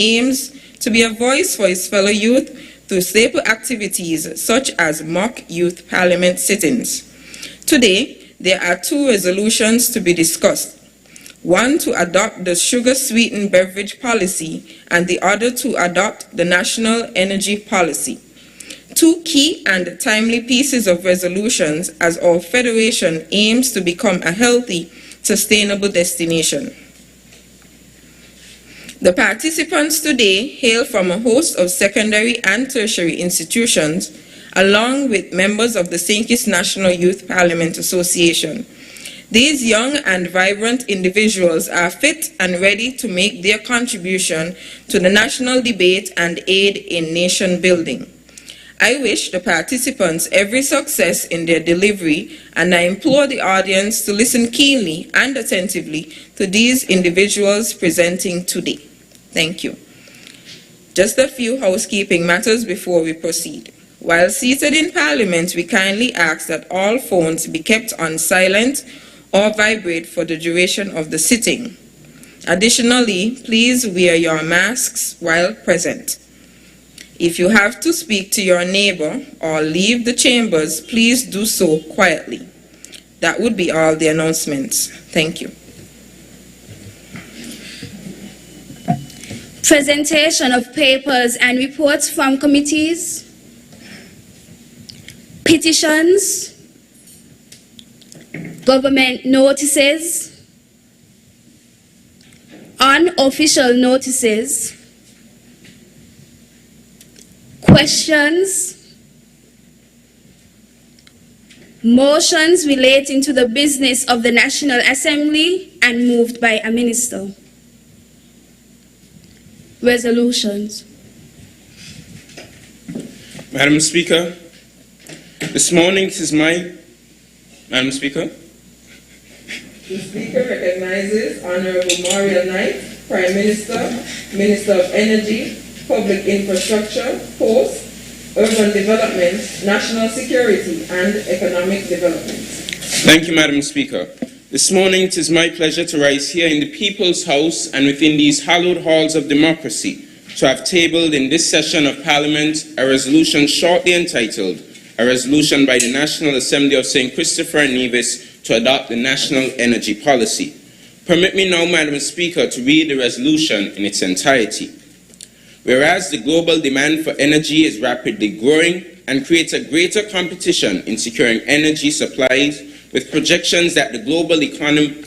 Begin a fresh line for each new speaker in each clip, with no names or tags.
aims to be a voice for his fellow youth through staple activities such as mock youth parliament sittings. Today, there are two resolutions to be discussed. One to adopt the sugar-sweetened beverage policy and the other to adopt the national energy policy. Two key and timely pieces of resolutions as our federation aims to become a healthy, sustainable destination. The participants today hail from a host of secondary and tertiary institutions, along with members of the St. Kitts National Youth Parliament Association. These young and vibrant individuals are fit and ready to make their contribution to the national debate and aid in nation building. I wish the participants every success in their delivery, and I implore the audience to listen keenly and attentively to these individuals presenting today. Thank you. Just a few housekeeping matters before we proceed. While seated in Parliament, we kindly ask that all phones be kept on silent or vibrate for the duration of the sitting. Additionally, please wear your masks while present. If you have to speak to your neighbor or leave the chambers, please do so quietly. That would be all the announcements. Thank you.
Presentation of papers and reports from committees, petitions, government notices, unofficial notices, questions, motions relating to the business of the National Assembly and moved by a minister. Resolutions.
Madam Speaker, this morning it is my... Madam Speaker?
The Speaker recognizes Honorable Mauriel Knight, Prime Minister, Minister of Energy, Public Infrastructure, Posts, Urban Development, National Security, and Economic Development.
Thank you, Madam Speaker. This morning it is my pleasure to rise here in the People's House and within these hallowed halls of democracy to have tabled in this session of Parliament a resolution shortly entitled, a resolution by the National Assembly of St. Christopher and Nevis to adopt the National Energy Policy. Permit me now, Madam Speaker, to read the resolution in its entirety. Whereas the global demand for energy is rapidly growing and creates a greater competition in securing energy supplies, with projections that the global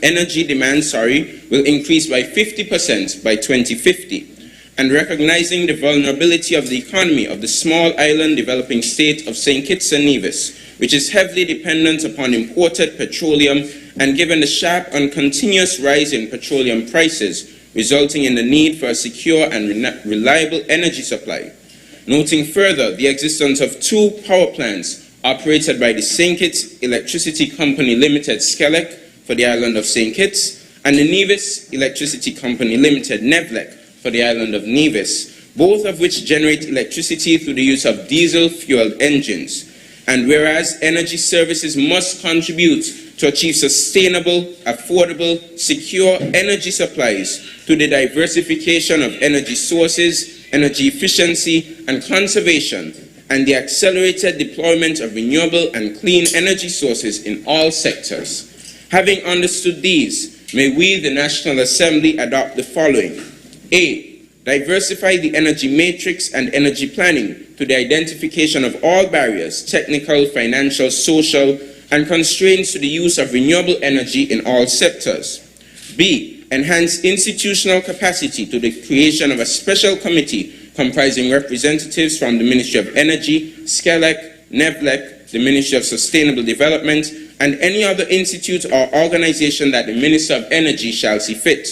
energy demand will increase by 50% by 2050, and recognizing the vulnerability of the economy of the small island developing state of St. Kitts and Nevis, which is heavily dependent upon imported petroleum, and given the sharp and continuous rise in petroleum prices, resulting in the need for a secure and reliable energy supply. Noting further the existence of two power plants operated by the St. Kitts Electricity Company Limited, SKYLEC, for the island of St. Kitts, and the Nevis Electricity Company Limited, NEVLEC, for the island of Nevis, both of which generate electricity through the use of diesel-fueled engines. And whereas energy services must contribute to achieve sustainable, affordable, secure energy supplies through the diversification of energy sources, energy efficiency, and conservation, and the accelerated deployment of renewable and clean energy sources in all sectors. Having understood these, may we, the National Assembly, adopt the following. A. Diversify the energy matrix and energy planning through the identification of all barriers, technical, financial, social, and constraints to the use of renewable energy in all sectors. B. Enhance institutional capacity through the creation of a special committee comprising representatives from the Ministry of Energy, SKYLEC, NEVLEC, the Ministry of Sustainable Development, and any other institute or organization that the Minister of Energy shall see fit.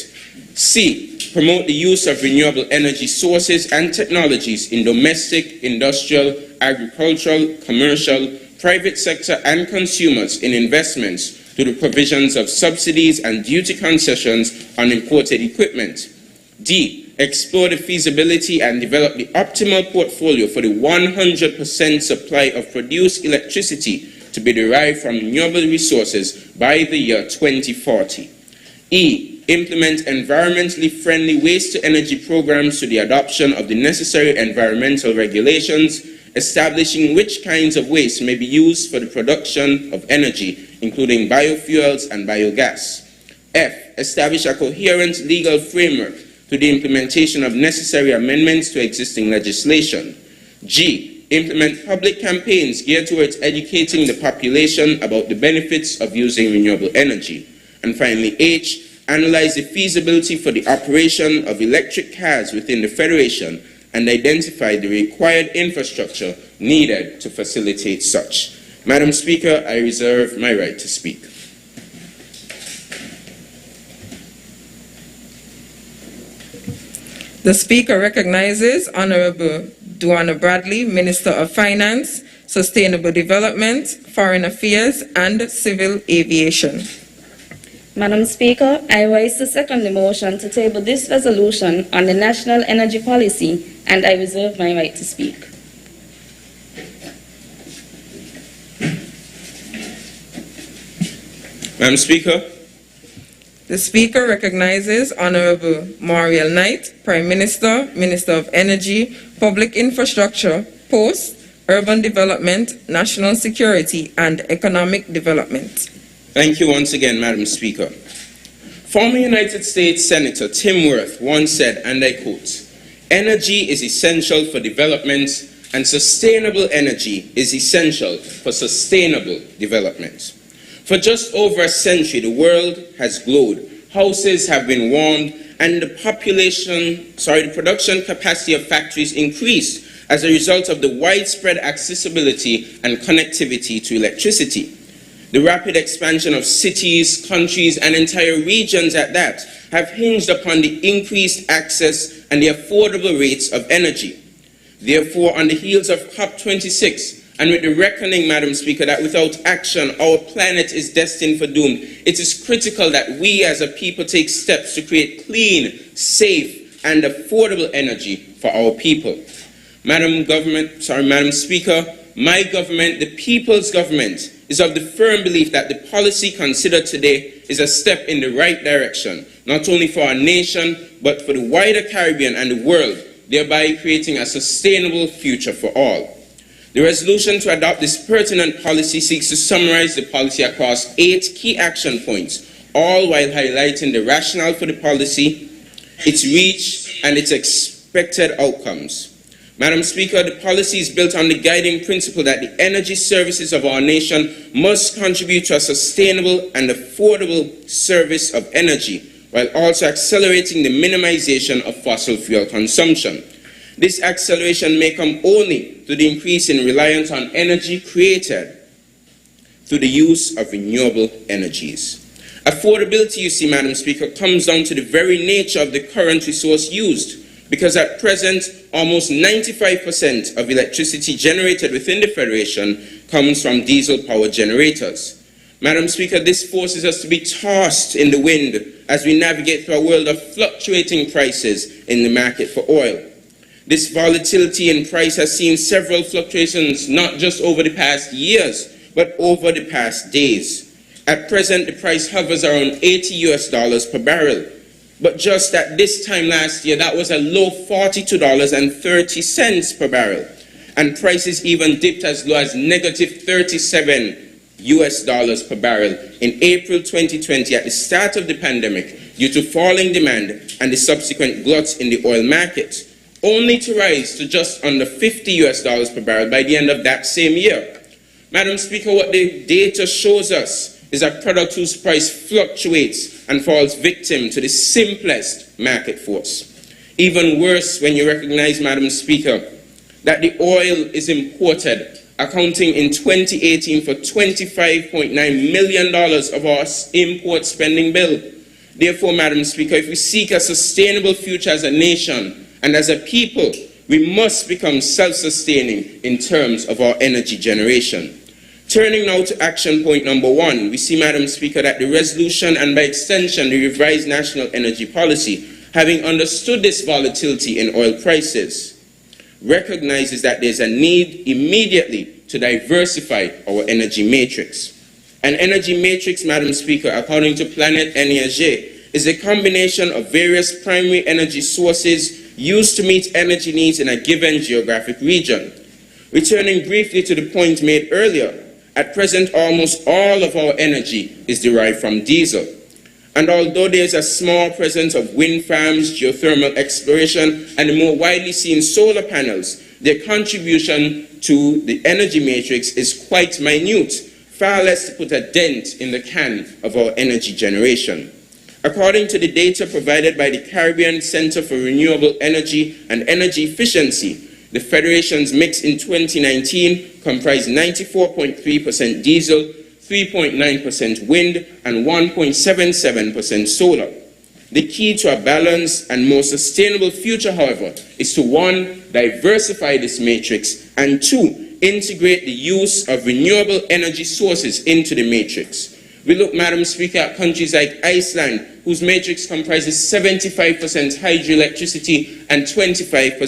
C. Promote the use of renewable energy sources and technologies in domestic, industrial, agricultural, commercial, private sector, and consumers in investments through the provisions of subsidies and duty concessions on imported equipment. D. Explore the feasibility and develop the optimal portfolio for the 100% supply of produced electricity to be derived from renewable resources by the year 2040. E. implement environmentally friendly waste-to-energy programs through the adoption of the necessary environmental regulations, establishing which kinds of waste may be used for the production of energy, including biofuels and biogas. F, establish a coherent legal framework to the implementation of necessary amendments to existing legislation. G, implement public campaigns geared towards educating the population about the benefits of using renewable energy. And finally, H, analyze the feasibility for the operation of electric cars within the Federation and identify the required infrastructure needed to facilitate such. Madam Speaker, I reserve my right to speak.
The Speaker recognizes Honorable Duana Bradley, Minister of Finance, Sustainable Development, Foreign Affairs, and Civil Aviation.
Madam Speaker, I rise to second the motion to table this resolution on the national energy policy, and I reserve my right to speak.
Madam Speaker.
The Speaker recognizes Honorable Mauriel Knight, Prime Minister, Minister of Energy, Public Infrastructure, Posts, Urban Development, National Security, and Economic Development.
Thank you once again, Madam Speaker. Former United States Senator Tim Wirth once said, and I quote, "Energy is essential for development, and sustainable energy is essential for sustainable development." For just over a century, the world has glowed, houses have been warmed, and the production capacity of factories increased as a result of the widespread accessibility and connectivity to electricity. The rapid expansion of cities, countries, and entire regions at that have hinged upon the increased access and the affordable rates of energy. Therefore, on the heels of COP26, and with the reckoning, Madam Speaker, that without action our planet is destined for doom, it is critical that we as a people take steps to create clean, safe, and affordable energy for our people. Madam Speaker, my government, the people's government, is of the firm belief that the policy considered today is a step in the right direction, not only for our nation, but for the wider Caribbean and the world, thereby creating a sustainable future for all. The resolution to adopt this pertinent policy seeks to summarize the policy across 8 key action points, all while highlighting the rationale for the policy, its reach, and its expected outcomes. Madam Speaker, the policy is built on the guiding principle that the energy services of our nation must contribute to a sustainable and affordable service of energy, while also accelerating the minimization of fossil fuel consumption. This acceleration may come only through the increase in reliance on energy created through the use of renewable energies. Affordability, you see, Madam Speaker, comes down to the very nature of the current resource used, because at present, almost 95% of electricity generated within the Federation comes from diesel power generators. Madam Speaker, this forces us to be tossed in the wind as we navigate through a world of fluctuating prices in the market for oil. This volatility in price has seen several fluctuations, not just over the past years, but over the past days. At present, the price hovers around $80 per barrel. But just at this time last year, that was a low $42.30 per barrel. And prices even dipped as low as negative $37 per barrel in April 2020 at the start of the pandemic due to falling demand and the subsequent glut in the oil market, only to rise to just under $50 per barrel by the end of that same year. Madam Speaker, what the data shows us is a product whose price fluctuates and falls victim to the simplest market force. Even worse when you recognize, Madam Speaker, that the oil is imported, accounting in 2018 for $25.9 million of our import spending bill. Therefore, Madam Speaker, if we seek a sustainable future as a nation and as a people, we must become self-sustaining in terms of our energy generation. Turning now to action point number 1, we see, Madam Speaker, that the resolution and by extension the revised national energy policy, having understood this volatility in oil prices, recognizes that there's a need immediately to diversify our energy matrix. An energy matrix, Madam Speaker, according to Planet Energy, is a combination of various primary energy sources used to meet energy needs in a given geographic region. Returning briefly to the point made earlier, at present almost all of our energy is derived from diesel. And although there is a small presence of wind farms, geothermal exploration, and the more widely seen solar panels, their contribution to the energy matrix is quite minute, far less to put a dent in the can of our energy generation. According to the data provided by the Caribbean Center for Renewable Energy and Energy Efficiency, the Federation's mix in 2019 comprised 94.3% diesel, 3.9% wind, and 1.77% solar. The key to a balanced and more sustainable future, however, is to 1, diversify this matrix, and 2, integrate the use of renewable energy sources into the matrix. We look, Madam Speaker, at countries like Iceland, whose matrix comprises 75% hydroelectricity and 25%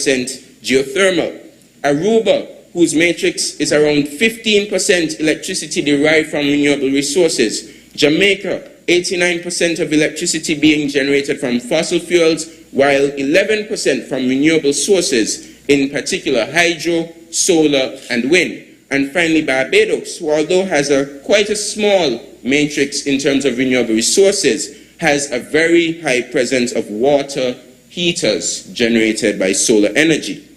geothermal. Aruba, whose matrix is around 15% electricity derived from renewable resources. Jamaica, 89% of electricity being generated from fossil fuels, while 11% from renewable sources, in particular hydro, solar, and wind. And finally, Barbados, who although has quite a small matrix in terms of renewable resources, has a very high presence of water heaters generated by solar energy.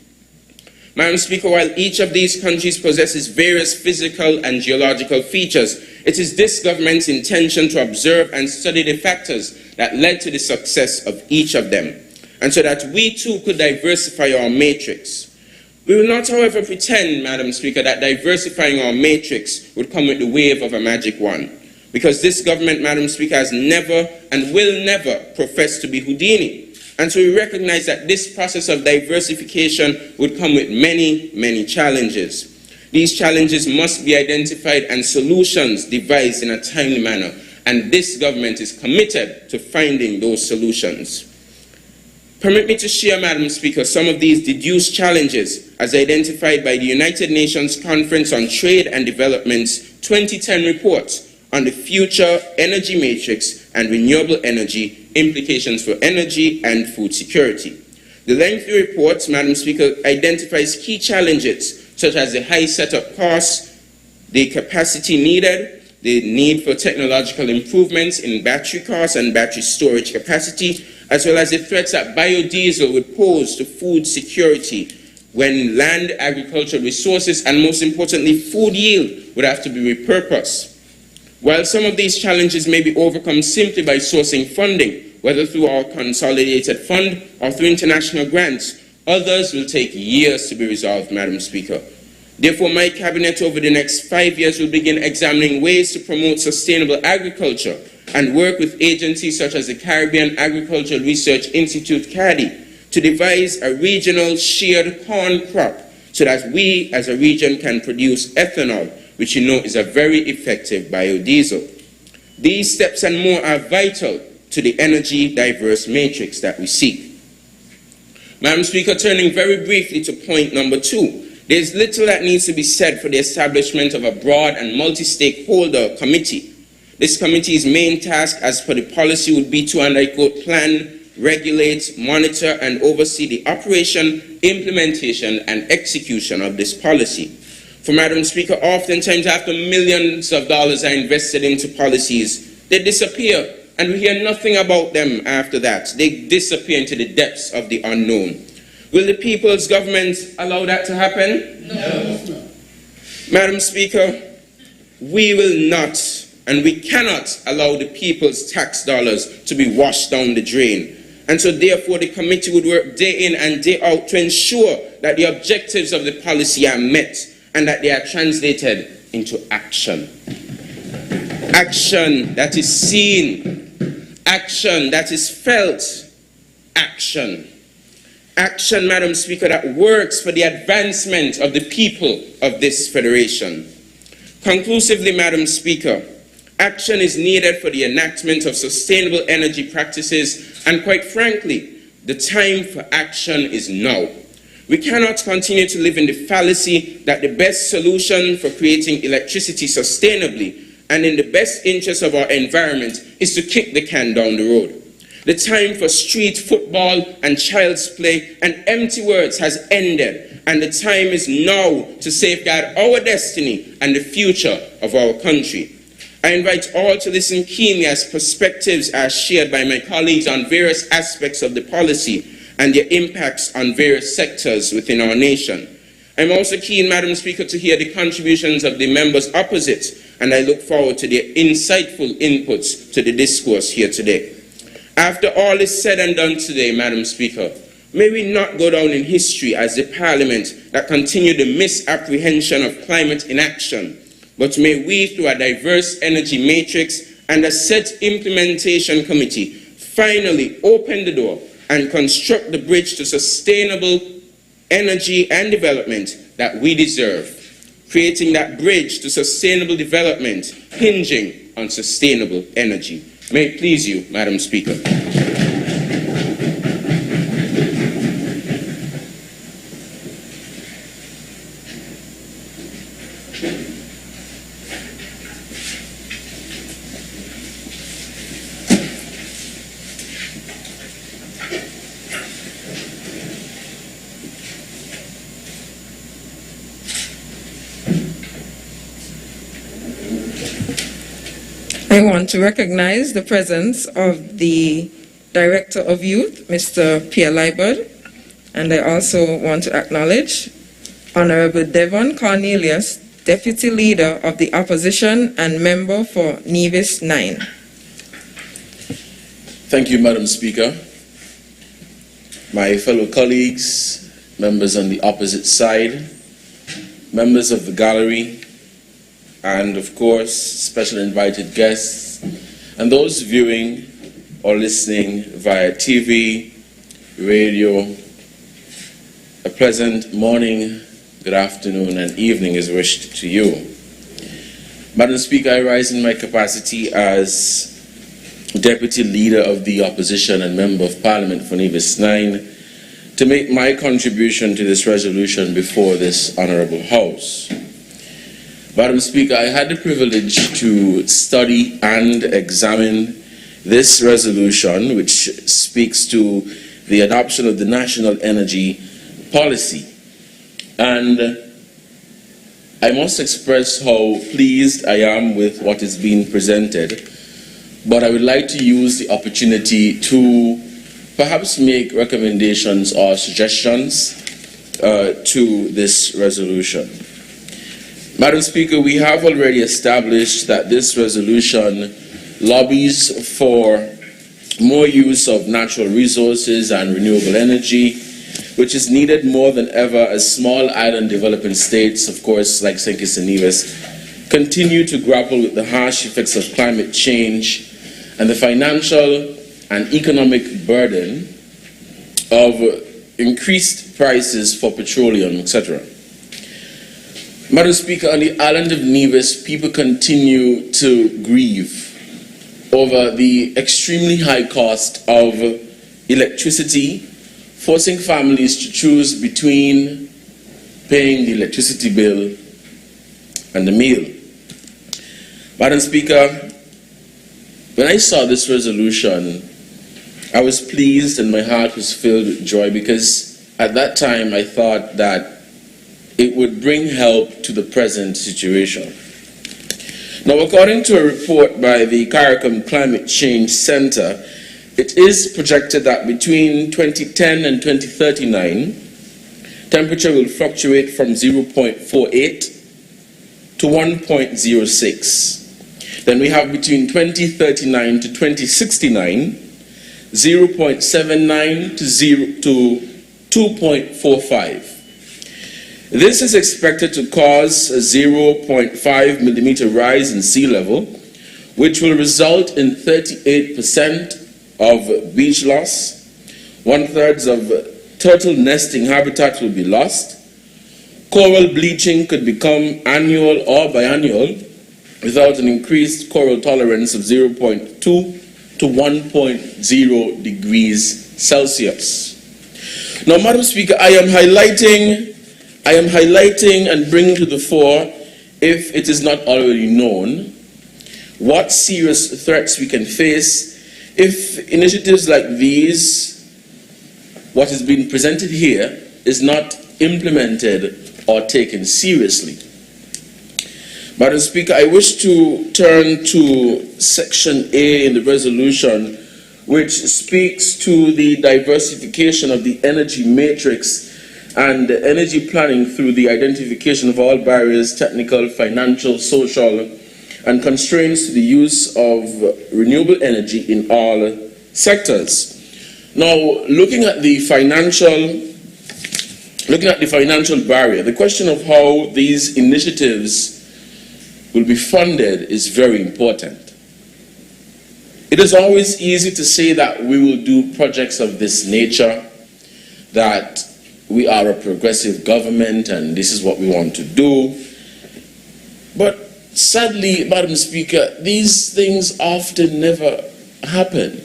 Madam Speaker, while each of these countries possesses various physical and geological features, it is this government's intention to observe and study the factors that led to the success of each of them, and so that we too could diversify our matrix. We will not, however, pretend, Madam Speaker, that diversifying our matrix would come with the wave of a magic wand, because this government, Madam Speaker, has never and will never profess to be Houdini. And so we recognize that this process of diversification would come with many, many challenges. These challenges must be identified and solutions devised in a timely manner, and this government is committed to finding those solutions. Permit me to share, Madam Speaker, some of these deduced challenges as identified by the United Nations Conference on Trade and Development's 2010 report on the future energy matrix and renewable energy implications for energy and food security. The lengthy report, Madam Speaker, identifies key challenges such as the high setup costs, the capacity needed, the need for technological improvements in battery costs and battery storage capacity, as well as the threats that biodiesel would pose to food security when land, agricultural resources, and most importantly, food yield would have to be repurposed. While some of these challenges may be overcome simply by sourcing funding, whether through our consolidated fund or through international grants, others will take years to be resolved, Madam Speaker. Therefore, my cabinet over the next 5 years will begin examining ways to promote sustainable agriculture and work with agencies such as the Caribbean Agricultural Research Institute, CARI, to devise a regional shared corn crop so that we as a region can produce ethanol, which you know is a very effective biodiesel. These steps and more are vital to the energy diverse matrix that we seek. Madam Speaker, turning very briefly to point number 2, there is little that needs to be said for the establishment of a broad and multi-stakeholder committee. This committee's main task as per the policy would be to, and I quote, plan, regulate, monitor, and oversee the operation, implementation, and execution of this policy. For Madam Speaker, oftentimes after millions of dollars are invested into policies, they disappear, and we hear nothing about them after that. They disappear into the depths of the unknown. Will the people's government allow that to happen? No. Madam Speaker, we will not and we cannot allow the people's tax dollars to be washed down the drain. And so therefore the committee would work day in and day out to ensure that the objectives of the policy are met and that they are translated into action. Action that is seen, action that is felt, action. Action, Madam Speaker, that works for the advancement of the people of this federation. Conclusively, Madam Speaker, action is needed for the enactment of sustainable energy practices, and quite frankly, the time for action is now. We cannot continue to live in the fallacy that the best solution for creating electricity sustainably and in the best interest of our environment is to kick the can down the road. The time for street football and child's play and empty words has ended, and the time is now to safeguard our destiny and the future of our country. I invite all to listen keenly as perspectives are shared by my colleagues on various aspects of the policy and their impacts on various sectors within our nation. I'm also keen, Madam Speaker, to hear the contributions of the members opposite, and I look forward to their insightful inputs to the discourse here today. After all is said and done today, Madam Speaker, may we not go down in history as the Parliament that continued the misapprehension of climate inaction, but may we, through a diverse energy matrix and a set implementation committee, finally open the door and construct the bridge to sustainable energy and development that we deserve, creating that bridge to sustainable development hinging on sustainable energy. May it please you, Madam Speaker.
I want to recognize the presence of the Director of Youth, Mr. Pierre Liebert, and I also want to acknowledge Honorable Devon Cornelius, Deputy Leader of the Opposition and Member for Nevis 9.
Thank you, Madam Speaker. My fellow colleagues, members on the opposite side, members of the gallery, and of course, special invited guests, and those viewing or listening via TV, radio, a pleasant morning, good afternoon, and evening is wished to you. Madam Speaker, I rise in my capacity as Deputy Leader of the Opposition and Member of Parliament for Nevis 9 to make my contribution to this resolution before this Honourable House. Madam Speaker, I had the privilege to study and examine this resolution, which speaks to the adoption of the National Energy Policy. And I must express how pleased I am with what is being presented, but I would like to use the opportunity to perhaps make recommendations or suggestions to this resolution. Madam Speaker, we have already established that this resolution lobbies for more use of natural resources and renewable energy, which is needed more than ever as small island developing states, of course, like St. Kitts and Nevis, continue to grapple with the harsh effects of climate change and the financial and economic burden of increased prices for petroleum, etc. Madam Speaker, on the island of Nevis, people continue to grieve over the extremely high cost of electricity, forcing families to choose between paying the electricity bill and the meal. Madam Speaker, when I saw this resolution, I was pleased and my heart was filled with joy, because at that time I thought that it would bring help to the present situation. Now, according to a report by the CARICOM Climate Change Center, it is projected that between 2010 and 2039, temperature will fluctuate from 0.48 to 1.06. Then we have between 2039 to 2069, 0.79 to 2.45. This is expected to cause a 0.5 millimeter rise in sea level, which will result in 38% of beach loss, 1/3 of turtle nesting habitat will be lost, coral bleaching could become annual or biannual without an increased coral tolerance of 0.2 to 1.0 degrees Celsius. Now, Madam Speaker, I am highlighting and bringing to the fore, if it is not already known, what serious threats we can face If initiatives like these, what is being presented here, is not implemented or taken seriously. Madam Speaker, I wish to turn to Section A in the resolution, which speaks to the diversification of the energy matrix and energy planning through the identification of all barriers, technical, financial, social, and constraints to the use of renewable energy in all sectors. Now, looking at the financial barrier, the question of how these initiatives will be funded is very important. It is always easy to say that we will do projects of this nature, that we are a progressive government and this is what we want to do. But sadly, Madam Speaker, these things often never happen.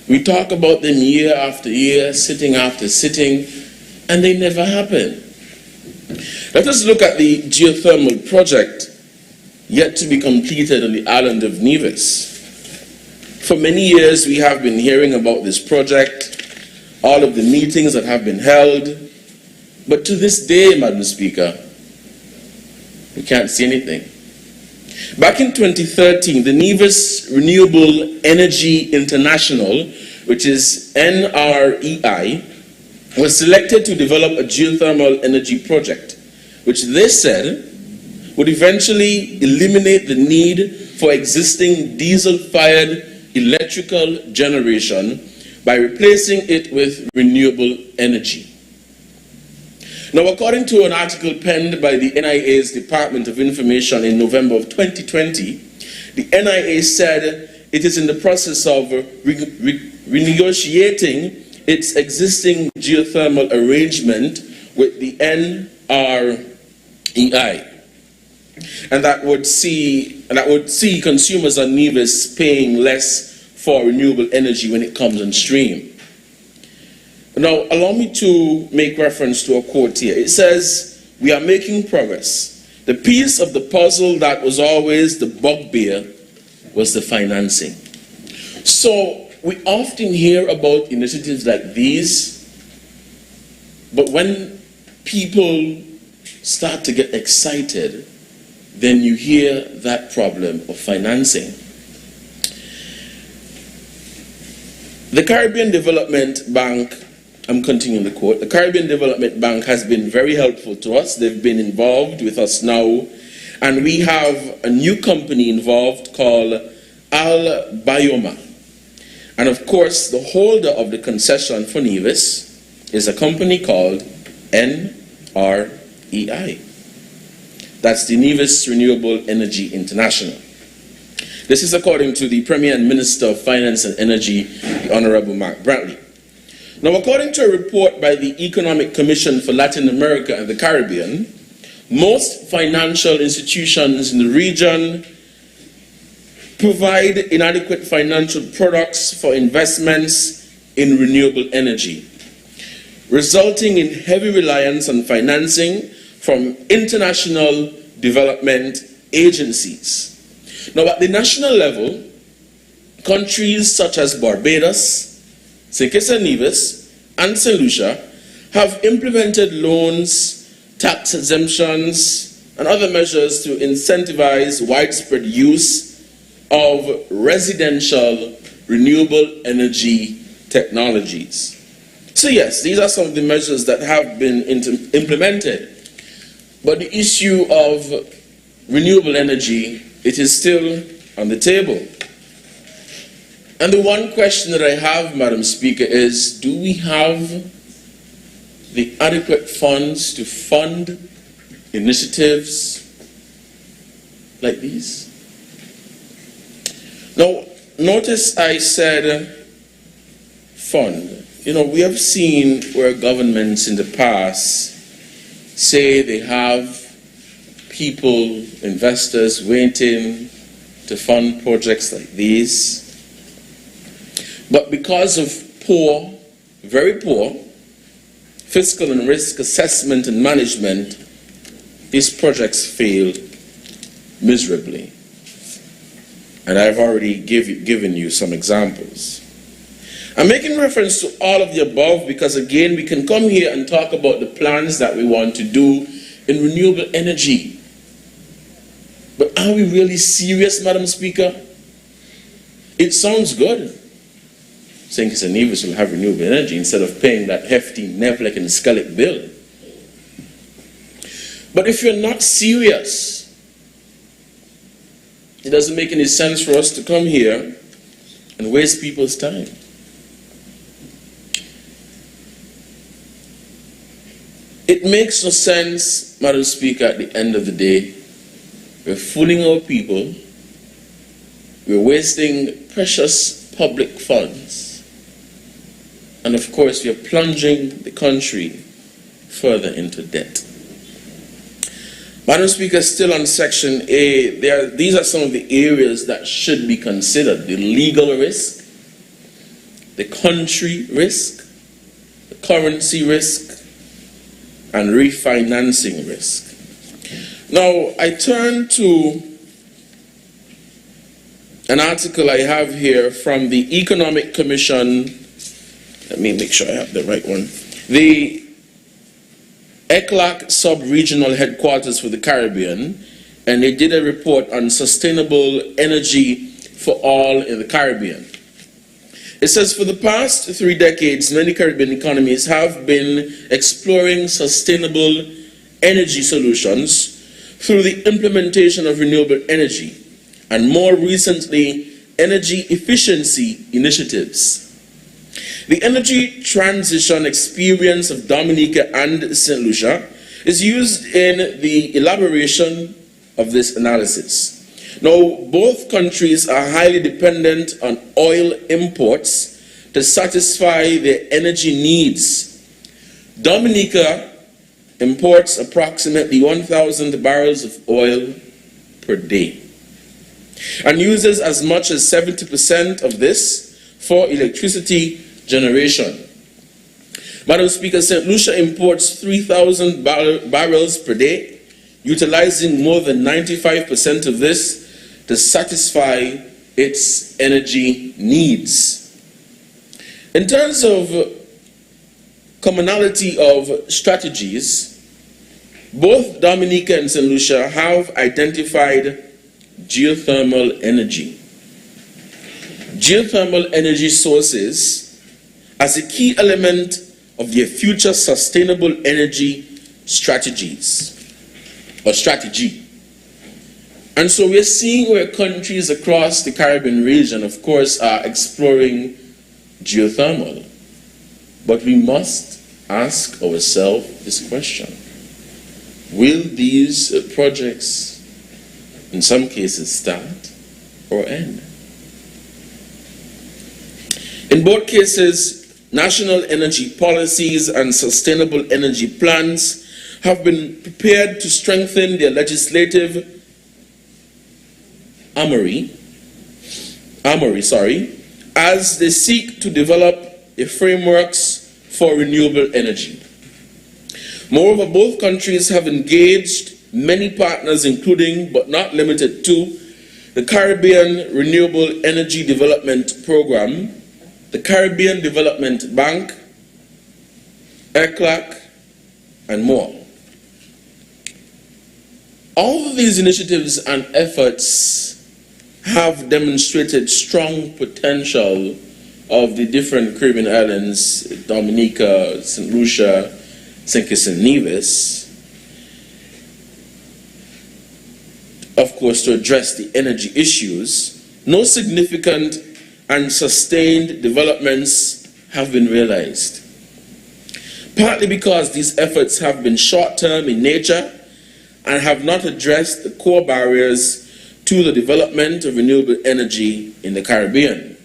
We talk about them year after year, sitting after sitting, and they never happen. Let us look at the geothermal project yet to be completed on the island of Nevis. For many years we have been hearing about this project, all of the meetings that have been held, but to this day, Madam Speaker, we can't see anything. Back in 2013, the Nevis Renewable Energy International, which is NREI, was selected to develop a geothermal energy project, which they said would eventually eliminate the need for existing diesel-fired electrical generation by replacing it with renewable energy. Now, according to an article penned by the NIA's Department of Information in November of 2020, the NIA said it is in the process of renegotiating its existing geothermal arrangement with the NREI. And that would see consumers on Nevis paying less for renewable energy when it comes on stream. Now, allow me to make reference to a quote here. It says, "We are making progress. The piece of the puzzle that was always the bugbear was the financing." So, we often hear about initiatives like these, but when people start to get excited, then you hear that problem of financing. The Caribbean Development Bank, I'm continuing the quote, the Caribbean Development Bank has been very helpful to us. They've been involved with us now, and we have a new company involved called Al Bioma. And of course, the holder of the concession for Nevis is a company called NREI. That's the Nevis Renewable Energy International. This is according to the Premier and Minister of Finance and Energy, the Honorable Mark Brantley. Now, according to a report by the Economic Commission for Latin America and the Caribbean, most financial institutions in the region provide inadequate financial products for investments in renewable energy, resulting in heavy reliance on financing from international development agencies. Now, at the national level, countries such as Barbados, St. Kitts and Nevis, and St. Lucia have implemented loans, tax exemptions, and other measures to incentivize widespread use of residential renewable energy technologies. So yes, these are some of the measures that have been implemented. But the issue of renewable energy, it is still on the table. And the one question that I have, Madam Speaker, is do we have the adequate funds to fund initiatives like these? Now, notice I said fund. You know, we have seen where governments in the past say they have people, investors waiting to fund projects like these. But because of poor, very poor, fiscal and risk assessment and management, these projects failed miserably. And I've already given you some examples. I'm making reference to all of the above because, again, we can come here and talk about the plans that we want to do in renewable energy. But are we really serious, Madam Speaker? It sounds good. St. Kitts and Nevis will have renewable energy instead of paying that hefty Nevlec and Skellig bill. But if you're not serious, it doesn't make any sense for us to come here and waste people's time. It makes no sense, Madam Speaker, at the end of the day. We're fooling our people. We're wasting precious public funds. And of course, we are plunging the country further into debt. Madam Speaker, still on Section A, these are some of the areas that should be considered. The legal risk, the country risk, the currency risk, and refinancing risk. Now, I turn to an article I have here from the Economic Commission. Let me make sure I have the right one. The ECLAC Sub-Regional Headquarters for the Caribbean, and they did a report on sustainable energy for all in the Caribbean. It says, for the past 3 decades, many Caribbean economies have been exploring sustainable energy solutions through the implementation of renewable energy, and more recently, energy efficiency initiatives. The energy transition experience of Dominica and St. Lucia is used in the elaboration of this analysis. Now, both countries are highly dependent on oil imports to satisfy their energy needs. Dominica imports approximately 1,000 barrels of oil per day and uses as much as 70% of this for electricity generation. Madam Speaker, St. Lucia imports 3,000 barrels per day, utilizing more than 95% of this to satisfy its energy needs. In terms of commonality of strategies, both Dominica and St. Lucia have identified geothermal energy. Geothermal energy sources as a key element of their future sustainable energy strategies or strategy. And so we're seeing where countries across the Caribbean region, of course, are exploring geothermal. But we must ask ourselves this question. Will these projects, in some cases, start or end? In both cases, national energy policies and sustainable energy plans have been prepared to strengthen their legislative armory, as they seek to develop the frameworks for renewable energy. Moreover, both countries have engaged many partners, including but not limited to the Caribbean Renewable Energy Development Program, the Caribbean Development Bank, ECLAC, and more. All of these initiatives and efforts have demonstrated strong potential of the different Caribbean islands, Dominica, St. Lucia, St. Kitts and Nevis, of course, to address the energy issues. No significant and sustained developments have been realized, partly because these efforts have been short-term in nature and have not addressed the core barriers to the development of renewable energy in the Caribbean.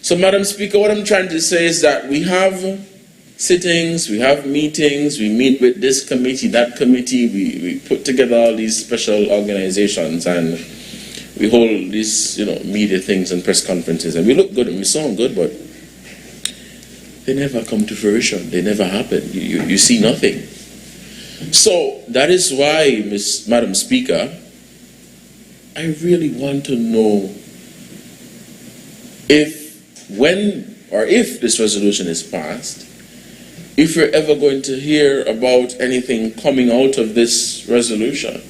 So, Madam Speaker, what I'm trying to say is that we have sittings, we have meetings, we meet with this committee, that committee, we put together all these special organizations and we hold these, media things and press conferences, and we look good and we sound good, but they never come to fruition. They never happen. You see nothing. So that is why, Madam Speaker, I really want to know if this resolution is passed, if you're ever going to hear about anything coming out of this resolution.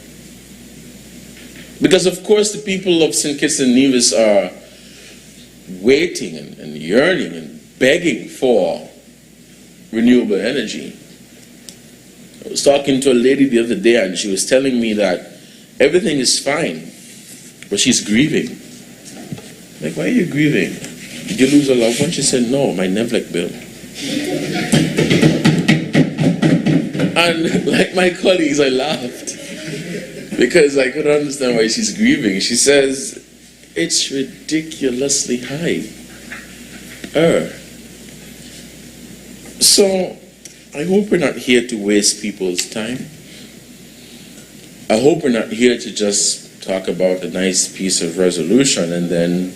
Because of course the people of St. Kitts and Nevis are waiting and yearning and begging for renewable energy. I was talking to a lady the other day and she was telling me that everything is fine, but she's grieving. Like, why are you grieving? Did you lose a loved one? She said, no, my Netflix bill. And like my colleagues, I laughed because I couldn't understand why she's grieving. She says, it's ridiculously high. So I hope we're not here to waste people's time. I hope we're not here to just talk about a nice piece of resolution and then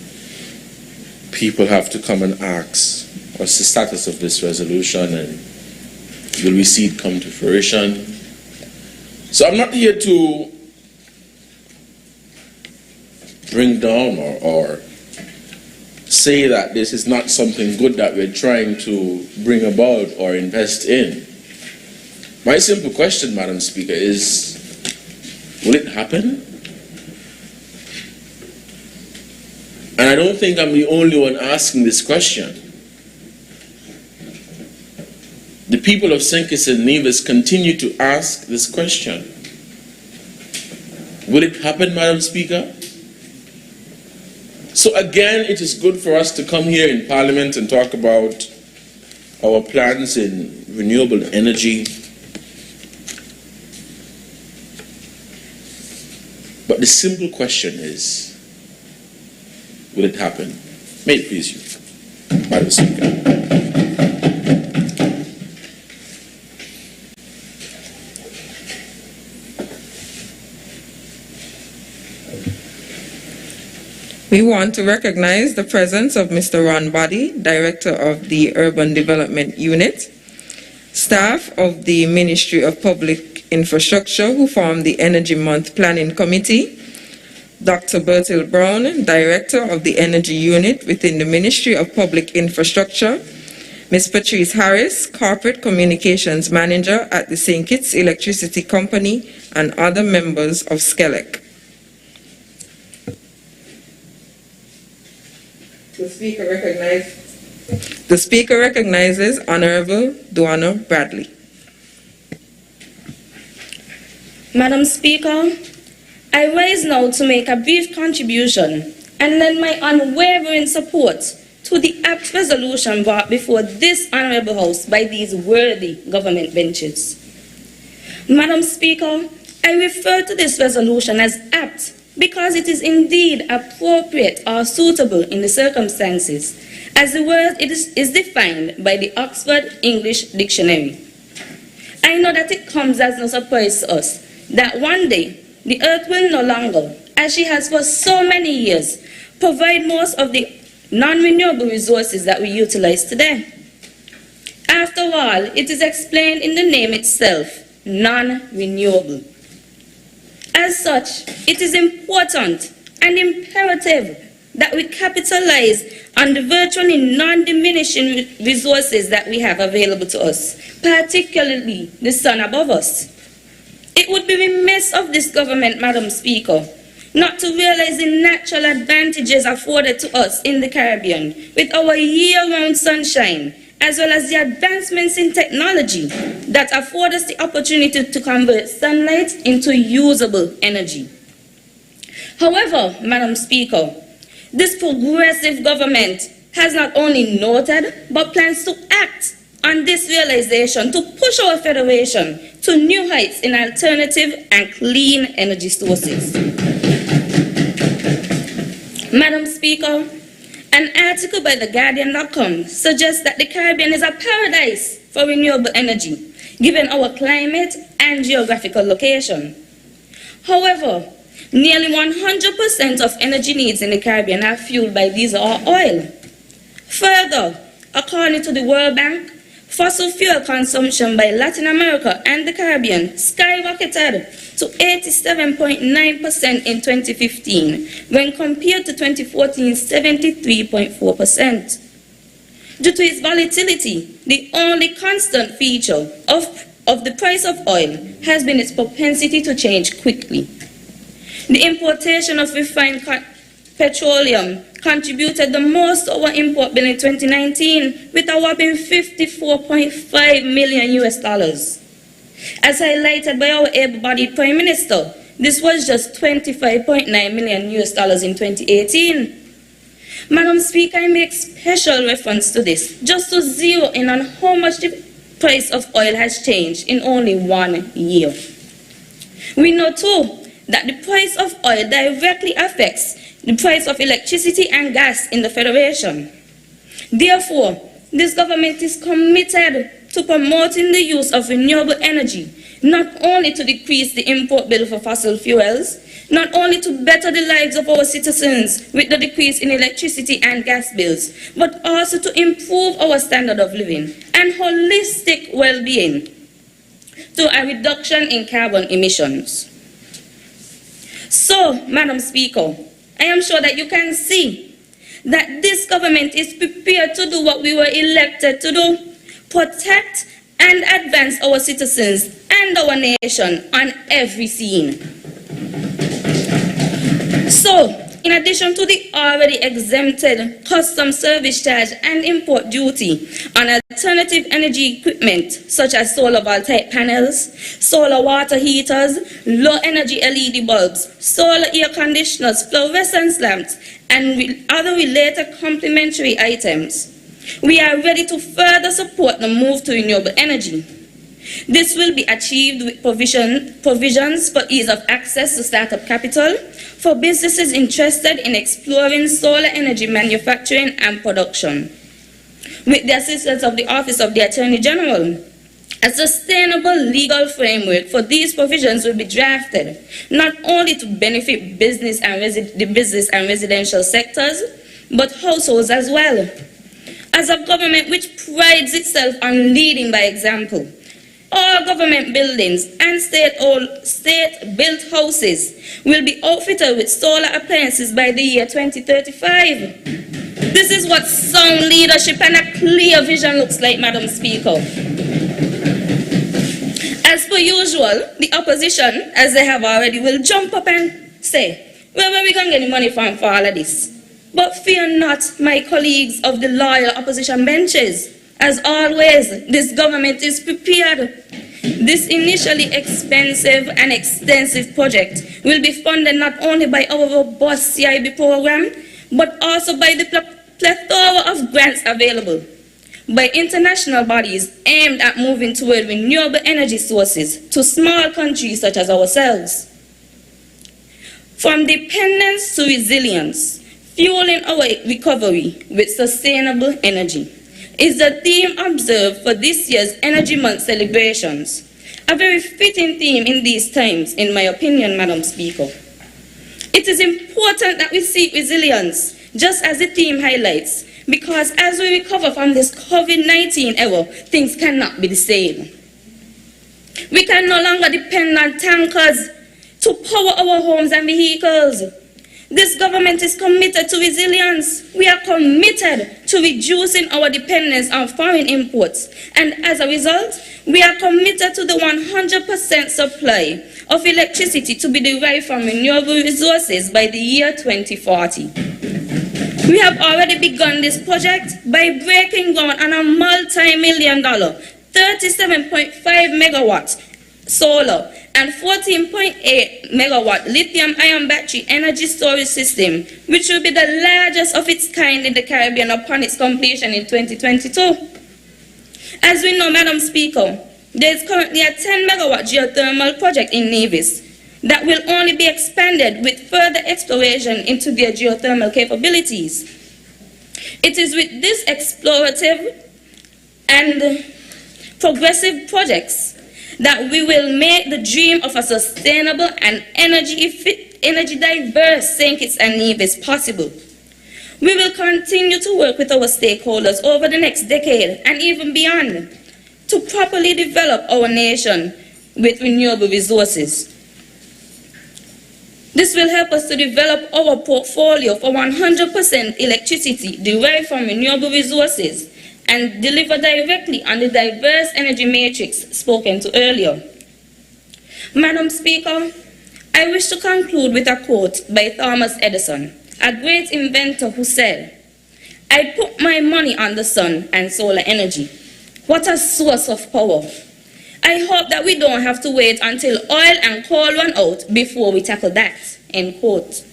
people have to come and ask, what's the status of this resolution and will we see it come to fruition? So I'm not here to bring down or say that this is not something good that we're trying to bring about or invest in. My simple question, Madam Speaker, is, will it happen? And I don't think I'm the only one asking this question. The people of St. Kitts and Nevis continue to ask this question. Will it happen, Madam Speaker? So again, it is good for us to come here in Parliament and talk about our plans in renewable energy. But the simple question is, will it happen? May it please you, Madam Speaker.
We want to recognize the presence of Mr. Ron Boddy, Director of the Urban Development Unit, staff of the Ministry of Public Infrastructure who form the Energy Month Planning Committee, Dr. Bertil Brown, Director of the Energy Unit within the Ministry of Public Infrastructure, Ms. Patrice Harris, Corporate Communications Manager at the St. Kitts Electricity Company, and other members of SKELEC. The Speaker recognizes Honorable Duana Bradley.
Madam Speaker, I rise now to make a brief contribution and lend my unwavering support to the apt resolution brought before this Honorable House by these worthy government benches. Madam Speaker, I refer to this resolution as apt because it is indeed appropriate or suitable in the circumstances, as the word is defined by the Oxford English Dictionary. I know that it comes as no surprise to us that one day the earth will no longer, as she has for so many years, provide most of the non-renewable resources that we utilize today. After all, it is explained in the name itself, non-renewable. As such, it is important and imperative that we capitalize on the virtually non-diminishing resources that we have available to us, particularly the sun above us. It would be remiss of this government, Madam Speaker, not to realize the natural advantages afforded to us in the Caribbean with our year-round sunshine, as well as the advancements in technology that afford us the opportunity to convert sunlight into usable energy. However, Madam Speaker, this progressive government has not only noted, but plans to act on this realization to push our federation to new heights in alternative and clean energy sources. Madam Speaker, an article by TheGuardian.com suggests that the Caribbean is a paradise for renewable energy, given our climate and geographical location. However, nearly 100% of energy needs in the Caribbean are fueled by diesel or oil. Further, according to the World Bank, fossil fuel consumption by Latin America and the Caribbean skyrocketed to 87.9% in 2015, when compared to 2014's 73.4%. Due to its volatility, the only constant feature of the price of oil has been its propensity to change quickly. The importation of refined petroleum contributed the most to our import bill in 2019 with a whopping $54.5 million US. As highlighted by our able-bodied Prime Minister, this was just $25.9 million US in 2018. Madam Speaker, I make special reference to this, just to zero in on how much the price of oil has changed in only 1 year. We know too that the price of oil directly affects the price of electricity and gas in the Federation. Therefore, this government is committed to promoting the use of renewable energy, not only to decrease the import bill for fossil fuels, not only to better the lives of our citizens with the decrease in electricity and gas bills, but also to improve our standard of living and holistic well-being to a reduction in carbon emissions. So, Madam Speaker, I am sure that you can see that this government is prepared to do what we were elected to do, protect and advance our citizens and our nation on every scene. So, in addition to the already exempted customs service charge and import duty on alternative energy equipment such as solar voltaic panels, solar water heaters, low energy LED bulbs, solar air conditioners, fluorescence lamps, and other related complementary items, we are ready to further support the move to renewable energy. This will be achieved with provisions for ease of access to startup capital for businesses interested in exploring solar energy manufacturing and production. With the assistance of the Office of the Attorney General, a sustainable legal framework for these provisions will be drafted, not only to benefit business and residential sectors, but households as well. As a government which prides itself on leading by example, all government buildings and state-built houses will be outfitted with solar appliances by the year 2035. This is what sound leadership and a clear vision looks like, Madam Speaker. As per usual, the opposition, as they have already, will jump up and say, where are we going to get the money from for all of this? But fear not, my colleagues of the loyal opposition benches. As always, this government is prepared. This initially expensive and extensive project will be funded not only by our robust CIB program, but also by the plethora of grants available by international bodies aimed at moving toward renewable energy sources to small countries such as ourselves. From dependence to resilience, fueling our recovery with sustainable energy is the theme observed for this year's Energy Month celebrations. A very fitting theme in these times, in my opinion, Madam Speaker. It is important that we seek resilience, just as the theme highlights, because as we recover from this COVID-19 era, things cannot be the same. We can no longer depend on tankers to power our homes and vehicles. This government is committed to resilience. We are committed to reducing our dependence on foreign imports. And as a result, we are committed to the 100% supply of electricity to be derived from renewable resources by the year 2040. We have already begun this project by breaking ground on a multi-million-dollar, 37.5 megawatt solar and 14.8 megawatt lithium-ion battery energy storage system, which will be the largest of its kind in the Caribbean upon its completion in 2022. As we know, Madam Speaker, there is currently a 10 megawatt geothermal project in Nevis that will only be expanded with further exploration into their geothermal capabilities. It is with this explorative and progressive projects that we will make the dream of a sustainable and energy diverse St. Kitts and Nevis possible. We will continue to work with our stakeholders over the next decade and even beyond to properly develop our nation with renewable resources. This will help us to develop our portfolio for 100% electricity derived from renewable resources and deliver directly on the diverse energy matrix spoken to earlier. Madam Speaker, I wish to conclude with a quote by Thomas Edison, a great inventor who said, "I put my money on the sun and solar energy. What a source of power. I hope that we don't have to wait until oil and coal run out before we tackle that," end quote.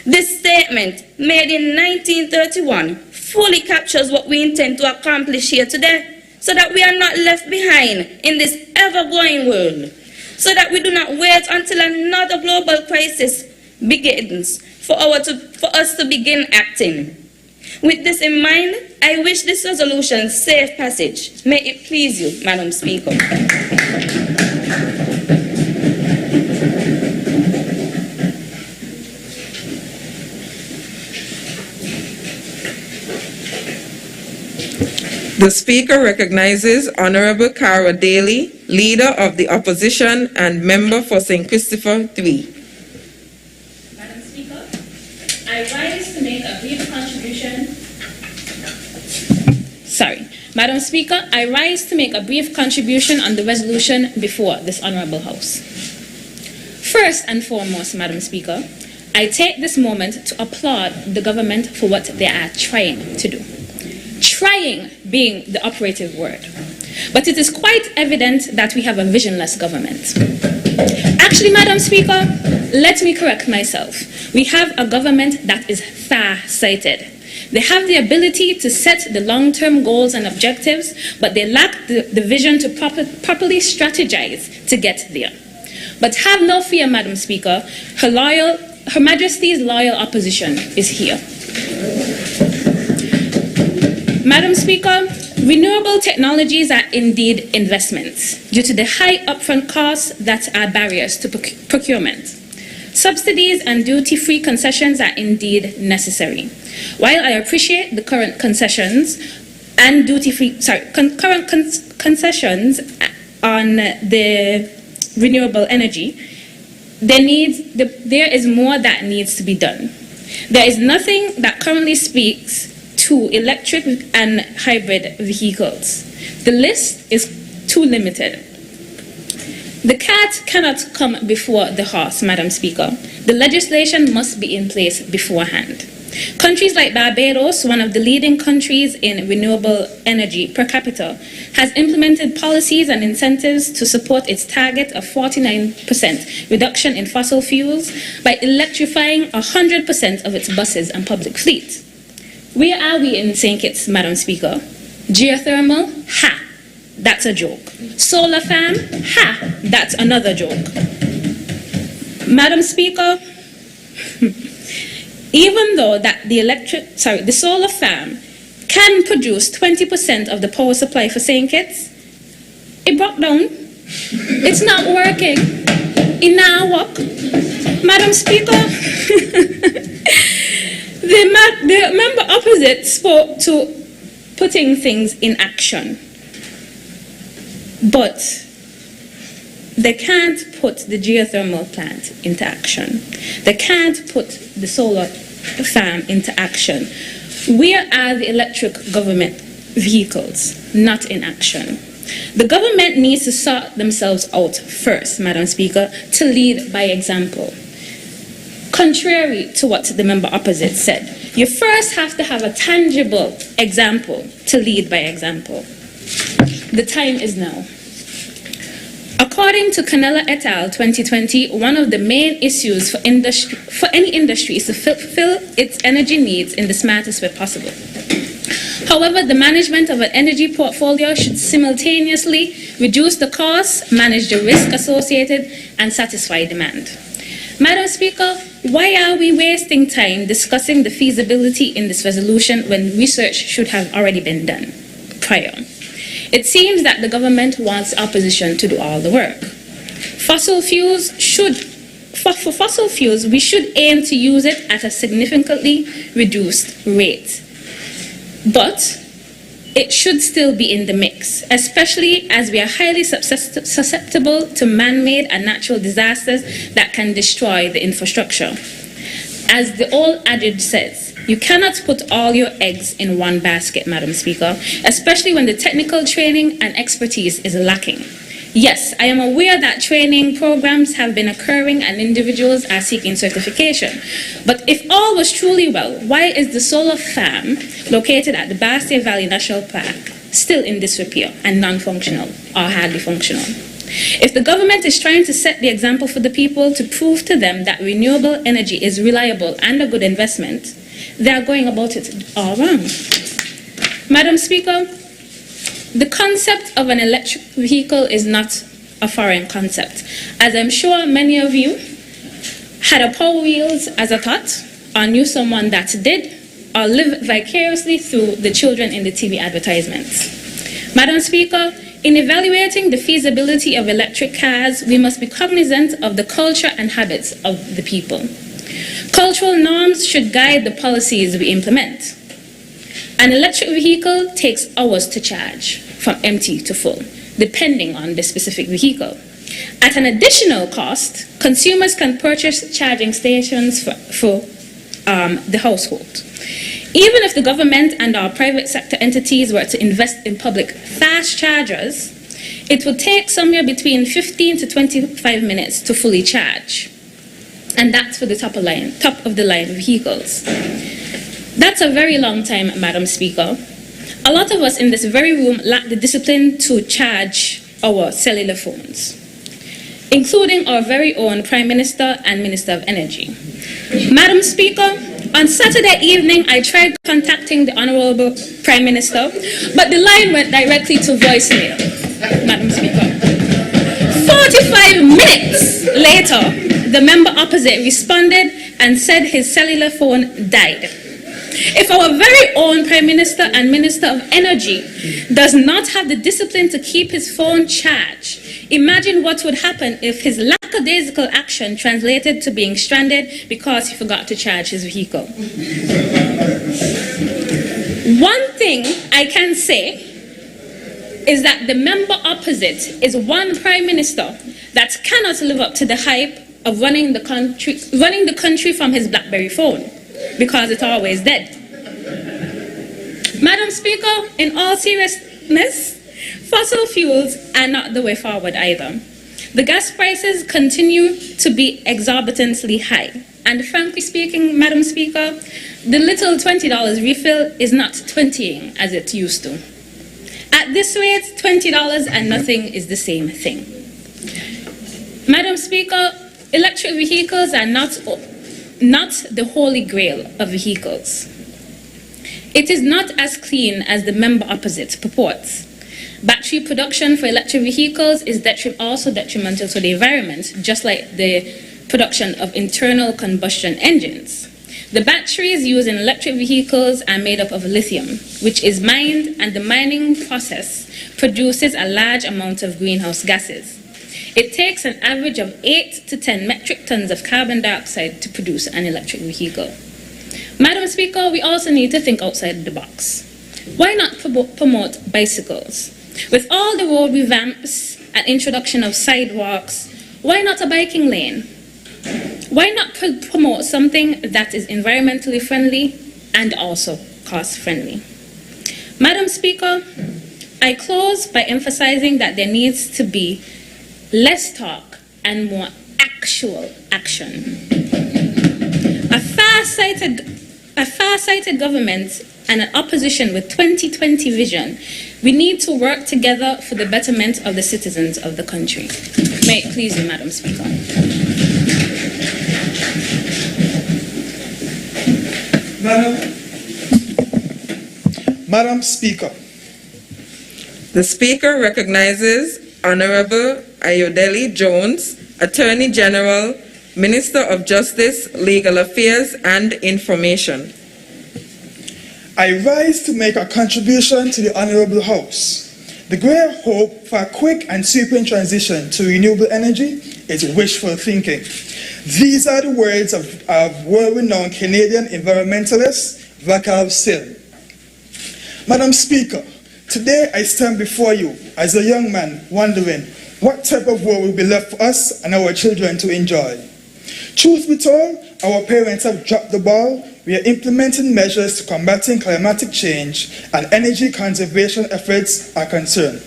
This statement, made in 1931, fully captures what we intend to accomplish here today, so that we are not left behind in this ever-growing world, so that we do not wait until another global crisis begins for us to begin acting. With this in mind, I wish this resolution safe passage. May it please you, Madam Speaker.
The Speaker recognizes Honorable Cara Daly, Leader of the Opposition and Member for St. Christopher 3.
Madam Speaker, I rise to make a brief contribution. Madam Speaker, I rise to make a brief contribution on the resolution before this Honourable House. First and foremost, Madam Speaker, I take this moment to applaud the government for what they are trying to do. Trying being the operative word. But it is quite evident that we have a visionless government. Actually, Madam Speaker, let me correct myself. We have a government that is far-sighted. They have the ability to set the long-term goals and objectives, but they lack the vision to properly strategize to get there. But have no fear, Madam Speaker, Her Majesty's loyal opposition is here. Madam Speaker, renewable technologies are indeed investments due to the high upfront costs that are barriers to procurement. Subsidies and duty-free concessions are indeed necessary. While I appreciate the current concessions and concessions on the renewable energy, there is more that needs to be done. There is nothing that currently speaks to electric and hybrid vehicles. The list is too limited. The cat cannot come before the horse, Madam Speaker. The legislation must be in place beforehand. Countries like Barbados, one of the leading countries in renewable energy per capita, has implemented policies and incentives to support its target of 49% reduction in fossil fuels by electrifying 100% of its buses and public fleet. Where are we in St. Kitts, Madam Speaker? Geothermal? Ha! That's a joke. Solar farm? Ha! That's another joke. Madam Speaker, even though that the solar farm can produce 20% of the power supply for St. Kitts, it broke down. It's not working. It now work. Madam Speaker, the member opposite spoke to putting things in action. But they can't put the geothermal plant into action. They can't put the solar farm into action. Where are the electric government vehicles? Not in action. The government needs to sort themselves out first, Madam Speaker, to lead by example. Contrary to what the member opposite said, you first have to have a tangible example to lead by example. The time is now. According to Canella et al. 2020, one of the main issues for any industry is to fulfill its energy needs in the smartest way possible. However, the management of an energy portfolio should simultaneously reduce the costs, manage the risk associated, and satisfy demand. Madam Speaker, why are we wasting time discussing the feasibility in this resolution when research should have already been done prior? It seems that the government wants opposition to do all the work. For fossil fuels, we should aim to use it at a significantly reduced rate. But it should still be in the mix, especially as we are highly susceptible to man-made and natural disasters that can destroy the infrastructure. As the old adage says, you cannot put all your eggs in one basket, Madam Speaker, especially when the technical training and expertise is lacking. Yes, I am aware that training programs have been occurring and individuals are seeking certification. But if all was truly well, why is the solar farm located at the Bastia Valley National Park still in disrepair and non-functional or hardly functional? If the government is trying to set the example for the people to prove to them that renewable energy is reliable and a good investment, they are going about it all wrong. Madam Speaker, the concept of an electric vehicle is not a foreign concept, as I'm sure many of you had a Power Wheels as a thought, or knew someone that did, or lived vicariously through the children in the TV advertisements. Madam Speaker, in evaluating the feasibility of electric cars, we must be cognizant of the culture and habits of the people. Cultural norms should guide the policies we implement. An electric vehicle takes hours to charge from empty to full, depending on the specific vehicle. At an additional cost, consumers can purchase charging stations for the household. Even if the government and our private sector entities were to invest in public fast chargers, it would take somewhere between 15 to 25 minutes to fully charge. And that's for the top of the line vehicles. That's a very long time, Madam Speaker. A lot of us in this very room lack the discipline to charge our cellular phones, including our very own Prime Minister and Minister of Energy. Madam Speaker, on Saturday evening, I tried contacting the Honorable Prime Minister, but the line went directly to voicemail, Madam Speaker. 45 minutes later, the member opposite responded and said his cellular phone died. If our very own Prime Minister and Minister of Energy does not have the discipline to keep his phone charged, imagine what would happen if his lackadaisical action translated to being stranded because he forgot to charge his vehicle. One thing I can say is that the member opposite is one Prime Minister that cannot live up to the hype of running the country from his BlackBerry phone, because it's always dead. Madam Speaker, in all seriousness, fossil fuels are not the way forward either. The gas prices continue to be exorbitantly high. And frankly speaking, Madam Speaker, the little $20 refill is not 20ing as it used to. At this rate, $20 and nothing is the same thing. Madam Speaker, electric vehicles are not the holy grail of vehicles. It is not as clean as the member opposite purports. Battery production for electric vehicles is also detrimental to the environment, just like the production of internal combustion engines. The batteries used in electric vehicles are made up of lithium, which is mined, and the mining process produces a large amount of greenhouse gases. It takes an average of 8 to 10 metric tons of carbon dioxide to produce an electric vehicle. Madam Speaker, we also need to think outside the box. Why not promote bicycles? With all the road revamps and introduction of sidewalks, why not a biking lane? Why not promote something that is environmentally friendly and also cost-friendly? Madam Speaker, I close by emphasizing that there needs to be less talk and more actual action. A far-sighted government and an opposition with 2020 vision, we need to work together for the betterment of the citizens of the country. May it please you, Madam Speaker.
Madam Speaker.
The Speaker recognizes Honorable Ayodele Jones, Attorney General, Minister of Justice, Legal Affairs and Information.
I rise to make a contribution to the Honorable House. The great hope for a quick and sweeping transition to renewable energy is wishful thinking. These are the words of world-renowned Canadian environmentalist Vaclav Sil. Madam Speaker, Today I stand before you as a young man wondering what type of world will be left for us and our children to enjoy. Truth be told, our parents have dropped the ball. We are implementing measures to combating climatic change and energy conservation efforts are concerned.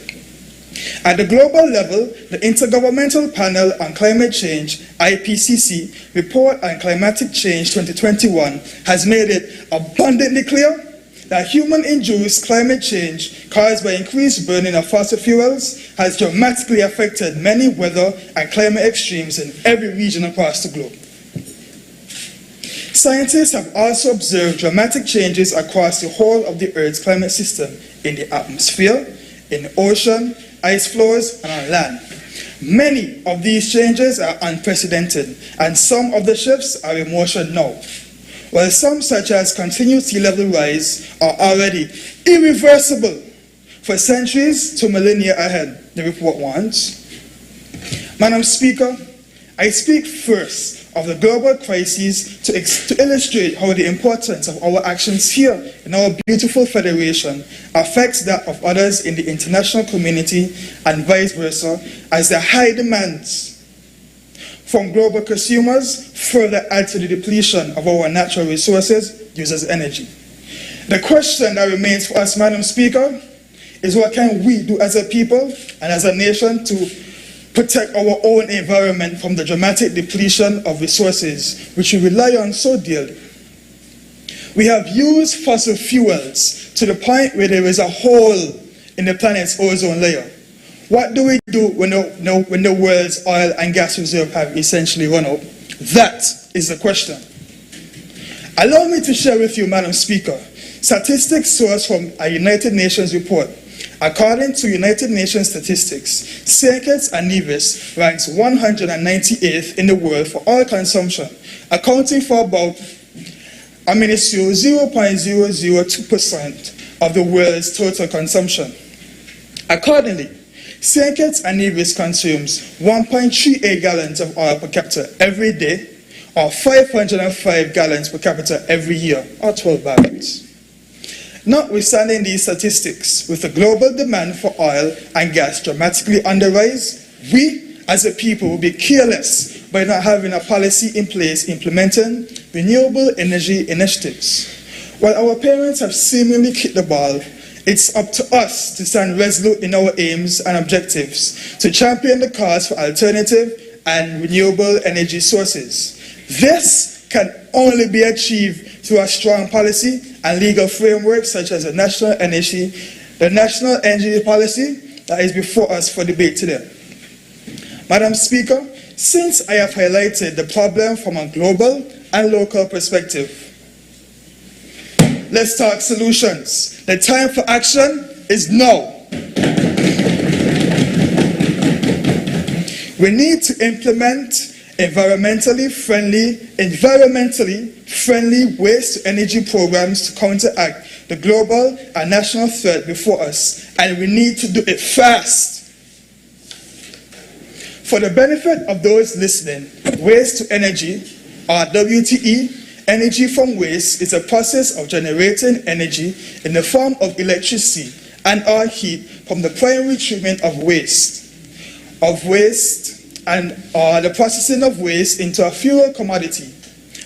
At the global level, the Intergovernmental Panel on Climate Change, IPCC, Report on Climatic Change 2021 has made it abundantly clear that human-induced climate change caused by increased burning of fossil fuels has dramatically affected many weather and climate extremes in every region across the globe. Scientists have also observed dramatic changes across the whole of the Earth's climate system in the atmosphere, in the ocean, ice floors, and on land. Many of these changes are unprecedented, and some of the shifts are in motion now, while some, such as continued sea level rise, are already irreversible for centuries to millennia ahead, the report warns. Madam Speaker, I speak first of the global crises to illustrate how the importance of our actions here in our beautiful federation affects that of others in the international community and vice versa, as the high demands from global consumers further add to the depletion of our natural resources used as energy. The question that remains for us, Madam Speaker, is what can we do as a people and as a nation to protect our own environment from the dramatic depletion of resources which we rely on so dearly. We have used fossil fuels to the point where there is a hole in the planet's ozone layer. What do we do when the world's oil and gas reserves have essentially run out? That is the question. Allow me to share with you, Madam Speaker, statistics sourced from a United Nations report. According to United Nations statistics, St. Kitts and Nevis ranks 198th in the world for oil consumption, accounting for about a minuscule 0.002% of the world's total consumption. Accordingly, St. Kitts and Nevis consumes 1.38 gallons of oil per capita every day, or 505 gallons per capita every year, or 12 barrels. Notwithstanding these statistics, with the global demand for oil and gas dramatically on the rise, we as a people will be careless by not having a policy in place implementing renewable energy initiatives. While our parents have seemingly kicked the ball, it's up to us to stand resolute in our aims and objectives to champion the cause for alternative and renewable energy sources. This can only be achieved through a strong policy and legal framework such as the National Energy Policy that is before us for debate today. Madam Speaker, since I have highlighted the problem from a global and local perspective, let's talk solutions. The time for action is now. We need to implement environmentally friendly waste-to-energy programs to counteract the global and national threat before us, and we need to do it fast. For the benefit of those listening, waste-to-energy, or WTE, energy from waste, is a process of generating energy in the form of electricity and or heat from the primary treatment of waste and the processing of waste into a fuel commodity.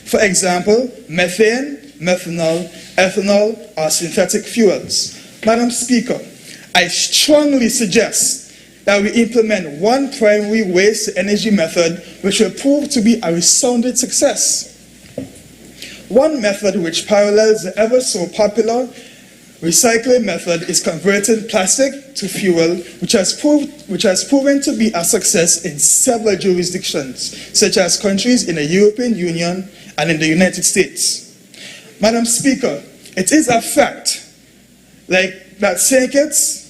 For example, methane, methanol, ethanol, or synthetic fuels. Madam Speaker, I strongly suggest that we implement one primary waste-to-energy method which will prove to be a resounding success. One method which parallels the ever so popular recycling method is converting plastic to fuel, which has proven to be a success in several jurisdictions, such as countries in the European Union and in the United States. Madam Speaker, it is a fact that St. Kitts,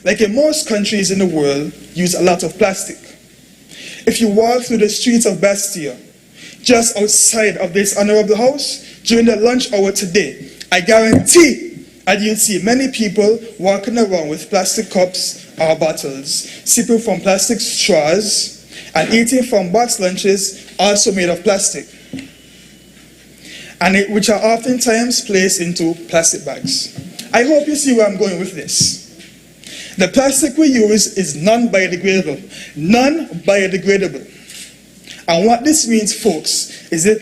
like in most countries in the world, use a lot of plastic. If you walk through the streets of Bastille, just outside of this honorable house, during the lunch hour today, I guarantee that you'll see many people walking around with plastic cups or bottles, sipping from plastic straws, and eating from box lunches also made of plastic, and which are oftentimes placed into plastic bags. I hope you see where I'm going with this. The plastic we use is non-biodegradable. Non-biodegradable. And what this means, folks, is that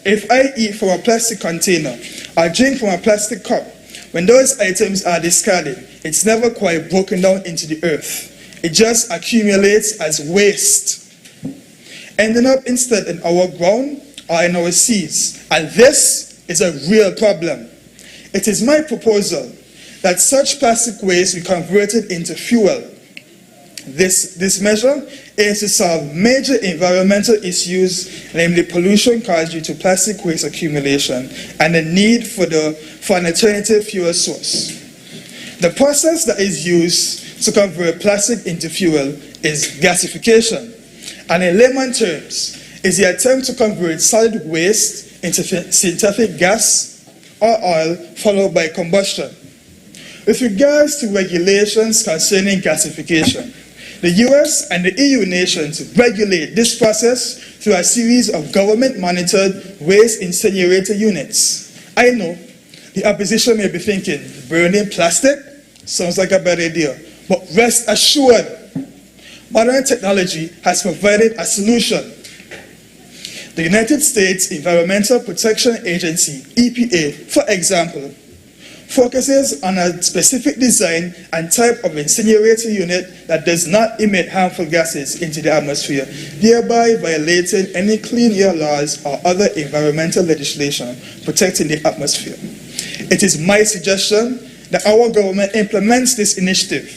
if I eat from a plastic container or drink from a plastic cup, when those items are discarded, it's never quite broken down into the earth. It just accumulates as waste, ending up instead in our ground or in our seas. And this is a real problem. It is my proposal that such plastic waste be converted into fuel. This measure aims to solve major environmental issues, namely pollution caused due to plastic waste accumulation and the need for an alternative fuel source. The process that is used to convert plastic into fuel is gasification, and in layman terms, is the attempt to convert solid waste into synthetic gas or oil followed by combustion. With regards to regulations concerning gasification, the US and the EU nations regulate this process through a series of government-monitored waste incinerator units. I know the opposition may be thinking, burning plastic sounds like a bad idea, but rest assured, modern technology has provided a solution. The United States Environmental Protection Agency, EPA, for example, focuses on a specific design and type of incinerator unit that does not emit harmful gases into the atmosphere, thereby violating any clean air laws or other environmental legislation protecting the atmosphere. It is my suggestion that our government implements this initiative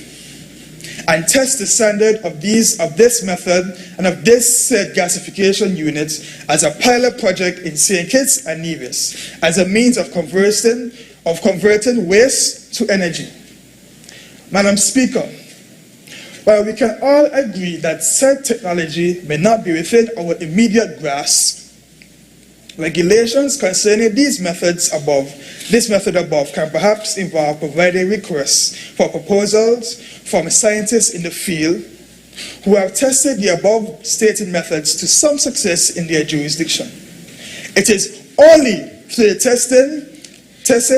and tests the standard of this method and of this said gasification units as a pilot project in St. Kitts and Nevis as a means of converting waste to energy. Madam Speaker, while we can all agree that said technology may not be within our immediate grasp, regulations concerning this method above can perhaps involve providing requests for proposals from scientists in the field who have tested the above stated methods to some success in their jurisdiction. It is only through testing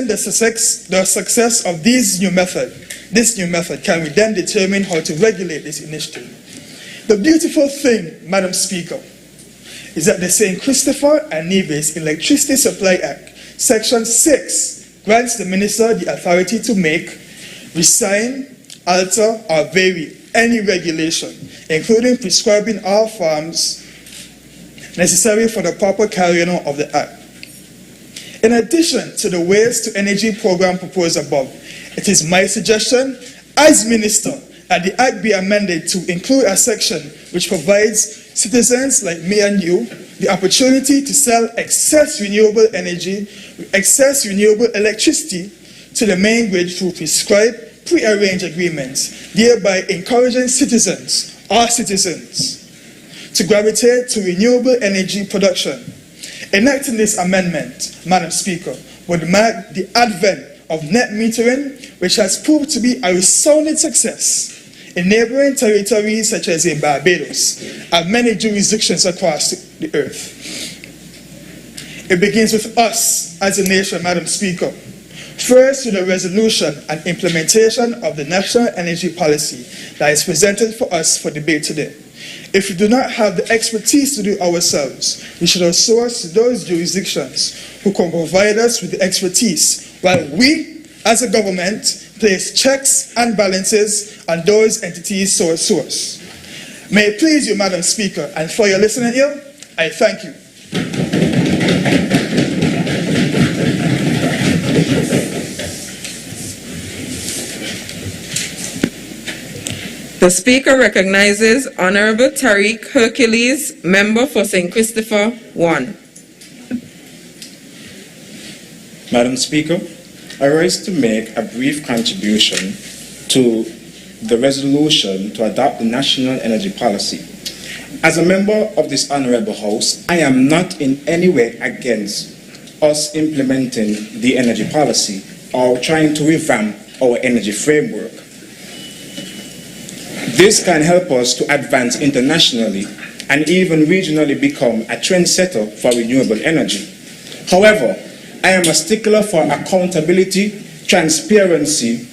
the success of this new method can we then determine how to regulate this initiative. The beautiful thing, Madam Speaker, is that the St. Christopher and Nevis Electricity Supply Act, Section 6, grants the Minister the authority to make, resign, alter, or vary any regulation, including prescribing all forms necessary for the proper carrying out of the Act. In addition to the Waste to Energy program proposed above, it is my suggestion, as Minister, that the Act be amended to include a section which provides citizens like me and you the opportunity to sell excess renewable electricity to the main grid through prescribed, pre-arranged agreements, thereby encouraging citizens to gravitate to renewable energy production. Enacting this amendment, Madam Speaker, would mark the advent of net metering, which has proved to be a resounding success in neighboring territories such as in Barbados and many jurisdictions across the earth. It begins with us as a nation, Madam Speaker. First, with the resolution and implementation of the national energy policy that is presented for us for debate today. If we do not have the expertise to do it ourselves, we should outsource to those jurisdictions who can provide us with the expertise, while we, as a government, place checks and balances on those entities' source. May it please you, Madam Speaker, and for your listening ear, I thank you.
The Speaker recognizes Honorable Tariq Hercules, member for St. Christopher 1.
Madam Speaker, I rise to make a brief contribution to the resolution to adopt the national energy policy. As a member of this honorable House, I am not in any way against us implementing the energy policy or trying to revamp our energy framework. This can help us to advance internationally and even regionally become a trendsetter for renewable energy. However, I am a stickler for accountability, transparency,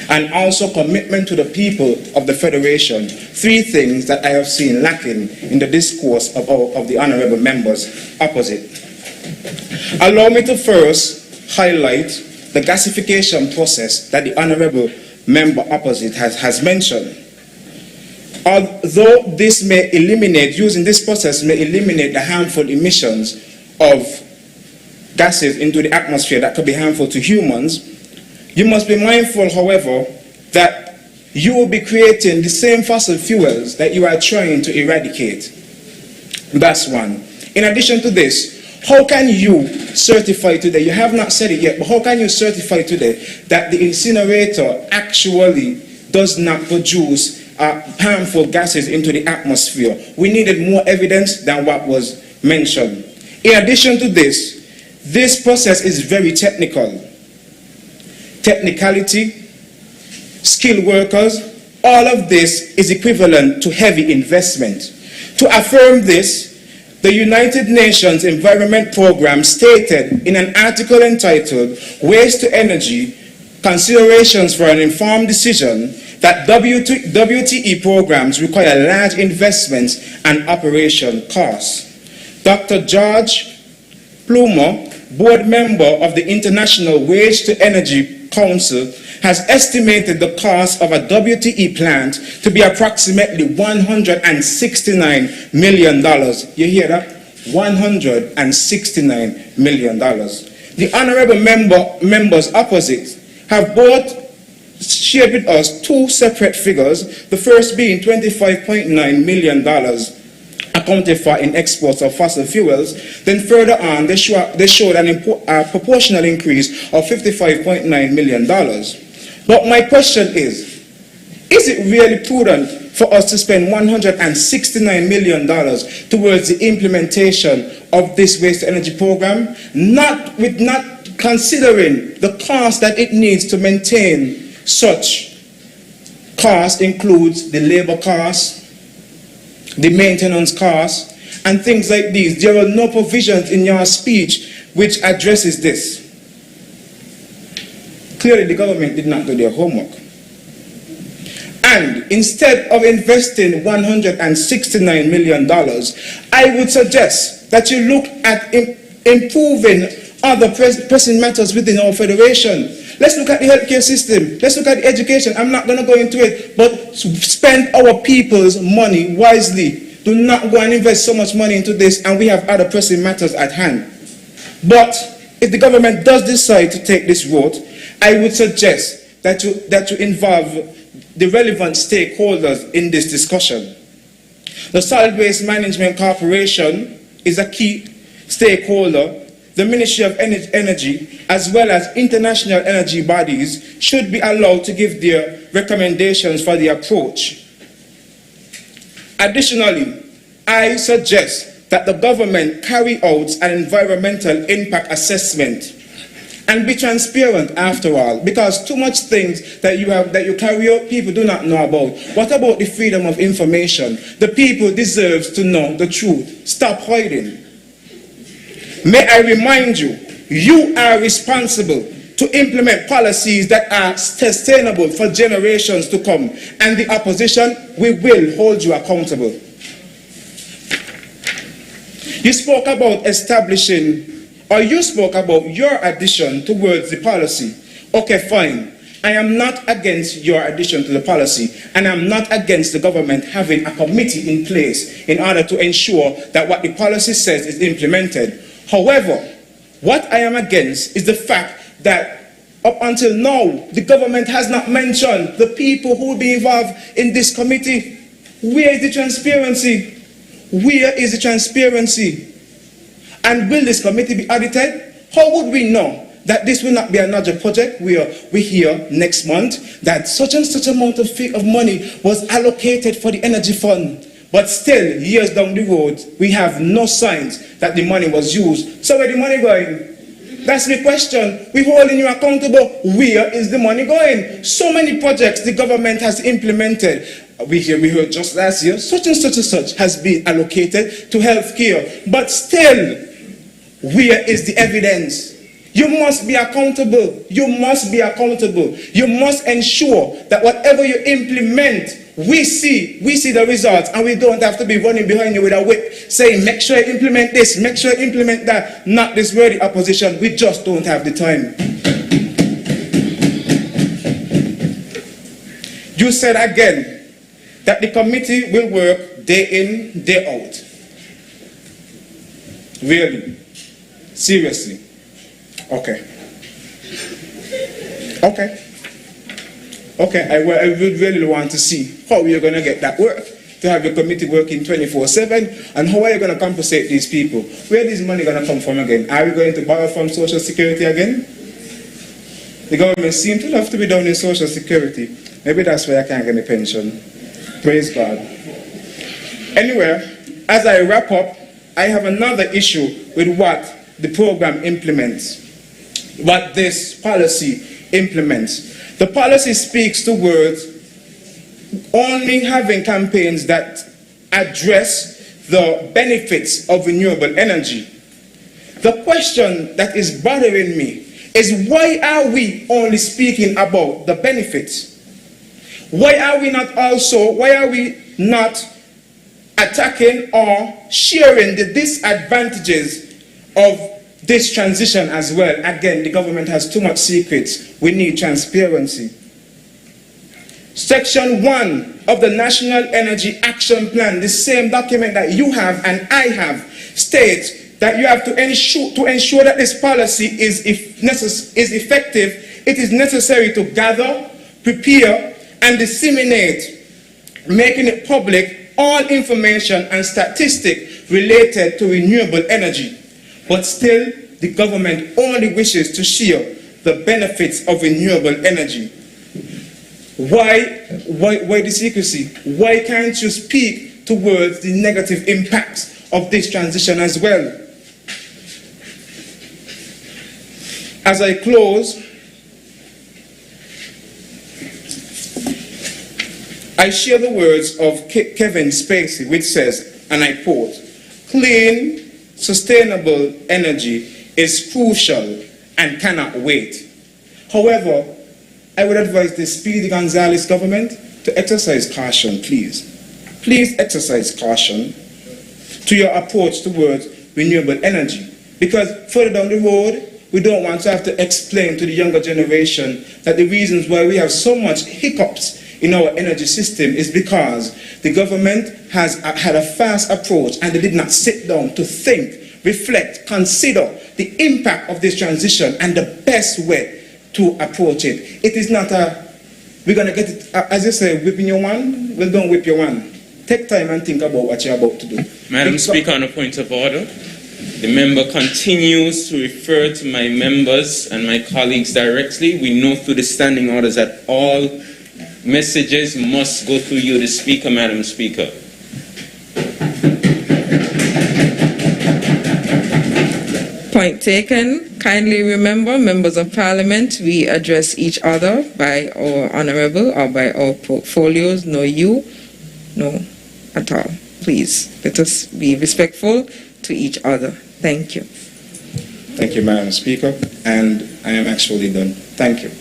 and also commitment to the people of the Federation. Three things that I have seen lacking in the discourse of the honorable members opposite. Allow me to first highlight the gasification process that the honorable member opposite has mentioned. Although this may eliminate, using this process may eliminate the harmful emissions of gases into the atmosphere that could be harmful to humans, you must be mindful, however, that you will be creating the same fossil fuels that you are trying to eradicate. That's one. In addition to this, how can you certify today, you have not said it yet, but how can you certify today that the incinerator actually does not produce harmful gases into the atmosphere? We needed more evidence than what was mentioned. In addition to this process is very technical. Technicality, skilled workers, all of this is equivalent to heavy investment. To affirm this, the United Nations Environment Programme stated in an article entitled Waste to Energy, Considerations for an Informed Decision, that WTE programs require large investments and operation costs. Dr. George Plumer, board member of the International Waste to Energy Council, has estimated the cost of a WTE plant to be approximately $169 million. You hear that? $169 million. The honorable members opposite have both shared with us two separate figures, the first being $25.9 million accounted for in exports of fossil fuels. Then further on, they showed a proportional increase of $55.9 million. But my question is it really prudent for us to spend $169 million towards the implementation of this waste to energy program, not considering the cost that it needs to maintain such? Cost includes the labor cost, the maintenance cost, and things like these. There are no provisions in your speech which addresses this. Clearly, the government did not do their homework. And instead of investing $169 million, I would suggest that you look at improving other pressing matters within our federation. Let's look at the healthcare system. Let's look at the education. I'm not going to go into it, but spend our people's money wisely. Do not go and invest so much money into this, and we have other pressing matters at hand. But if the government does decide to take this route, I would suggest that you involve the relevant stakeholders in this discussion. The Solid Waste Management Corporation is a key stakeholder. The Ministry of Energy, as well as international energy bodies, should be allowed to give their recommendations for the approach. Additionally, I suggest that the government carry out an environmental impact assessment and be transparent after all, because too much things that you carry out, people do not know about. What about the freedom of information? The people deserve to know the truth. Stop hiding. May I remind you, you are responsible to implement policies that are sustainable for generations to come, and the opposition, we will hold you accountable. You spoke about establishing, or you spoke about your addition towards the policy. Okay, fine. I am not against your addition to the policy, and I'm not against the government having a committee in place in order to ensure that what the policy says is implemented. However, what I am against is the fact that up until now, the government has not mentioned the people who will be involved in this committee. Where is the transparency? Where is the transparency? And will this committee be audited? How would we know that this will not be another project where we hear next month that such and such amount of money was allocated for the energy fund, but still, years down the road, we have no signs that the money was used. So where the money going? That's the question. We're holding you accountable. Where is the money going? So many projects the government has implemented. We heard just last year, such and such has been allocated to healthcare. But still, where is the evidence? You must be accountable. You must be accountable. You must ensure that whatever you implement, we see the results, and we don't have to be running behind you with a whip saying, make sure you implement this, make sure you implement that. Not this worthy opposition. We just don't have the time. You said again that the committee will work day in, day out. Really? Seriously? Okay. I would really want to see how you're going to get that work, to have your committee working 24/7, and how are you going to compensate these people? Where is this money going to come from again? Are we going to borrow from Social Security again? The government seems to love to be down in Social Security. Maybe that's why I can't get a pension. Praise God. Anyway, as I wrap up, I have another issue with what the program implements, what this policy implements. The policy speaks towards only having campaigns that address the benefits of renewable energy. The question that is bothering me is, why are we only speaking about the benefits? Why are we not attacking or sharing the disadvantages of this transition as well? Again, the government has too much secrets. We need transparency. Section 1 of the National Energy Action Plan, the same document that you have and I have, states that you have to ensure that this policy is effective. It is necessary to gather, prepare, and disseminate, making it public, all information and statistics related to renewable energy. But still, the government only wishes to share the benefits of renewable energy. Why the secrecy? Why can't you speak towards the negative impacts of this transition as well? As I close, I share the words of Kevin Spacey, which says, and I quote, "Clean, sustainable energy is crucial and cannot wait." However, I would advise the Speedy Gonzales government to exercise caution, please. Please exercise caution to your approach towards renewable energy. Because further down the road, we don't want to have to explain to the younger generation that the reasons why we have so much hiccups in our energy system is because the government has had a fast approach and they did not sit down to think, reflect, consider the impact of this transition and the best way to approach it. It is not we're going to get it, as you say, whipping your one. Well, don't whip your one. Take time and think about what you're about to do.
Madam Speaker, on a point of order, the member continues to refer to my members and my colleagues directly. We know through the standing orders that all messages must go through you, the Speaker, Madam Speaker.
Point taken. Kindly remember, members of Parliament, we address each other by our honorable or by our portfolios. No you, no at all. Please, let us be respectful to each other. Thank you.
Thank you, Madam Speaker, and I am actually done. Thank you.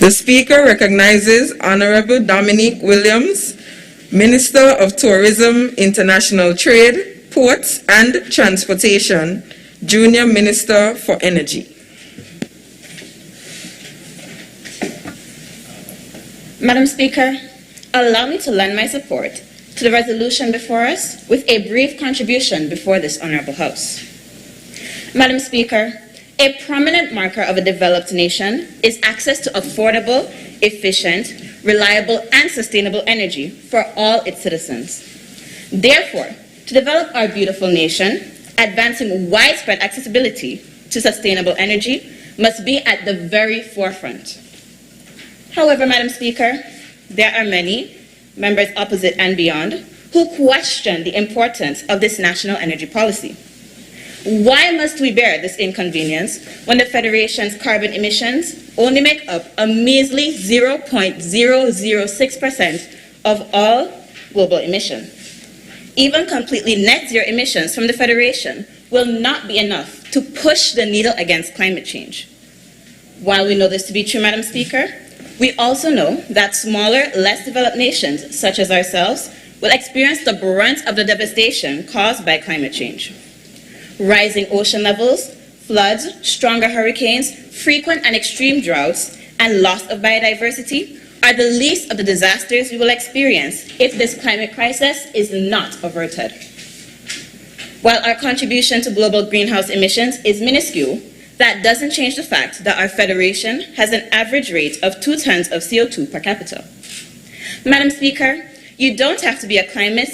The Speaker recognizes Honorable Dominique Williams, Minister of Tourism, International Trade, Ports and Transportation, Junior Minister for Energy.
Madam Speaker, allow me to lend my support to the resolution before us with a brief contribution before this Honorable House. Madam Speaker, a prominent marker of a developed nation is access to affordable, efficient, reliable, and sustainable energy for all its citizens. Therefore, to develop our beautiful nation, advancing widespread accessibility to sustainable energy must be at the very forefront. However, Madam Speaker, there are many, members opposite and beyond, who question the importance of this national energy policy. Why must we bear this inconvenience when the Federation's carbon emissions only make up a measly 0.006% of all global emissions? Even completely net zero emissions from the Federation will not be enough to push the needle against climate change. While we know this to be true, Madam Speaker, we also know that smaller, less developed nations, such as ourselves, will experience the brunt of the devastation caused by climate change. Rising ocean levels, floods, stronger hurricanes, frequent and extreme droughts, and loss of biodiversity are the least of the disasters we will experience if this climate crisis is not averted. While our contribution to global greenhouse emissions is minuscule, that doesn't change the fact that our Federation has an average rate of 2 tons of CO2 per capita. Madam Speaker, you don't have to be a climate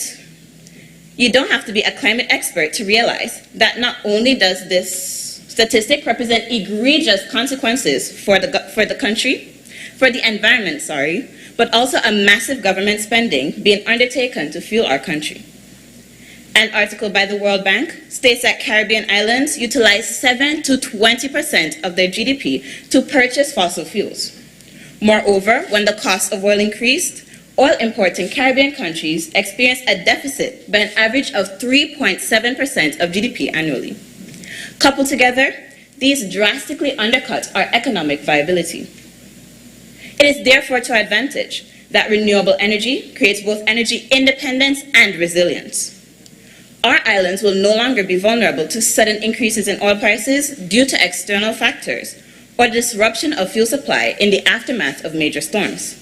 expert to realize that not only does this statistic represent egregious consequences for the environment, but also a massive government spending being undertaken to fuel our country. An article by the World Bank states that Caribbean islands utilize 7 to 20% of their GDP to purchase fossil fuels. Moreover, when the cost of oil increased, oil importing Caribbean countries experienced a deficit by an average of 3.7% of GDP annually. Coupled together, these drastically undercut our economic viability. It is therefore to our advantage that renewable energy creates both energy independence and resilience. Our islands will no longer be vulnerable to sudden increases in oil prices due to external factors or disruption of fuel supply in the aftermath of major storms.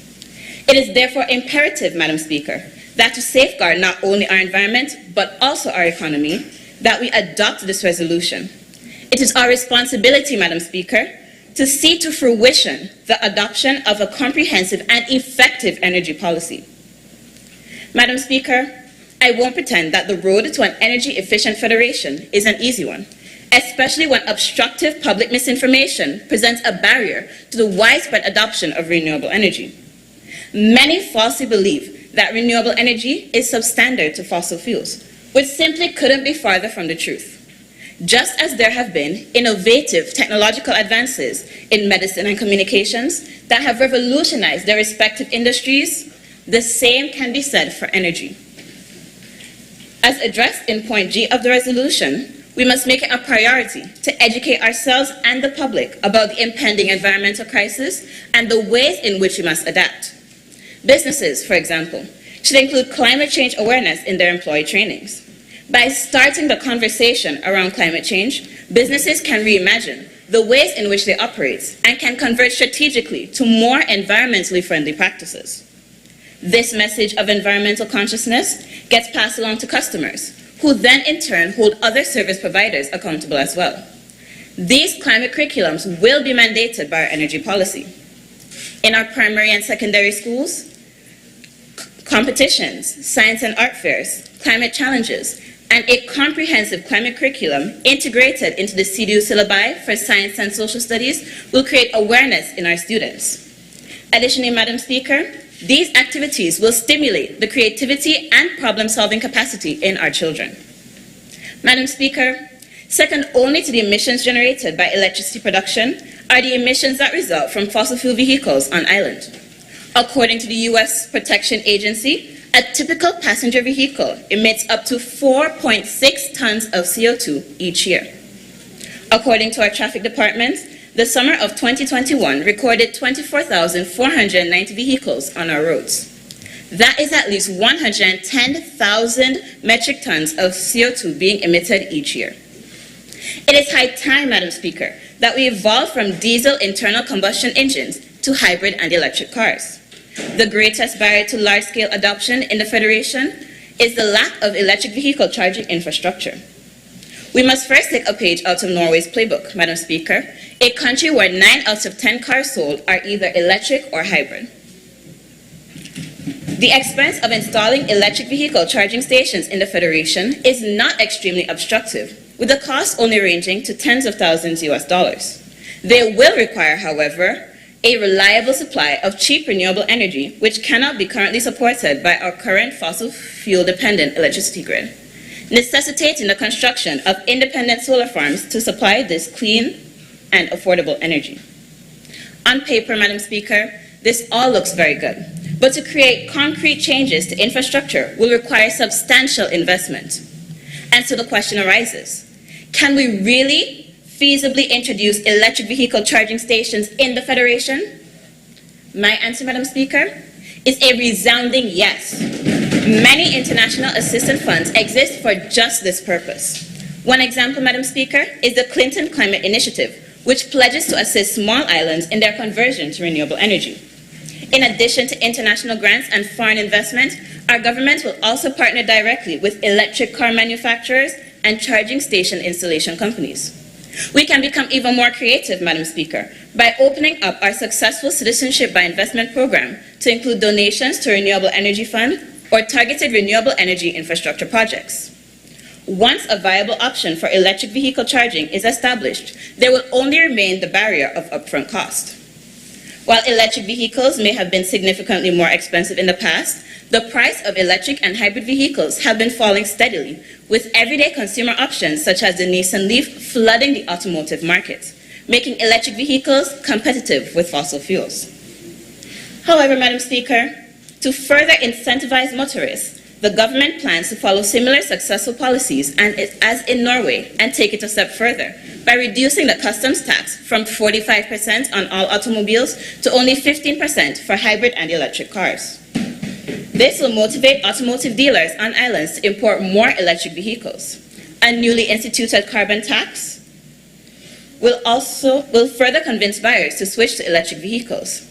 It is therefore imperative, Madam Speaker, that to safeguard not only our environment but also our economy, that we adopt this resolution. It is our responsibility, Madam Speaker, to see to fruition the adoption of a comprehensive and effective energy policy. Madam Speaker, I won't pretend that the road to an energy-efficient federation is an easy one, especially when obstructive public misinformation presents a barrier to the widespread adoption of renewable energy. Many falsely believe that renewable energy is substandard to fossil fuels, which simply couldn't be farther from the truth. Just as there have been innovative technological advances in medicine and communications that have revolutionized their respective industries, the same can be said for energy. As addressed in point G of the resolution, we must make it a priority to educate ourselves and the public about the impending environmental crisis and the ways in which we must adapt. Businesses, for example, should include climate change awareness in their employee trainings. By starting the conversation around climate change, businesses can reimagine the ways in which they operate and can convert strategically to more environmentally friendly practices. This message of environmental consciousness gets passed along to customers, who then in turn hold other service providers accountable as well. These climate curriculums will be mandated by our energy policy. In our primary and secondary schools, competitions, science and art fairs, climate challenges, and a comprehensive climate curriculum integrated into the CDU syllabi for science and social studies will create awareness in our students. Additionally, Madam Speaker, these activities will stimulate the creativity and problem-solving capacity in our children. Madam Speaker, second only to the emissions generated by electricity production are the emissions that result from fossil fuel vehicles on island. According to the U.S. Protection Agency, a typical passenger vehicle emits up to 4.6 tons of CO2 each year. According to our traffic department, the summer of 2021 recorded 24,490 vehicles on our roads. That is at least 110,000 metric tons of CO2 being emitted each year. It is high time, Madam Speaker, that we evolve from diesel internal combustion engines to hybrid and electric cars. The greatest barrier to large-scale adoption in the Federation is the lack of electric vehicle charging infrastructure. We must first take a page out of Norway's playbook, Madam Speaker, a country where 9 out of 10 cars sold are either electric or hybrid. The expense of installing electric vehicle charging stations in the Federation is not extremely obstructive, with the cost only ranging to tens of thousands US dollars. They will require, however, a reliable supply of cheap renewable energy which cannot be currently supported by our current fossil fuel-dependent electricity grid, necessitating the construction of independent solar farms to supply this clean and affordable energy. On paper, Madam Speaker, this all looks very good, but to create concrete changes to infrastructure will require substantial investment. And so the question arises, can we really feasibly introduce electric vehicle charging stations in the Federation? My answer, Madam Speaker, is a resounding yes. Many international assistance funds exist for just this purpose. One example, Madam Speaker, is the Clinton Climate Initiative, which pledges to assist small islands in their conversion to renewable energy. In addition to international grants and foreign investment, our government will also partner directly with electric car manufacturers and charging station installation companies. We can become even more creative, Madam Speaker, by opening up our successful Citizenship by Investment program to include donations to Renewable Energy Fund or targeted renewable energy infrastructure projects. Once a viable option for electric vehicle charging is established, there will only remain the barrier of upfront cost. While electric vehicles may have been significantly more expensive in the past, the price of electric and hybrid vehicles have been falling steadily, with everyday consumer options such as the Nissan Leaf flooding the automotive market, making electric vehicles competitive with fossil fuels. However, Madam Speaker, to further incentivize motorists, the government plans to follow similar successful policies as in Norway and take it a step further by reducing the customs tax from 45% on all automobiles to only 15% for hybrid and electric cars. This will motivate automotive dealers on islands to import more electric vehicles. A newly instituted carbon tax will further convince buyers to switch to electric vehicles.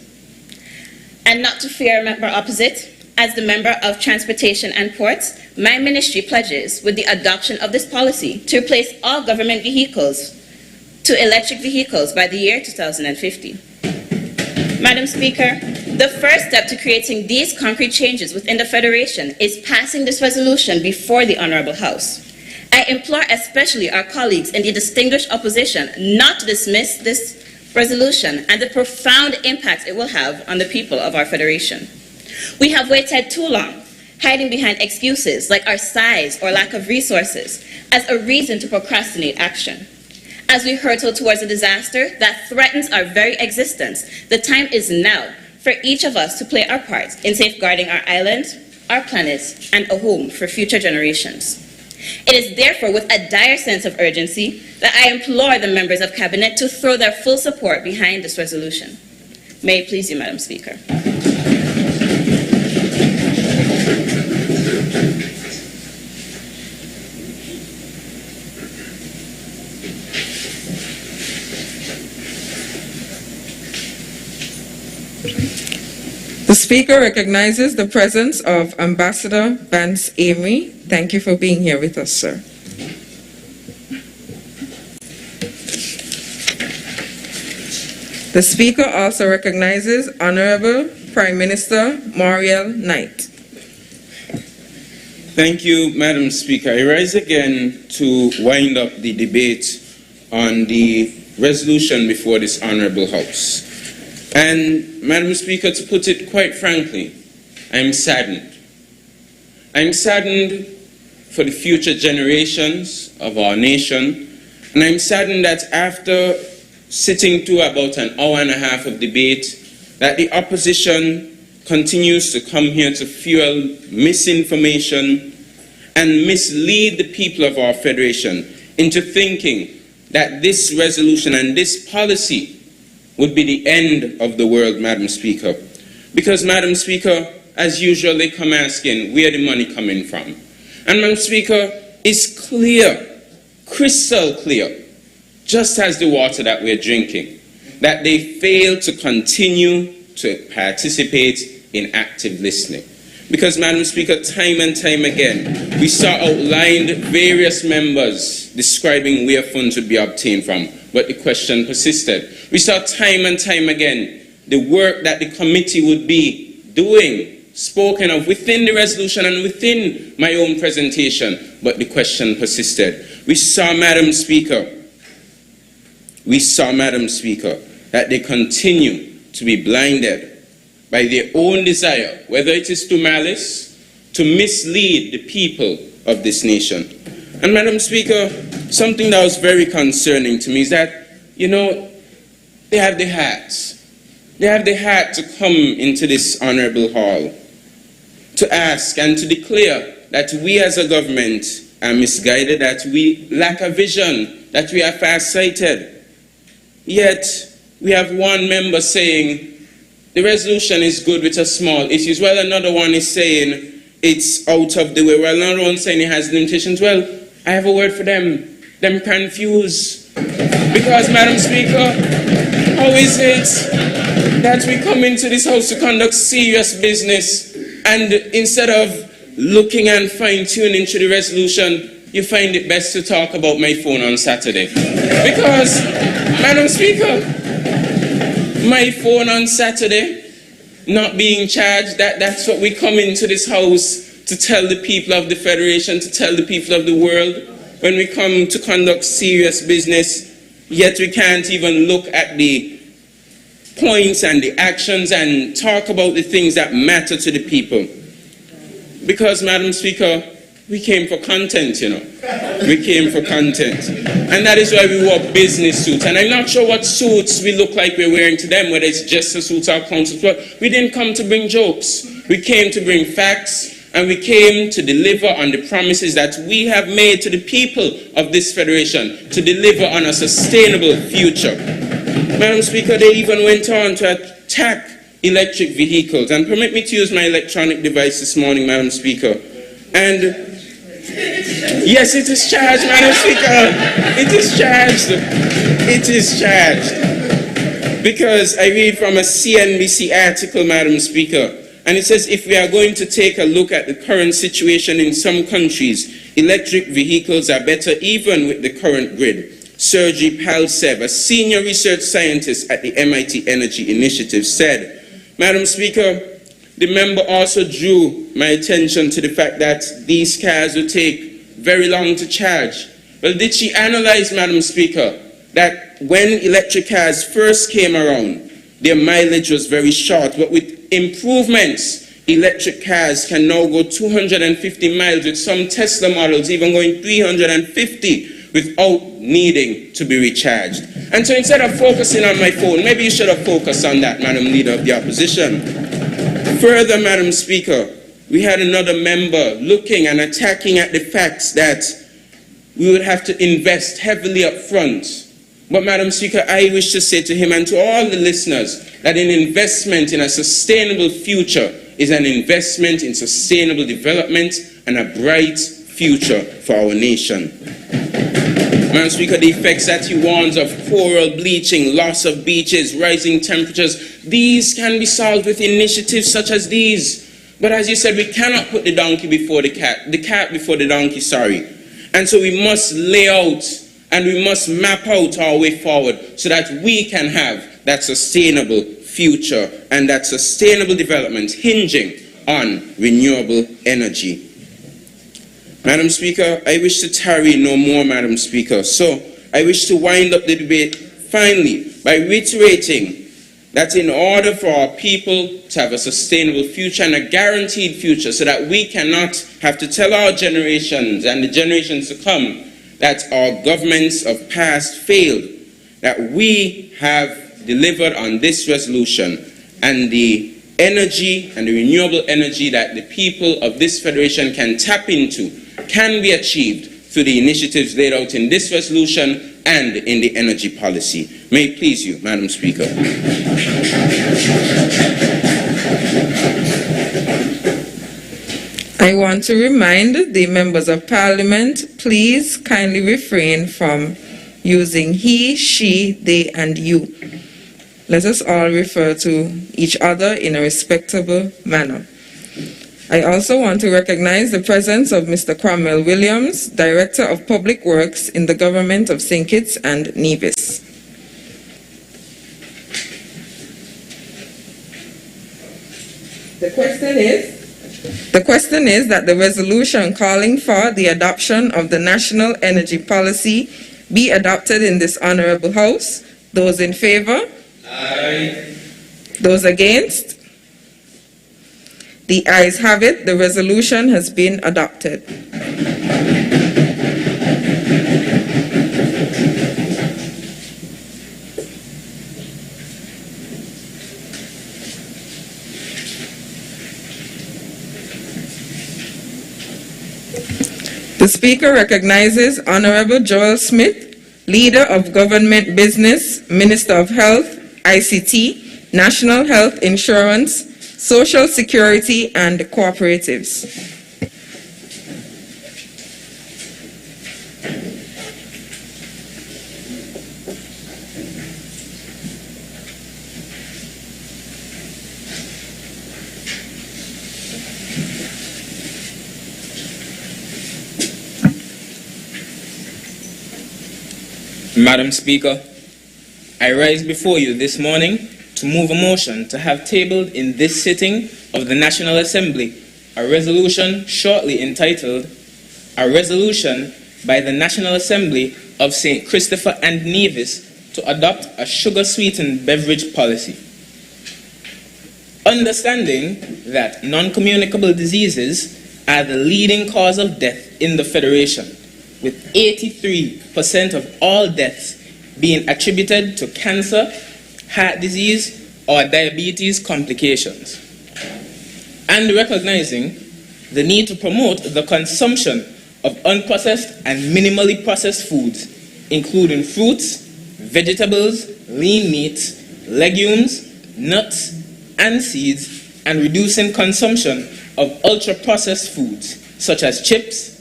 And not to fear a member opposite, as the member of Transportation and Ports, my ministry pledges, with the adoption of this policy, to replace all government vehicles to electric vehicles by the year 2050. Madam Speaker, the first step to creating these concrete changes within the Federation is passing this resolution before the Honorable House. I implore especially our colleagues in the distinguished opposition not to dismiss this resolution and the profound impact it will have on the people of our Federation. We have waited too long, hiding behind excuses like our size or lack of resources as a reason to procrastinate action. As we hurtle towards a disaster that threatens our very existence, the time is now for each of us to play our part in safeguarding our island, our planet, and a home for future generations. It is therefore with a dire sense of urgency that I implore the members of Cabinet to throw their full support behind this resolution. May it please you, Madam Speaker.
The Speaker recognizes the presence of Ambassador Vance Amory. Thank you for being here with us, sir. The Speaker also recognizes Honorable Prime Minister Mauriel Knight.
Thank you, Madam Speaker. I rise again to wind up the debate on the resolution before this Honorable House. And, Madam Speaker, to put it quite frankly, I'm saddened. I'm saddened for the future generations of our nation, and I'm saddened that after sitting through about an hour and a half of debate, that the opposition continues to come here to fuel misinformation and mislead the people of our Federation into thinking that this resolution and this policy would be the end of the world, Madam Speaker. Because, Madam Speaker, as usual, they come asking where the money coming from. And, Madam Speaker, it's clear, crystal clear, just as the water that we're drinking, that they fail to continue to participate in active listening. Because, Madam Speaker, time and time again, we saw outlined various members describing where funds would be obtained from, but the question persisted. We saw time and time again the work that the committee would be doing, spoken of within the resolution and within my own presentation, but the question persisted. We saw, Madam Speaker, that they continue to be blinded by their own desire, whether it is to malice, to mislead the people of this nation. And Madam Speaker, something that was very concerning to me is that, they have the heart. They have the heart to come into this honorable hall to ask and to declare that we as a government are misguided, that we lack a vision, that we are far-sighted. Yet, we have one member saying, the resolution is good with a small issues. Well, another one is saying it's out of the way. Well, another one saying it has limitations. Well, I have a word for them. Them confused. Because, Madam Speaker, how is it that we come into this house to conduct serious business and instead of looking and fine-tuning to the resolution, you find it best to talk about my phone on Saturday? Because, Madam Speaker, my phone on Saturday not being charged, that's what we come into this house to tell the people of the Federation, to tell the people of the world when we come to conduct serious business, yet we can't even look at the points and the actions and talk about the things that matter to the people. Because, Madam Speaker, we came for content, We came for content. And that is why we wore business suits. And I'm not sure what suits we look like we're wearing to them, whether it's jester suits or council suits. We didn't come to bring jokes. We came to bring facts, and we came to deliver on the promises that we have made to the people of this federation, to deliver on a sustainable future. Madam Speaker, they even went on to attack electric vehicles. And permit me to use my electronic device this morning, Madam Speaker. And yes, it is charged, Madam Speaker. It is charged. It is charged. Because I read from a CNBC article, Madam Speaker, and it says, if we are going to take a look at the current situation in some countries, electric vehicles are better even with the current grid. Sergey Palsev, a senior research scientist at the MIT Energy Initiative, said, Madam Speaker, the member also drew my attention to the fact that these cars will take very long to charge. Well, did she analyze, Madam Speaker, that when electric cars first came around, their mileage was very short, but with improvements, electric cars can now go 250 miles, with some Tesla models even going 350 without needing to be recharged. And so instead of focusing on my phone, maybe you should have focused on that, Madam Leader of the Opposition. Further, Madam Speaker, we had another member looking and attacking at the facts that we would have to invest heavily up front. But, Madam Speaker, I wish to say to him and to all the listeners that an investment in a sustainable future is an investment in sustainable development and a bright future for our nation. Madam Speaker, the effects that he warns of, coral bleaching, loss of beaches, rising temperatures, these can be solved with initiatives such as these. But as you said, we cannot put the donkey before the cat before the donkey, sorry. And so we must lay out and we must map out our way forward so that we can have that sustainable future and that sustainable development hinging on renewable energy. Madam Speaker, I wish to tarry no more, Madam Speaker. So I wish to wind up the debate finally by reiterating that in order for our people to have a sustainable future and a guaranteed future so that we cannot have to tell our generations and the generations to come that our governments of past failed, that we have delivered on this resolution, and the energy and the renewable energy that the people of this federation can tap into can be achieved through the initiatives laid out in this resolution and in the energy policy. May it please you, Madam Speaker.
I want to remind the members of Parliament, please kindly refrain from using he, she, they, and you. Let us all refer to each other in a respectable manner. I also want to recognize the presence of Mr. Cromwell Williams, Director of Public Works in the Government of St. Kitts and Nevis. The question is that the resolution calling for the adoption of the National Energy Policy be adopted in this Honorable House. Those in favor?
Aye.
Those against? The ayes have it. The resolution has been adopted. The Speaker recognizes Honorable Joel Smith, Leader of Government Business, Minister of Health, ICT, National Health Insurance, Social Security, and Cooperatives.
Madam Speaker, I rise before you this morning to move a motion to have tabled in this sitting of the National Assembly a resolution shortly entitled, "A Resolution by the National Assembly of St. Christopher and Nevis to adopt a sugar-sweetened beverage policy." Understanding that non-communicable diseases are the leading cause of death in the Federation, with 83% of all deaths being attributed to cancer, heart disease, or diabetes complications. And recognizing the need to promote the consumption of unprocessed and minimally processed foods, including fruits, vegetables, lean meats, legumes, nuts, and seeds, and reducing consumption of ultra-processed foods, such as chips,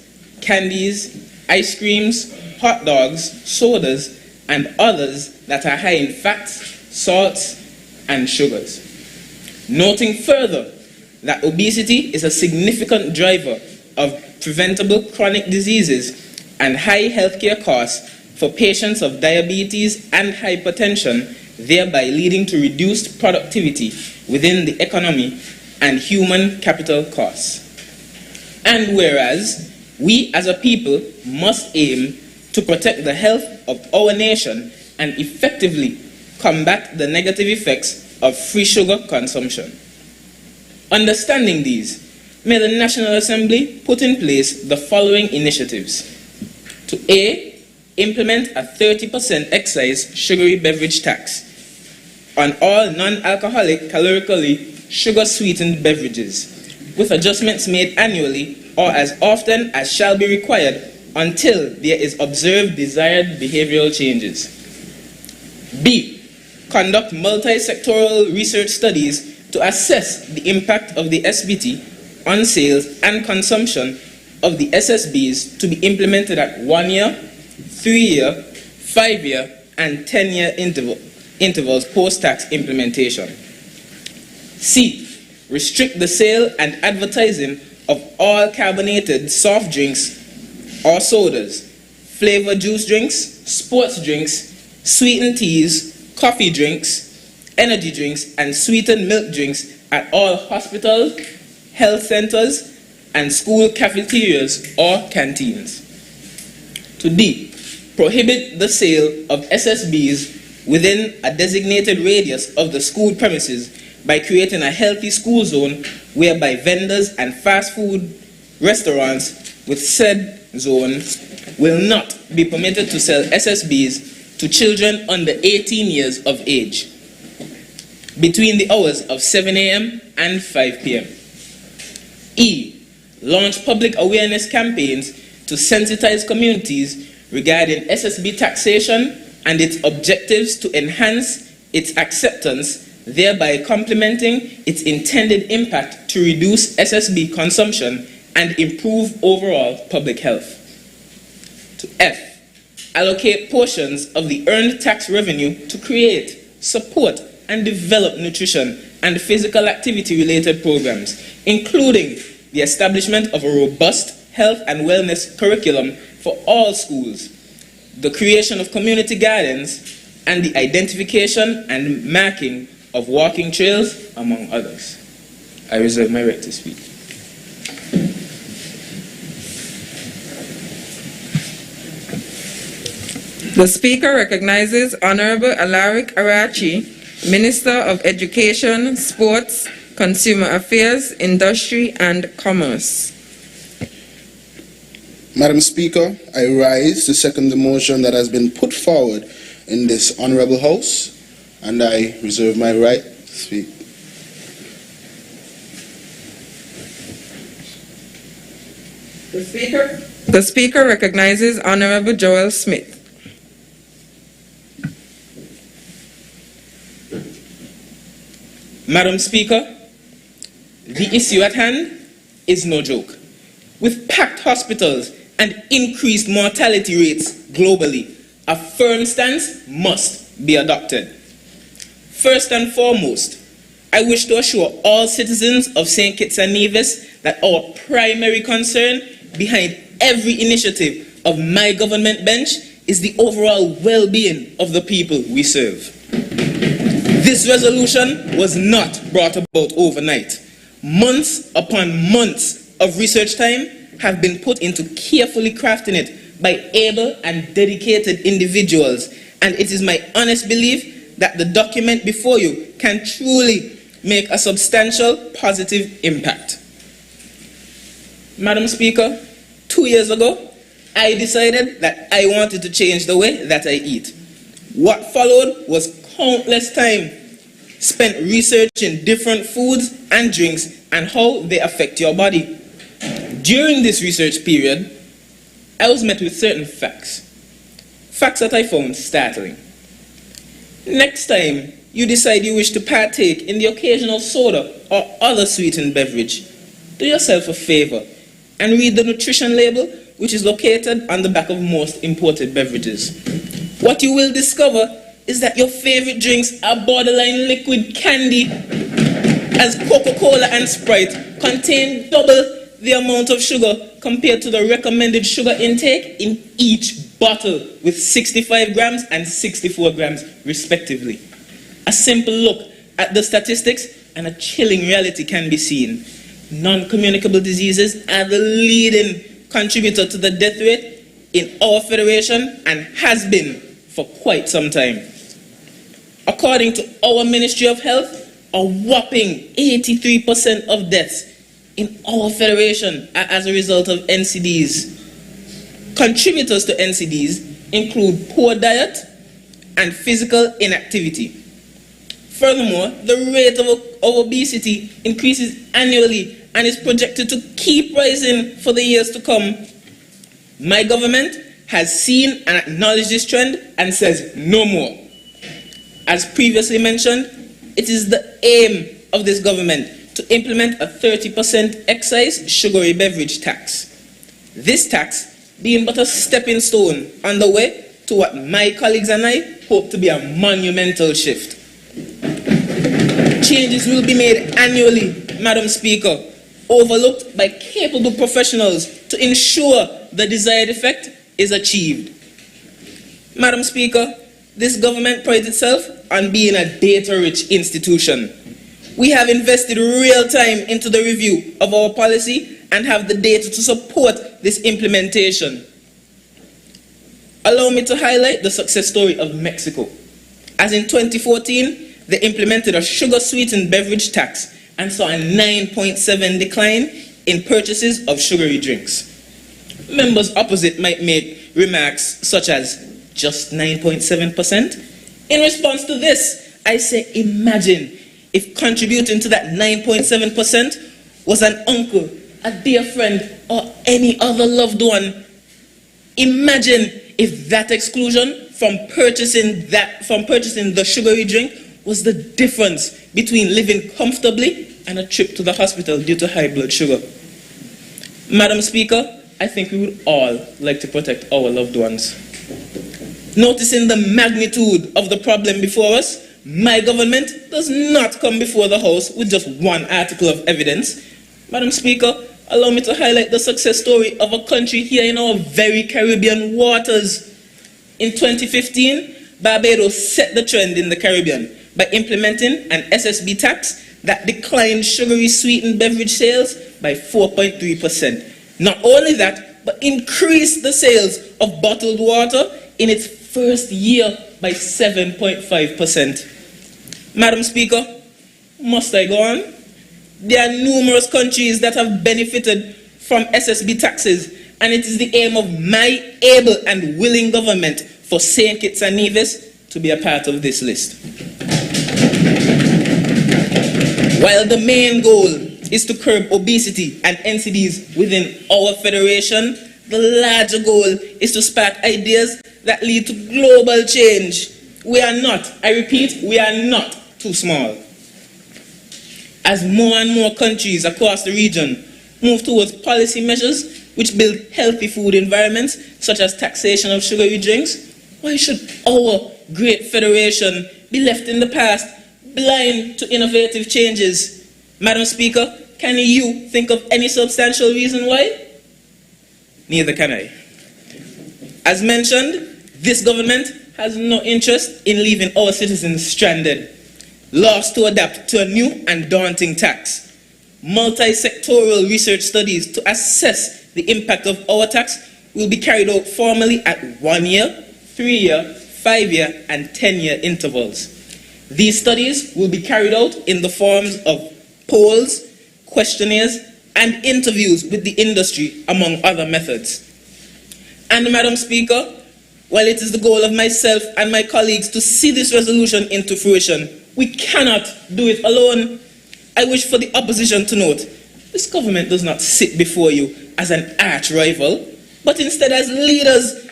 candies, ice creams, hot dogs, sodas, and others that are high in fats, salts, and sugars. Noting further that obesity is a significant driver of preventable chronic diseases and high healthcare costs for patients of diabetes and hypertension, thereby leading to reduced productivity within the economy and human capital costs. And whereas we as a people must aim to protect the health of our nation and effectively combat the negative effects of free sugar consumption. Understanding these, may the National Assembly put in place the following initiatives. To A, implement a 30% excise sugary beverage tax on all non-alcoholic, calorically sugar-sweetened beverages, with adjustments made annually or as often as shall be required until there is observed desired behavioral changes. B, conduct multi-sectoral research studies to assess the impact of the SBT on sales and consumption of the SSBs to be implemented at 1 year, 3 year, 5 year, and 10 year intervals post-tax implementation. C, restrict the sale and advertising of all carbonated soft drinks or sodas, flavored juice drinks, sports drinks, sweetened teas, coffee drinks, energy drinks, and sweetened milk drinks at all hospitals, health centers, and school cafeterias or canteens. To D, prohibit the sale of SSBs within a designated radius of the school premises by creating a healthy school zone whereby vendors and fast food restaurants with said zone will not be permitted to sell SSBs to children under 18 years of age between the hours of 7 a.m. and 5 p.m. E, launch public awareness campaigns to sensitize communities regarding SSB taxation and its objectives to enhance its acceptance, thereby complementing its intended impact to reduce SSB consumption and improve overall public health. To F, allocate portions of the earned tax revenue to create, support, and develop nutrition and physical activity-related programs, including the establishment of a robust health and wellness curriculum for all schools, the creation of community gardens, and the identification and marking of walking trails, among others. I reserve my right to speak.
The Speaker recognizes Honorable Alaric Arachi, Minister of Education, Sports, Consumer Affairs, Industry and Commerce.
Madam Speaker, I rise to second the motion that has been put forward in this Honourable House, and I reserve my right to speak.
The Speaker recognizes Honourable Joel Smith.
Madam Speaker, the issue at hand is no joke. With packed hospitals and increased mortality rates globally, a firm stance must be adopted. First and foremost, I wish to assure all citizens of St. Kitts and Nevis that our primary concern behind every initiative of my government bench is the overall well-being of the people we serve. This resolution was not brought about overnight. Months upon months of research time have been put into carefully crafting it by able and dedicated individuals, and it is my honest belief that the document before you can truly make a substantial positive impact. Madam Speaker, 2 years ago, I decided that I wanted to change the way that I eat. What followed was countless time spent researching different foods and drinks and how they affect your body. During this research period, I was met with certain facts that I found startling. Next time you decide you wish to partake in the occasional soda or other sweetened beverage, do yourself a favor and read the nutrition label, which is located on the back of most imported beverages. What you will discover is that your favorite drinks are borderline liquid candy, as Coca-Cola and Sprite contain double the amount of sugar compared to the recommended sugar intake in each bottle, with 65 grams and 64 grams respectively. A simple look at the statistics and a chilling reality can be seen. Non-communicable diseases are the leading contributor to the death rate in our federation and has been for quite some time. According to our Ministry of Health, a whopping 83% of deaths in our federation are as a result of NCDs. Contributors to NCDs include poor diet and physical inactivity. Furthermore, the rate of obesity increases annually and is projected to keep rising for the years to come. My government has seen and acknowledged this trend and says no more. As previously mentioned, it is the aim of this government to implement a 30% excise sugary beverage tax. This tax being but a stepping stone on the way to what my colleagues and I hope to be a monumental shift. Changes will be made annually, Madam Speaker, overlooked by capable professionals to ensure the desired effect is achieved. Madam Speaker, this government prides itself on being a data-rich institution. We have invested real time into the review of our policy and have the data to support this implementation. Allow me to highlight the success story of Mexico. As in 2014, they implemented a sugar-sweetened beverage tax and saw a 9.7% decline in purchases of sugary drinks. Members opposite might make remarks such as, just 9.7%? In response to this, I say imagine if contributing to that 9.7% was an uncle, a dear friend, or any other loved one. Imagine if that exclusion from purchasing the sugary drink was the difference between living comfortably and a trip to the hospital due to high blood sugar. Madam Speaker, I think we would all like to protect our loved ones. Noticing the magnitude of the problem before us, my government does not come before the House with just one article of evidence. Madam Speaker, allow me to highlight the success story of a country here in our very Caribbean waters. In 2015, Barbados set the trend in the Caribbean by implementing an SSB tax that declined sugary sweetened beverage sales by 4.3%. Not only that, but increased the sales of bottled water in its first year by 7.5%.
Madam Speaker, must I go on? There are numerous countries that have benefited from SSB taxes, and it is the aim of my able and willing government for St. Kitts and Nevis to be a part of this list. While the main goal is to curb obesity and NCDs within our federation, the larger goal is to spark ideas that lead to global change. We are not, I repeat, we are not too small. As more and more countries across the region move towards policy measures which build healthy food environments, such as taxation of sugary drinks, why should our great federation be left in the past, blind to innovative changes? Madam Speaker, can you think of any substantial reason why? Neither can I. As mentioned, this government has no interest in leaving our citizens stranded, lost to adapt to a new and daunting tax. Multi-sectoral research studies to assess the impact of our tax will be carried out formally at 1 year, 3 year, 5 year, and 10-year intervals. These studies will be carried out in the forms of polls, questionnaires, and interviews with the industry, among other methods. And Madam Speaker, while it is the goal of myself and my colleagues to see this resolution into fruition, we cannot do it alone. I wish for the opposition to note, this government does not sit before you as an arch rival, but instead as leaders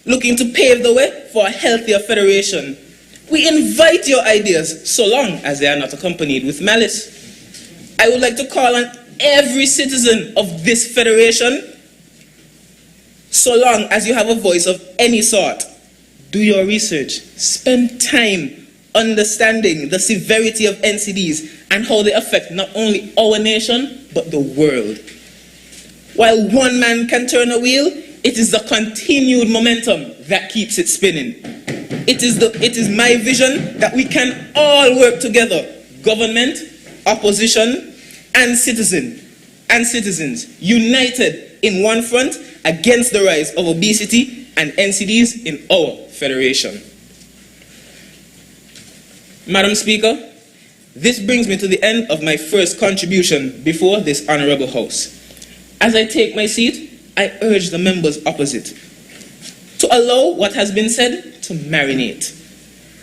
looking to pave the way for a healthier federation. We invite your ideas, so long as they are not accompanied with malice. I would like to call on every citizen of this federation, so long as you have a voice of any sort, do your research, spend time understanding the severity of NCDs and how they affect not only our nation, but the world. While one man can turn a wheel, it is the continued momentum that keeps it spinning. It is my vision that we can all work together, government, opposition, and citizens, united in one front against the rise of obesity and NCDs in our federation. Madam Speaker, this brings me to the end of my first contribution before this honorable House. As I take my seat, I urge the members opposite to allow what has been said to marinate.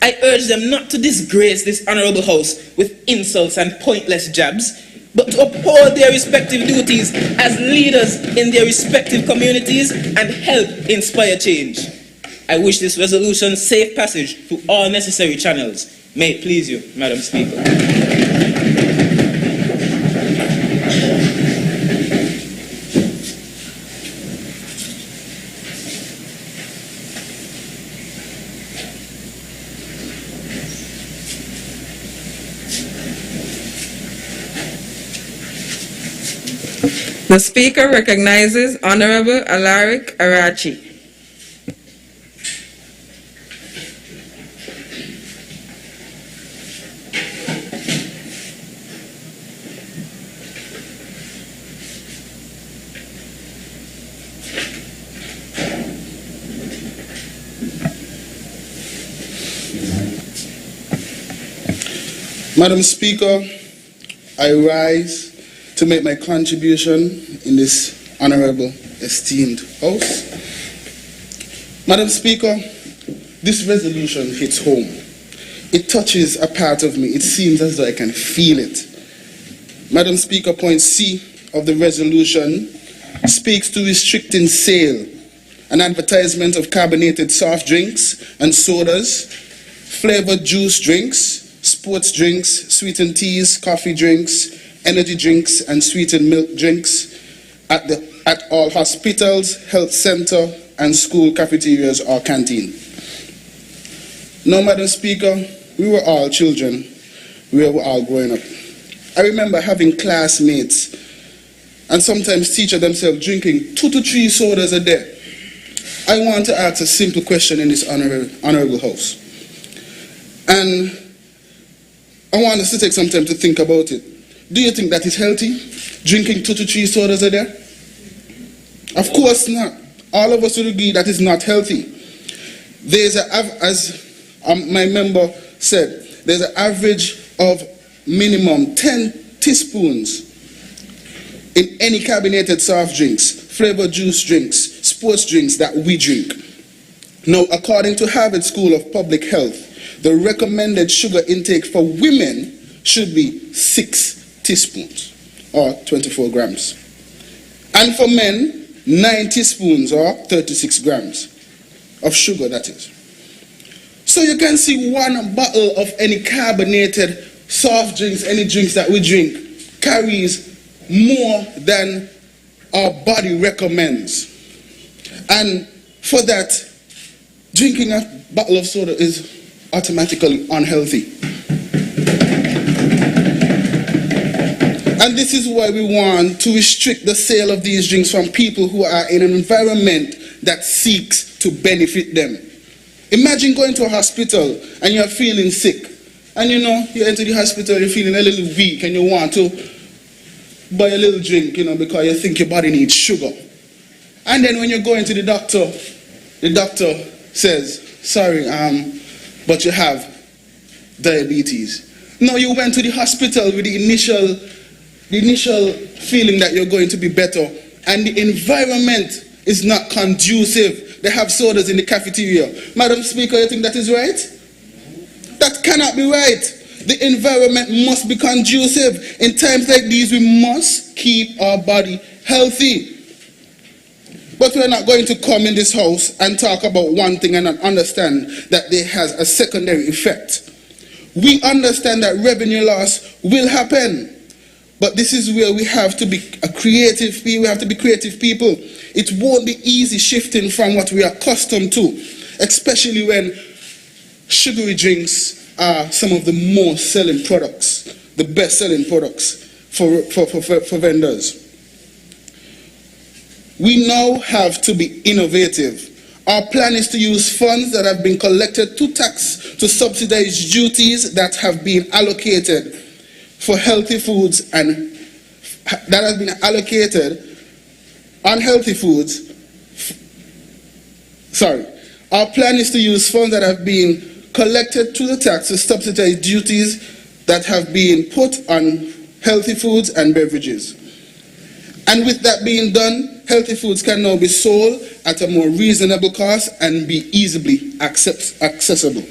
I urge them not to disgrace this honorable House with insults and pointless jabs, but to uphold their respective duties as leaders in their respective communities and help inspire change. I wish this resolution safe passage through all necessary channels. May it please you, Madam Speaker.
The Speaker recognizes Honorable Alaric Arachi.
Madam Speaker, I rise to make my contribution in this honorable, esteemed House. Madam Speaker, this resolution hits home. It touches a part of me. It seems as though I can feel it. Madam Speaker, point C of the resolution speaks to restricting sale and advertisement of carbonated soft drinks and sodas, flavored juice drinks, sports drinks, sweetened teas, coffee drinks, energy drinks, and sweetened milk drinks at all hospitals, health center, and school cafeterias or canteen. Now, Madam Speaker, we were all children. We were all growing up. I remember having classmates and sometimes teachers themselves drinking 2 to 3 sodas a day. I want to ask a simple question in this honorable House. And I want us to take some time to think about it. Do you think that is healthy, drinking 2 to 3 sodas a day? Of course not. All of us would agree that is not healthy. As my member said, there's an average of minimum 10 teaspoons in any carbonated soft drinks, flavored juice drinks, sports drinks that we drink. Now, according to Harvard School of Public Health, the recommended sugar intake for women should be 6 teaspoons, or 24 grams. And for men, 9 teaspoons, or 36 grams of sugar, that is. So you can see one bottle of any carbonated soft drinks, any drinks that we drink, carries more than our body recommends. And for that, drinking a bottle of soda is automatically unhealthy. And this is why we want to restrict the sale of these drinks from people who are in an environment that seeks to benefit them. Imagine going to a hospital and you're feeling sick. And you enter the hospital, you're feeling a little weak and you want to buy a little drink, because you think your body needs sugar. And then when you're going to the doctor says, sorry, but you have diabetes. No, you went to the hospital with the initial feeling that you're going to be better, and the environment is not conducive. They have sodas in the cafeteria. Madam Speaker, you think that is right? That cannot be right. The environment must be conducive. In times like these, we must keep our body healthy. But we're not going to come in this house and talk about one thing and not understand that it has a secondary effect. We understand that revenue loss will happen. But this is where we have to be creative people. It won't be easy shifting from what we are accustomed to, especially when sugary drinks are some of the most selling products, the best selling products for vendors. We now have to be innovative. Our plan is to use funds that have been collected to subsidize duties that have been allocated for healthy foods and that has been allocated on healthy foods. Our plan is to use funds that have been collected to the tax to subsidize duties that have been put on healthy foods and beverages. And with that being done, healthy foods can now be sold at a more reasonable cost and be easily accessible.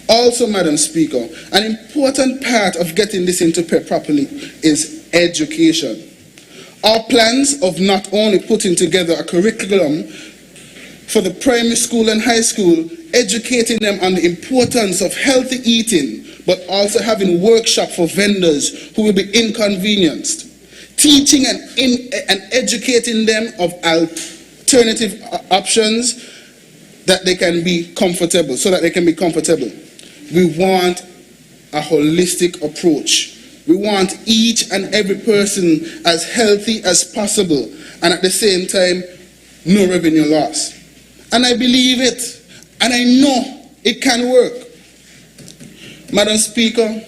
Also, Madam Speaker, an important part of getting this into play properly is education. Our plans of not only putting together a curriculum for the primary school and high school, educating them on the importance of healthy eating, but also having workshops for vendors who will be inconvenienced, teaching and educating them of alternative options that they can be comfortable, so that they can be comfortable. We want a holistic approach. We want each and every person as healthy as possible, and at the same time, no revenue loss. And I believe it, and I know it can work. Madam Speaker,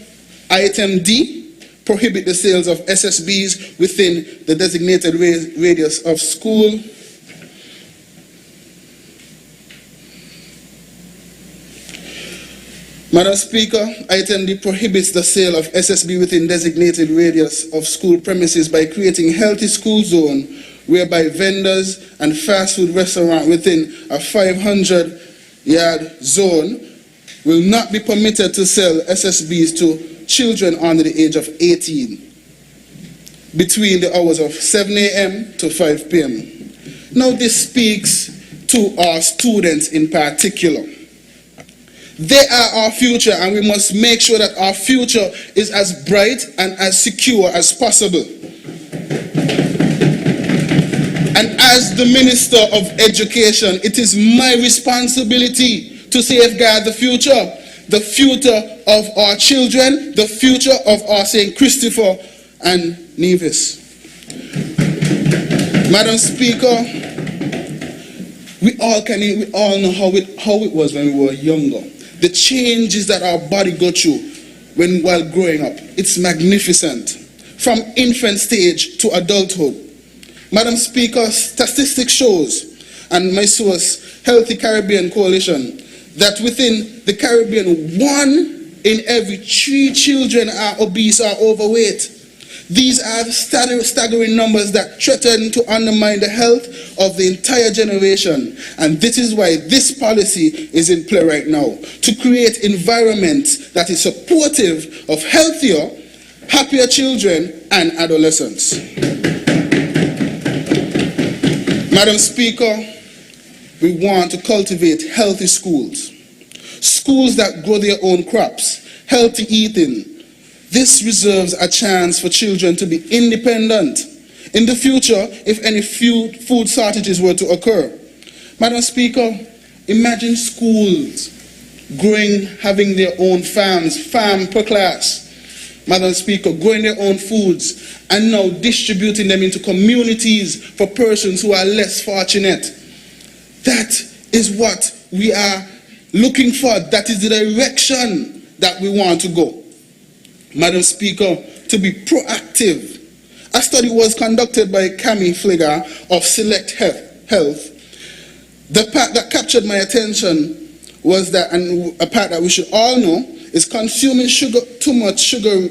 item D, prohibit the sales of SSBs within the designated radius of school. Madam Speaker, item D prohibits the sale of SSB within designated radius of school premises by creating healthy school zone whereby vendors and fast food restaurants within a 500-yard zone will not be permitted to sell SSBs to children under the age of 18 between the hours of 7 a.m. to 5 p.m. Now this speaks to our students in particular. They are our future, and we must make sure that our future is as bright and as secure as possible. And as the Minister of Education, it is my responsibility to safeguard the future of our children, the future of our St. Christopher and Nevis. Madam Speaker, we all know how it was when we were younger. The changes that our body go through while growing up, it's magnificent. From infant stage to adulthood. Madam Speaker, statistics shows, and my source, Healthy Caribbean Coalition, that within the Caribbean, 1 in every 3 children are obese or overweight. These are staggering numbers that threaten to undermine the health of the entire generation. And this is why this policy is in play right now, to create environment that is supportive of healthier, happier children and adolescents. Madam Speaker, we want to cultivate healthy schools. Schools that grow their own crops, healthy eating. This reserves a chance for children to be independent in the future if any food shortages were to occur. Madam Speaker, imagine schools having their own farms, farm per class. Madam Speaker, growing their own foods and now distributing them into communities for persons who are less fortunate. That is what we are looking for. That is the direction that we want to go. Madam Speaker, to be proactive. A study was conducted by Cami Fligger of Select Health. The part that captured my attention was that, and a part that we should all know, is consuming too much sugar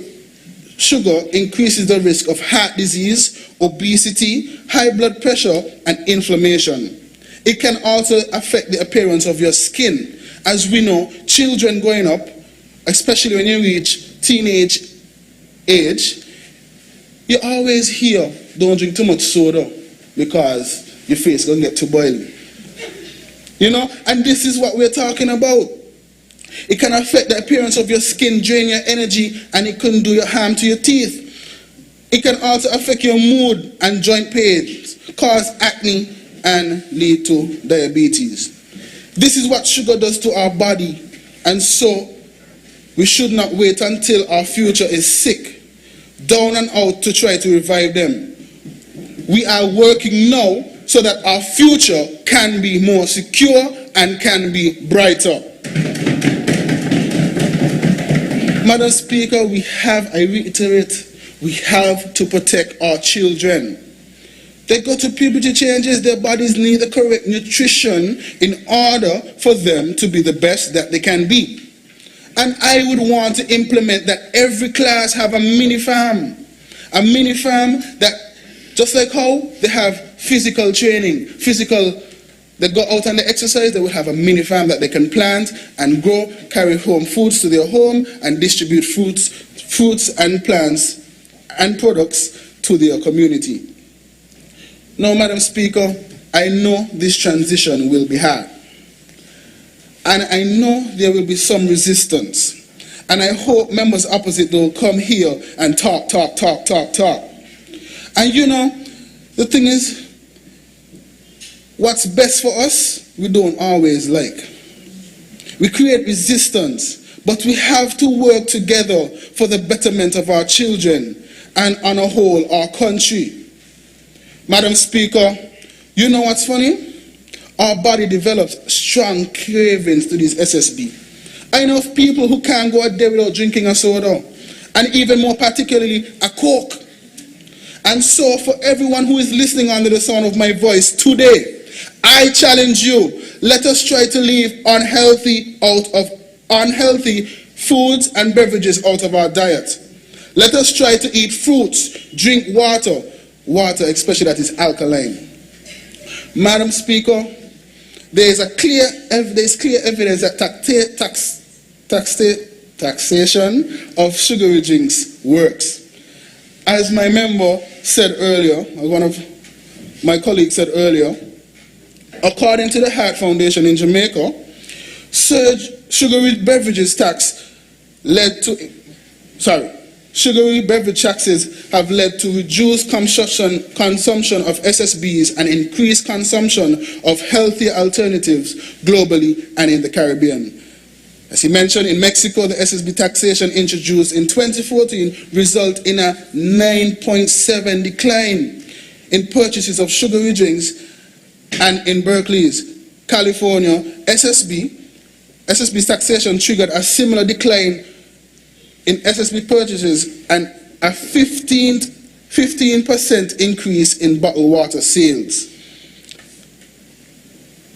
increases the risk of heart disease, obesity, high blood pressure, and inflammation. It can also affect the appearance of your skin. As we know, children growing up, especially when you reach teenage age, you always hear, don't drink too much soda because your face is going to get too boiling. You know, and this is what we're talking about. It can affect the appearance of your skin, drain your energy, and it can do your harm to your teeth. It can also affect your mood and joint pains, cause acne, and lead to diabetes. This is what sugar does to our body, and so we should not wait until our future is sick, down and out to try to revive them. We are working now so that our future can be more secure and can be brighter. Madam Speaker, I reiterate, we have to protect our children. They go to puberty changes, their bodies need the correct nutrition in order for them to be the best that they can be. And I would want to implement that every class have a mini farm. A mini farm that, just like how they have physical training, they go out and they exercise, they will have a mini farm that they can plant and grow, carry home foods to their home, and distribute fruits and plants and products to their community. Now, Madam Speaker, I know this transition will be hard. And I know there will be some resistance. And I hope members opposite will come here and talk. And you know, the thing is, what's best for us, we don't always like. We create resistance, but we have to work together for the betterment of our children and on a whole, our country. Madam Speaker, you know what's funny? Our body develops strong cravings to these SSB. I know of people who can't go a day without drinking a soda, and even more particularly, a Coke. And so for everyone who is listening under the sound of my voice today, I challenge you, let us try to leave unhealthy foods and beverages out of our diet. Let us try to eat fruits, drink water especially that is alkaline. Madam Speaker, there is clear evidence that taxation of sugary drinks works. As my member said earlier, or one of my colleagues said earlier, according to the Heart Foundation in Jamaica, sugary beverage taxes have led to reduced consumption of SSBs and increased consumption of healthier alternatives globally and in the Caribbean. As he mentioned, in Mexico, the SSB taxation introduced in 2014 resulted in a 9.7% decline in purchases of sugary drinks, and in Berkeley's California, SSB's taxation triggered a similar decline in SSB purchases and a 15% increase in bottled water sales.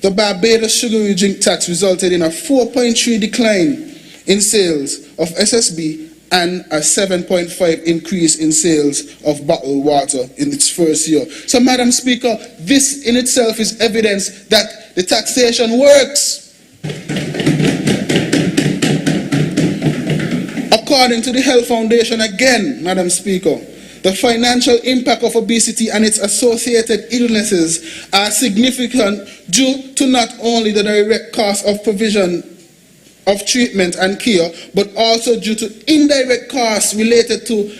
The Barbados sugary drink tax resulted in a 4.3% decline in sales of SSB and a 7.5 increase in sales of bottled water in its first year. So, Madam Speaker, this in itself is evidence that the taxation works. According to the Health Foundation, again, Madam Speaker, the financial impact of obesity and its associated illnesses are significant due to not only the direct cost of provision of treatment and care, but also due to indirect costs related to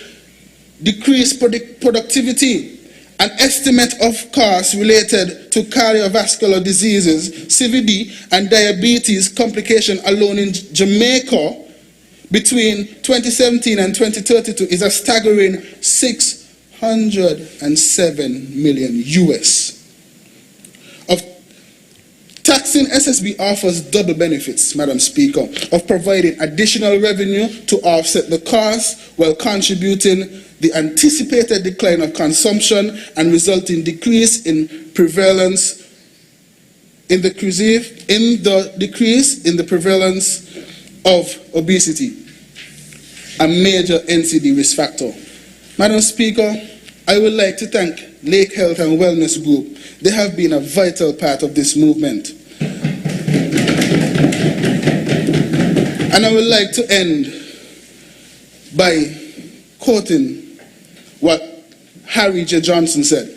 decreased productivity. An estimate of costs related to cardiovascular diseases, CVD, and diabetes complication alone in Jamaica between 2017 and 2032 is a staggering $607 million US. Taxing SSB offers double benefits, Madam Speaker, of providing additional revenue to offset the cost while contributing the anticipated decline of consumption and resulting decrease in prevalence in the decrease in the prevalence of obesity, a major NCD risk factor. Madam Speaker, I would like to thank Lake Health and Wellness Group. They have been a vital part of this movement. And I would like to end by quoting what Harry J. Johnson said.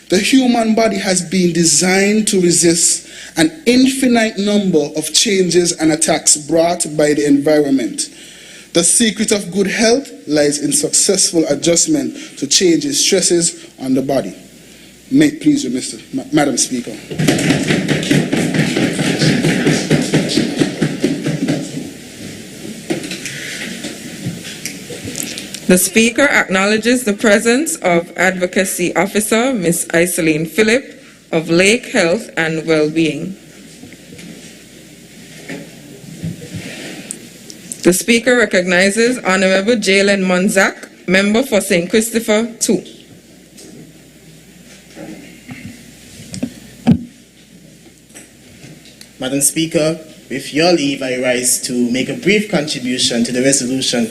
The human body has been designed to resist an infinite number of changes and attacks brought by the environment. The secret of good health lies in successful adjustment to changes, stresses on the body. May it please you, Madam Speaker.
The Speaker acknowledges the presence of Advocacy Officer Ms. Iseline Phillip of Lake Health and Wellbeing. The Speaker recognizes Honorable Jalen Monzak, Member for St. Christopher II.
Madam Speaker, with your leave, I rise to make a brief contribution to the resolution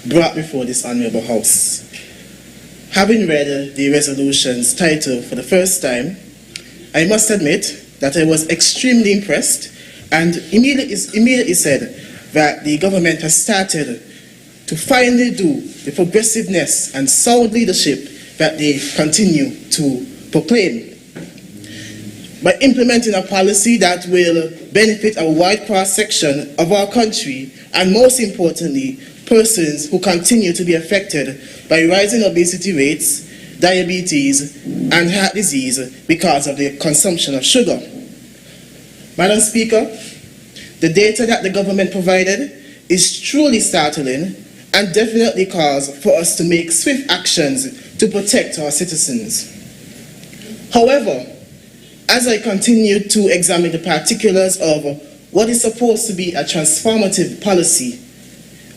brought before this Honourable House. Having read the resolution's title for the first time, I must admit that I was extremely impressed and immediately said that the government has started to finally do the progressiveness and sound leadership that they continue to proclaim. By implementing a policy that will benefit a wide cross-section of our country, and most importantly, persons who continue to be affected by rising obesity rates, diabetes, and heart disease because of the consumption of sugar. Madam Speaker, the data that the government provided is truly startling and definitely calls for us to make swift actions to protect our citizens. However, as I continue to examine the particulars of what is supposed to be a transformative policy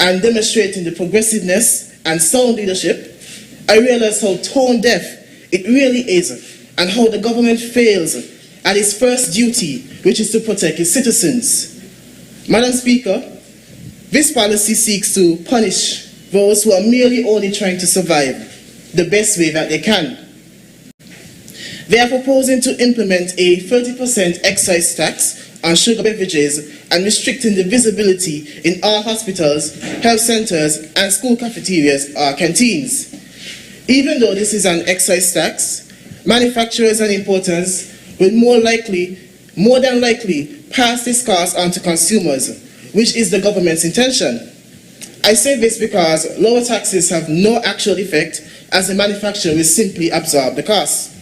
and demonstrating the progressiveness and sound leadership, I realize how tone deaf it really is and how the government fails at its first duty, which is to protect its citizens. Madam Speaker, this policy seeks to punish those who are merely only trying to survive the best way that they can. They are proposing to implement a 30% excise tax on sugar beverages and restricting the visibility in all hospitals, health centers, and school cafeterias or canteens. Even though this is an excise tax, manufacturers and importers will more than likely pass this cost on to consumers, which is the government's intention. I say this because lower taxes have no actual effect, as the manufacturer will simply absorb the cost.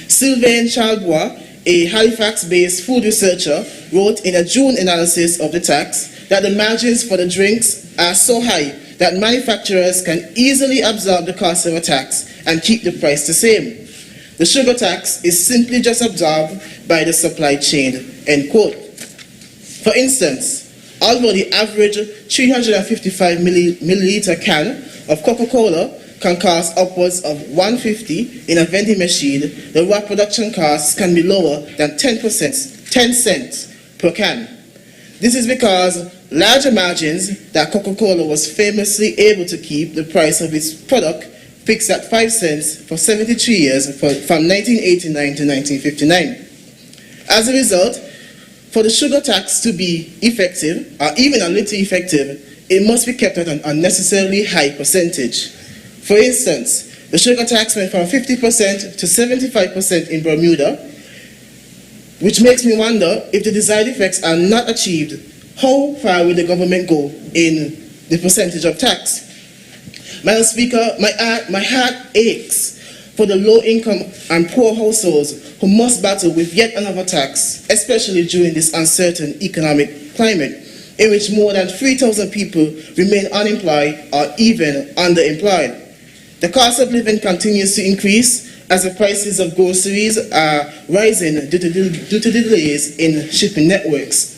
Sylvain Chalbois, a Halifax-based food researcher, wrote in a June analysis of the tax that the margins for the drinks are so high that manufacturers can easily absorb the cost of a tax and keep the price the same. The sugar tax is simply just absorbed by the supply chain, end quote. For instance, although the average 355 milliliter can of Coca-Cola can cost upwards of $1.50 in a vending machine, the raw production costs can be lower than 10 cents per can. This is because larger margins that Coca-Cola was famously able to keep the price of its product fixed at 5 cents for 73 years from 1989 to 1959. As a result, for the sugar tax to be effective, or even a little effective, it must be kept at an unnecessarily high percentage. For instance, the sugar tax went from 50% to 75% in Bermuda, which makes me wonder, if the desired effects are not achieved, how far will the government go in the percentage of tax? Madam Speaker, my heart aches for the low-income and poor households who must battle with yet another tax, especially during this uncertain economic climate, in which more than 3,000 people remain unemployed or even underemployed. The cost of living continues to increase as the prices of groceries are rising due to delays in shipping networks.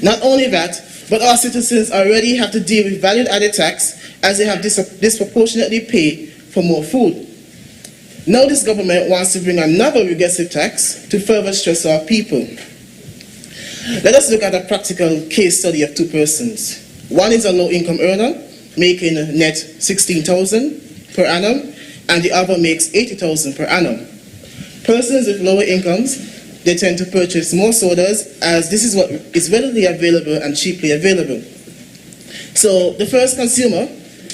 Not only that, but our citizens already have to deal with value-added tax as they have disproportionately paid for more food. Now this government wants to bring another regressive tax to further stress our people. Let us look at a practical case study of two persons. One is a low-income earner, making net $16,000 per annum, and the other makes $80,000 per annum. Persons with lower incomes, they tend to purchase more sodas as this is what is readily available and cheaply available. So the first consumer,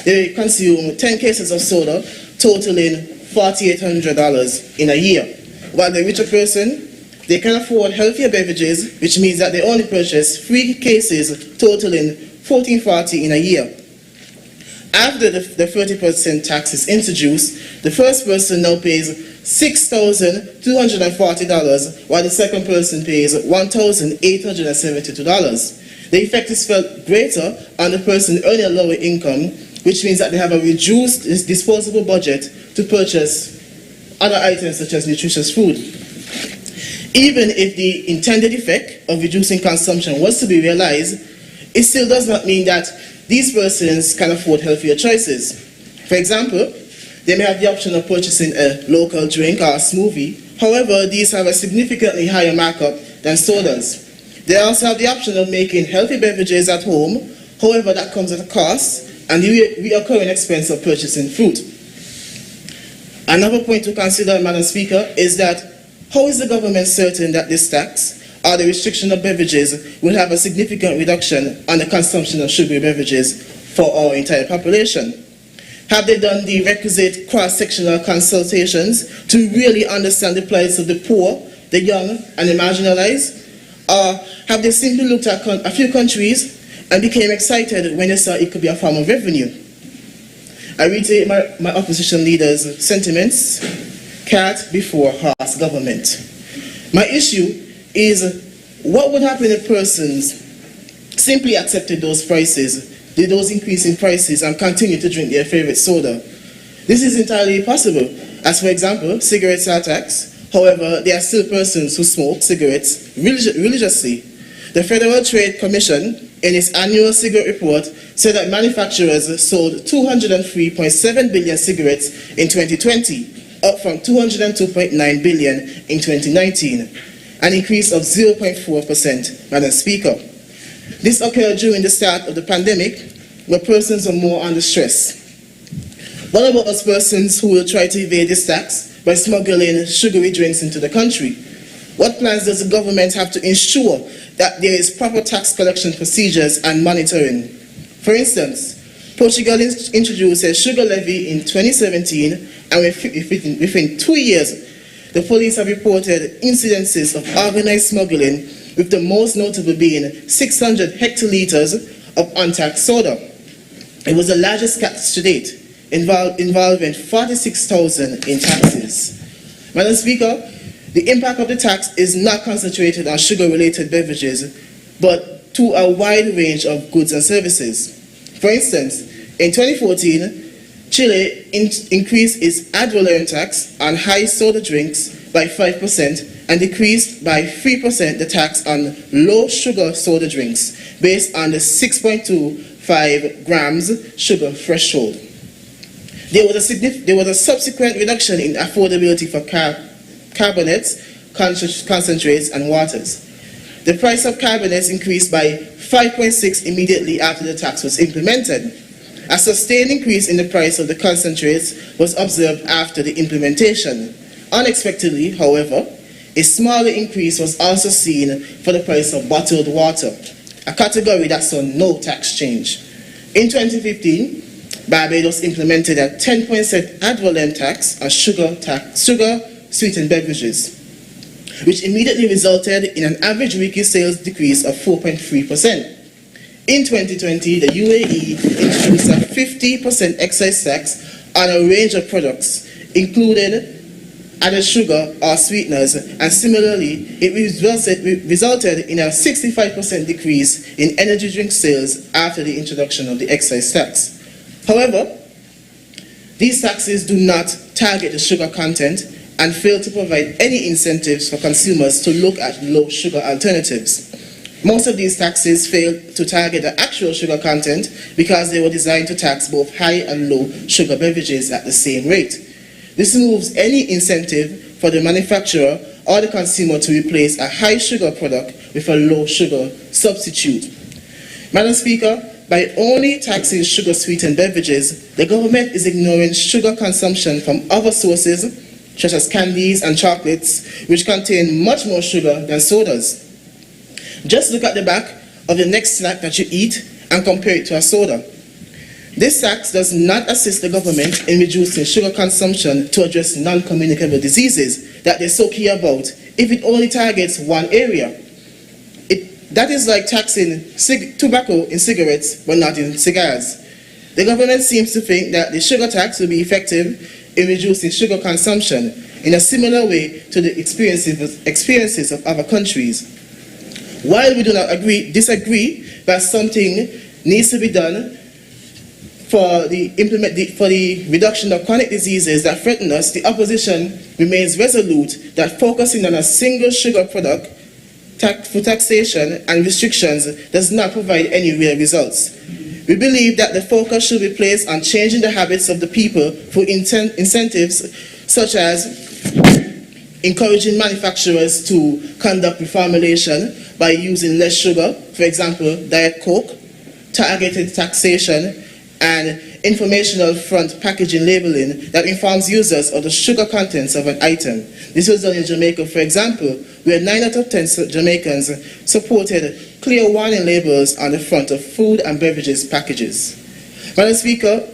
they consume 10 cases of soda, totaling $4,800 in a year. While the richer person, they can afford healthier beverages, which means that they only purchase 3 cases, totaling $1,440 in a year. After the 30% tax is introduced, the first person now pays $6,240, while the second person pays $1,872. The effect is felt greater on the person earning a lower income, which means that they have a reduced disposable budget to purchase other items such as nutritious food. Even if the intended effect of reducing consumption was to be realized, it still does not mean that these persons can afford healthier choices. For example, they may have the option of purchasing a local drink or a smoothie. However, these have a significantly higher markup than sodas. They also have the option of making healthy beverages at home. However, that comes at a cost and the recurring expense of purchasing fruit. Another point to consider, Madam Speaker, is that how is the government certain that this tax or the restriction of beverages will have a significant reduction on the consumption of sugary beverages for our entire population? Have they done the requisite cross-sectional consultations to really understand the plight of the poor, the young, and the marginalized? Or have they simply looked at a few countries and became excited when they saw it could be a form of revenue? I reiterate my opposition leader's sentiments: cat before horse government. My issue is, what would happen if persons simply accepted those prices, did those increasing prices, and continued to drink their favorite soda? This is entirely possible, as for example, cigarettes are taxed. However, there are still persons who smoke cigarettes religiously. The Federal Trade Commission, in its annual cigarette report, said that manufacturers sold 203.7 billion cigarettes in 2020, up from 202.9 billion in 2019, an increase of 0.4%, Madam Speaker. This occurred during the start of the pandemic, where persons are more under stress. What about those persons who will try to evade this tax by smuggling sugary drinks into the country? What plans does the government have to ensure that there is proper tax collection procedures and monitoring? For instance, Portugal introduced a sugar levy in 2017, and within 2 years, the police have reported incidences of organized smuggling, with the most notable being 600 hectoliters of untaxed soda. It was the largest catch to date, involving 46,000 in taxes. Madam Speaker, the impact of the tax is not concentrated on sugar-related beverages, but to a wide range of goods and services. For instance, in 2014, Chile increased its ad valorem tax on high soda drinks by 5% and decreased by 3% the tax on low-sugar soda drinks based on the 6.25 grams sugar threshold. There was a subsequent reduction in affordability for carbonates, concentrates, and waters. the price of carbonates increased by 5.6% immediately after the tax was implemented. A sustained increase in the price of the concentrates was observed after the implementation. Unexpectedly, however, a smaller increase was also seen for the price of bottled water, a category that saw no tax change. In 2015, Barbados implemented a 10% ad valorem tax on sugar sweetened beverages, which immediately resulted in an average weekly sales decrease of 4.3%. In 2020, the UAE introduced a 50% excise tax on a range of products, including added sugar or sweeteners, and similarly, it resulted in a 65% decrease in energy drink sales after the introduction of the excise tax. However, these taxes do not target the sugar content and fail to provide any incentives for consumers to look at low sugar alternatives. Most of these taxes fail to target the actual sugar content because they were designed to tax both high and low sugar beverages at the same rate. This removes any incentive for the manufacturer or the consumer to replace a high sugar product with a low sugar substitute. Madam Speaker, by only taxing sugar sweetened beverages, the government is ignoring sugar consumption from other sources, such as candies and chocolates, which contain much more sugar than sodas. Just look at the back of the next snack that you eat and compare it to a soda. This tax does not assist the government in reducing sugar consumption to address non-communicable diseases that they so care about if it only targets one area. That is like taxing tobacco in cigarettes but not in cigars. The government seems to think that the sugar tax will be effective in reducing sugar consumption in a similar way to the experiences of other countries. While we do not disagree that something needs to be done for the reduction of chronic diseases that threaten us, the opposition remains resolute that focusing on a single sugar product for taxation and restrictions does not provide any real results. We believe that the focus should be placed on changing the habits of the people through incentives such as encouraging manufacturers to conduct reformulation by using less sugar, for example, Diet Coke, targeted taxation, and informational front packaging labeling that informs users of the sugar contents of an item. This was done in Jamaica, for example, where 9 out of 10 Jamaicans supported clear warning labels on the front of food and beverages packages. Madam Speaker,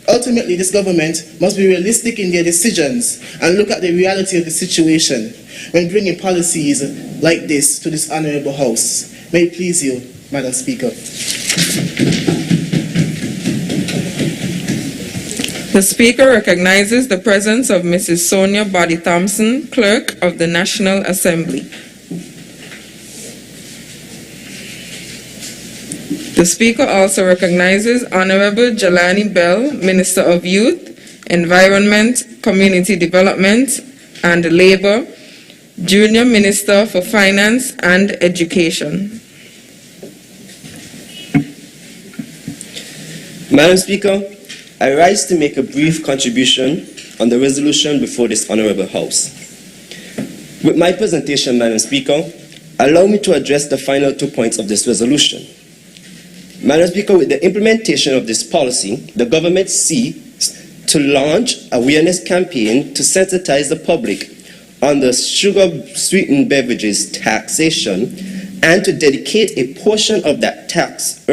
ultimately this government must be realistic in their decisions and look at the reality of the situation when bringing policies like this to this honourable House. May it please you, Madam Speaker.
The Speaker recognizes the presence of Mrs. Sonia Body Thompson, Clerk of the National Assembly. The Speaker also recognizes Honorable Jelani Bell, Minister of Youth, Environment, Community Development and Labour, Junior Minister for Finance and Education.
Madam Speaker, I rise to make a brief contribution on the resolution before this Honourable House. With my presentation, Madam Speaker, allow me to address the final 2 points of this resolution. Madam Speaker, with the implementation of this policy, the government seeks to launch awareness campaign to sensitize the public on the sugar-sweetened beverages taxation and to dedicate a portion of that tax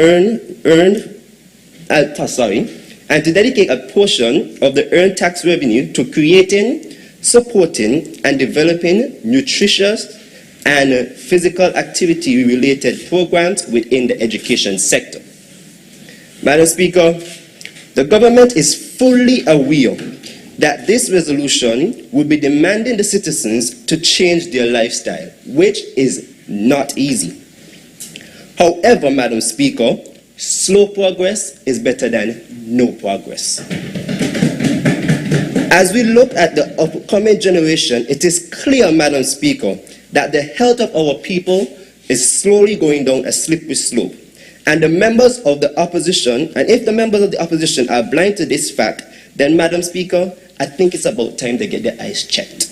and to dedicate a portion of the earned tax revenue to creating, supporting, and developing nutritious and physical activity-related programs within the education sector. Madam Speaker, the government is fully aware that this resolution will be demanding the citizens to change their lifestyle, which is not easy. However, Madam Speaker, slow progress is better than no progress. As we look at the upcoming generation, it is clear, Madam Speaker, that the health of our people is slowly going down a slippery slope. And the members of the opposition, and if the members of the opposition are blind to this fact, then, Madam Speaker, I think it's about time they get their eyes checked.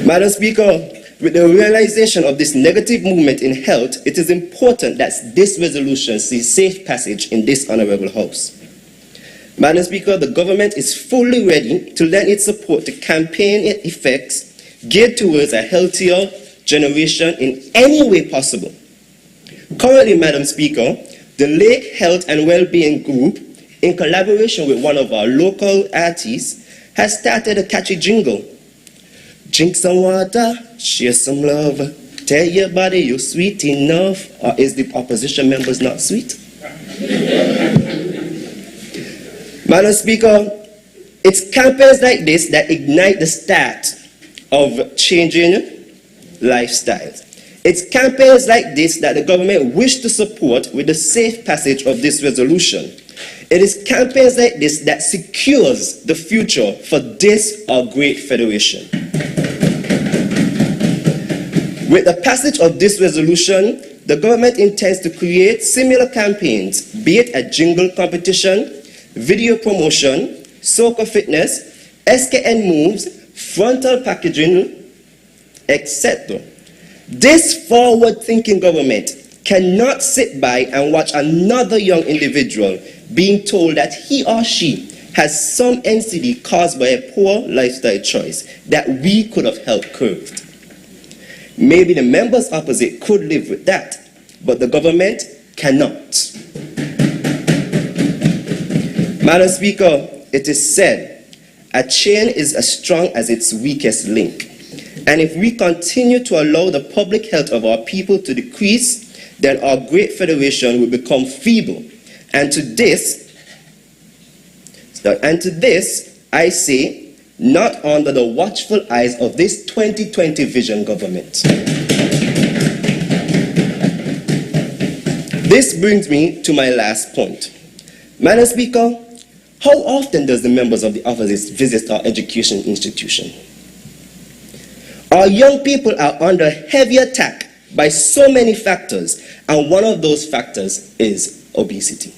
Madam Speaker, with the realization of this negative movement in health, it is important that this resolution sees safe passage in this Honorable House. Madam Speaker, the government is fully ready to lend its support to campaign effects geared towards a healthier generation in any way possible. Currently, Madam Speaker, the Lake Health and Wellbeing Group, in collaboration with one of our local artists, has started a catchy jingle. Drink some water, share some love, tell your body you're sweet enough, or is the opposition members not sweet? Madam Speaker, it's campaigns like this that ignite the start of changing lifestyles. It's campaigns like this that the government wish to support with the safe passage of this resolution. It is campaigns like this that secures the future for this, our great federation. With the passage of this resolution, the government intends to create similar campaigns, be it a jingle competition, video promotion, soca fitness, SKN moves, frontal packaging, etc. This forward-thinking government cannot sit by and watch another young individual being told that he or she has some NCD caused by a poor lifestyle choice that we could have helped curb. Maybe the members opposite could live with that, but the government cannot. Madam Speaker, it is said, a chain is as strong as its weakest link. And if we continue to allow the public health of our people to decrease, then our great federation will become feeble. And to this, I say, not under the watchful eyes of this 2020 vision government. This brings me to my last point. Madam Speaker, how often does the members of the office visit our education institution? Our young people are under heavy attack by so many factors, and one of those factors is obesity.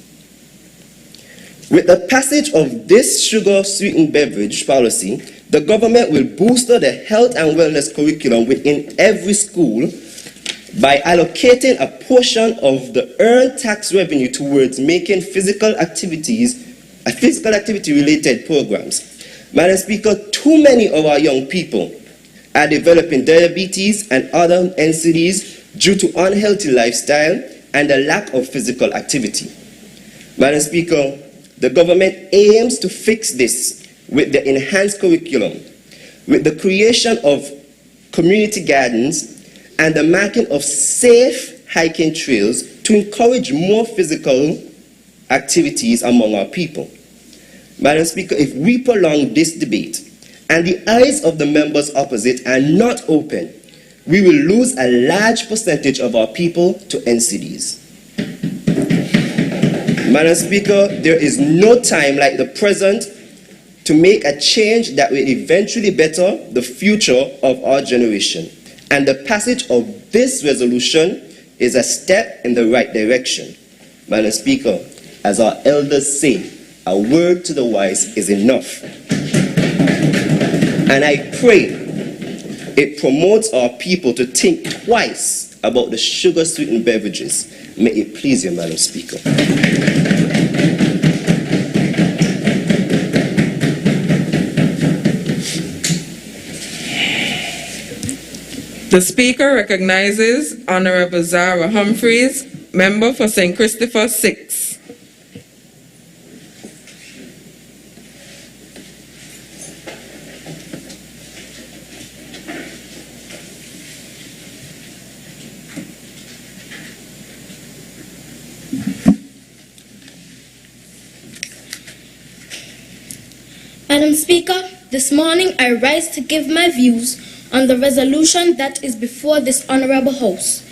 With the passage of this sugar-sweetened beverage policy, the government will booster the health and wellness curriculum within every school by allocating a portion of the earned tax revenue towards making physical activity-related programs. Madam Speaker, too many of our young people are developing diabetes and other NCDs due to unhealthy lifestyle and a lack of physical activity. Madam Speaker, the government aims to fix this with the enhanced curriculum, with the creation of community gardens, and the marking of safe hiking trails to encourage more physical activities among our people. Madam Speaker, if we prolong this debate and the eyes of the members opposite are not open, we will lose a large percentage of our people to NCDs. Madam Speaker, there is no time like the present to make a change that will eventually better the future of our generation. And the passage of this resolution is a step in the right direction. Madam Speaker, as our elders say, a word to the wise is enough. And I pray it promotes our people to think twice about the sugar-sweetened beverages. May it please you, Madam Speaker.
The Speaker recognizes Honorable Zara Humphreys, member for St. Christopher 6.
Madam Speaker, this morning I rise to give my views on the resolution that is before this Honorable House,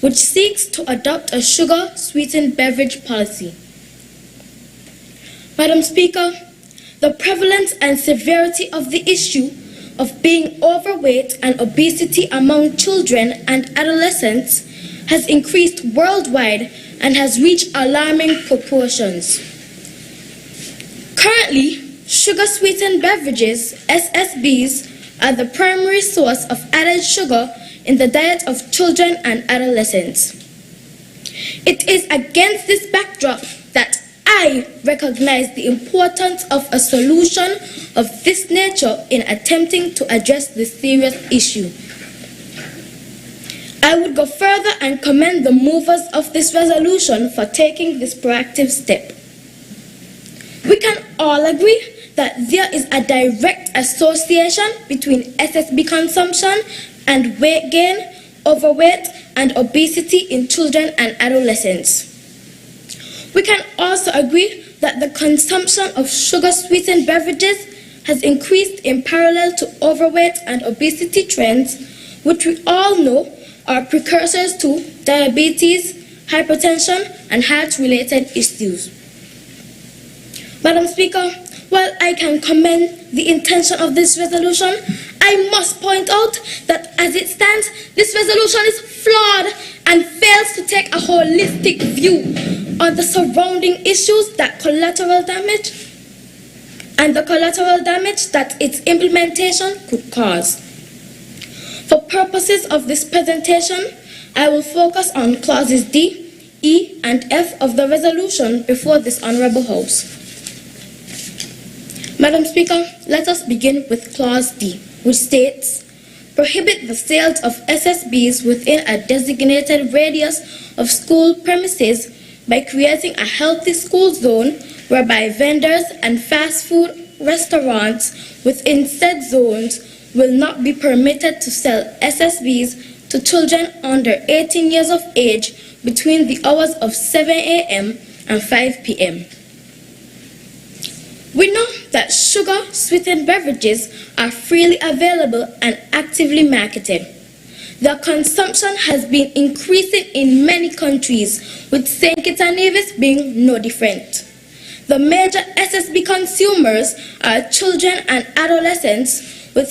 which seeks to adopt a sugar-sweetened beverage policy. Madam Speaker, the prevalence and severity of the issue of being overweight and obesity among children and adolescents has increased worldwide and has reached alarming proportions. Currently, sugar-sweetened beverages, SSBs, are the primary source of added sugar in the diet of children and adolescents. It is against this backdrop that I recognize the importance of a solution of this nature in attempting to address this serious issue. I would go further and commend the movers of this resolution for taking this proactive step. We can all agree that there is a direct association between SSB consumption and weight gain, overweight, and obesity in children and adolescents. We can also agree that the consumption of sugar-sweetened beverages has increased in parallel to overweight and obesity trends, which we all know are precursors to diabetes, hypertension, and heart-related issues. Madam Speaker, while I can commend the intention of this resolution, I must point out that as it stands, this resolution is flawed and fails to take a holistic view on the surrounding issues that the collateral damage that its implementation could cause. For purposes of this presentation, I will focus on clauses D, E, and F of the resolution before this Honourable House. Madam Speaker, let us begin with clause D, which states, prohibit the sales of SSBs within a designated radius of school premises by creating a healthy school zone whereby vendors and fast food restaurants within said zones will not be permitted to sell SSBs to children under 18 years of age between the hours of 7 a.m. and 5 p.m. We know that sugar-sweetened beverages are freely available and actively marketed. Their consumption has been increasing in many countries, with St. Kitts and Nevis being no different. The major SSB consumers are children and adolescents, with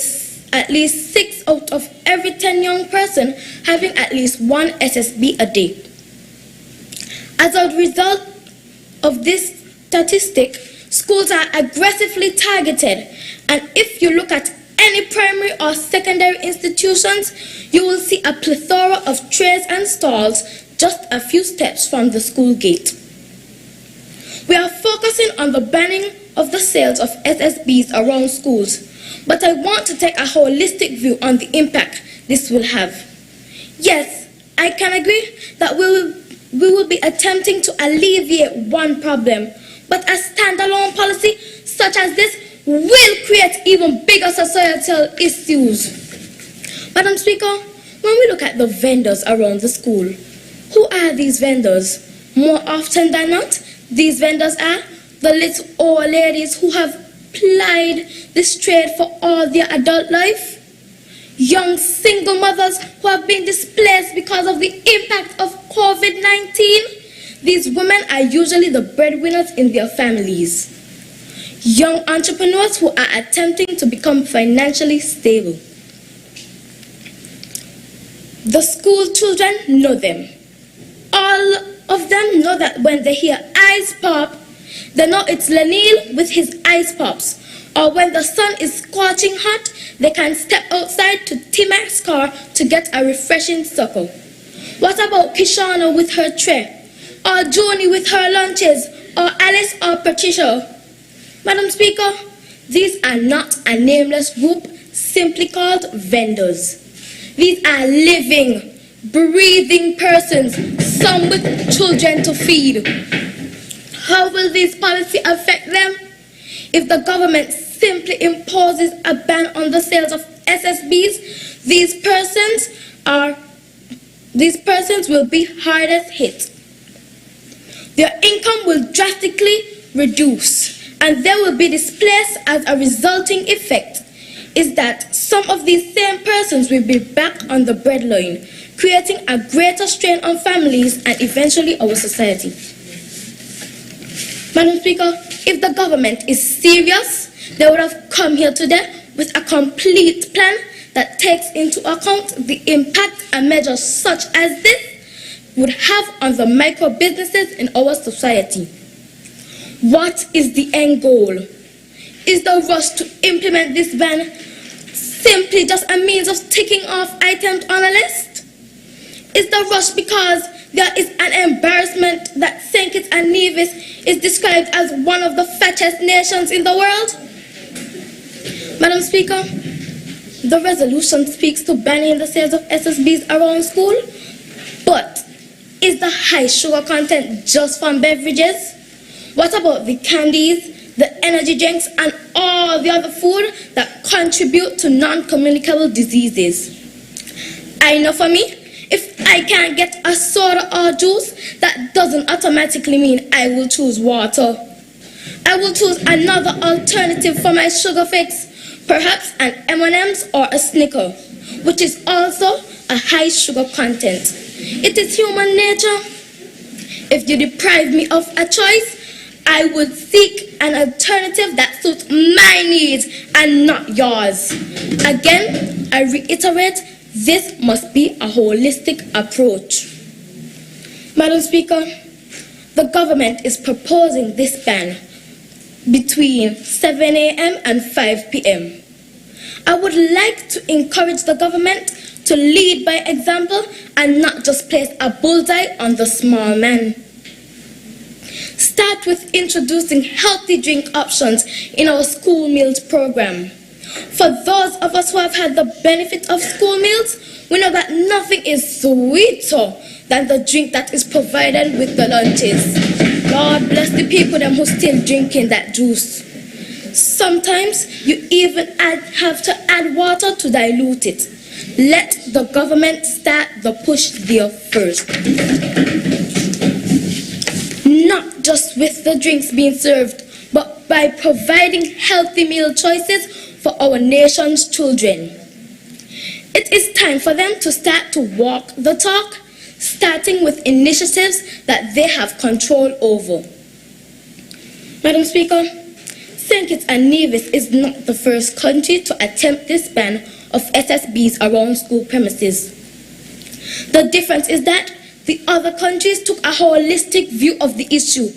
at least 6 out of every 10 young person having at least one SSB a day. As a result of this statistic, schools are aggressively targeted, and if you look at any primary or secondary institutions, you will see a plethora of trays and stalls just a few steps from the school gate. We are focusing on the banning of the sales of SSBs around schools, but I want to take a holistic view on the impact this will have. Yes, I can agree that we will be attempting to alleviate one problem, but a standalone policy such as this will create even bigger societal issues. Madam Speaker, when we look at the vendors around the school, who are these vendors? More often than not, these vendors are the little old ladies who have plied this trade for all their adult life, young single mothers who have been displaced because of the impact of COVID-19. These women are usually the breadwinners in their families. Young entrepreneurs who are attempting to become financially stable. The school children know them. All of them know that when they hear ice pop, they know it's Lanil with his ice pops. Or when the sun is scorching hot, they can step outside to T-Mac's car to get a refreshing suckle. What about Kishana with her tray? Or Joni with her lunches? Or Alice or Patricia? Madam Speaker, these are not a nameless group simply called vendors. These are living, breathing persons, some with children to feed. How will this policy affect them? If the government simply imposes a ban on the sales of SSBs, these persons will be hardest hit. Their income will drastically reduce, and they will be displaced. As a resulting effect is that some of these same persons will be back on the breadline, creating a greater strain on families and eventually our society. Madam Speaker, if the government is serious, they would have come here today with a complete plan that takes into account the impact a measure such as this would have on the micro businesses in our society. What is the end goal? Is the rush to implement this ban simply just a means of ticking off items on a list? Is the rush because there is an embarrassment that St. Kitts and Nevis is described as one of the fattest nations in the world? Madam Speaker, the resolution speaks to banning the sales of SSBs around school, but is the high sugar content just from beverages? What about the candies, the energy drinks, and all the other food that contribute to non-communicable diseases? I know for me, if I can't get a soda or juice, that doesn't automatically mean I will choose water. I will choose another alternative for my sugar fix, perhaps an M&M's or a Snicker, which is also a high sugar content. It is human nature. If you deprive me of a choice, I would seek an alternative that suits my needs and not yours. Again, I reiterate, this must be a holistic approach. Madam Speaker, the government is proposing this ban between 7 a.m. and 5 p.m. I would like to encourage the government to lead by example and not just place a bullseye on the small man. Start with introducing healthy drink options in our school meals program. For those of us who have had the benefit of school meals, we know that nothing is sweeter than the drink that is provided with the lunches. Lord bless the people them who still drinking that juice. Sometimes you even have to add water to dilute it. Let the government start the push there first. Not just with the drinks being served, but by providing healthy meal choices for our nation's children. It is time for them to start to walk the talk, starting with initiatives that they have control over. Madam Speaker, St. Kitts and Nevis is not the first country to attempt this ban of SSBs around school premises. The difference is that the other countries took a holistic view of the issue.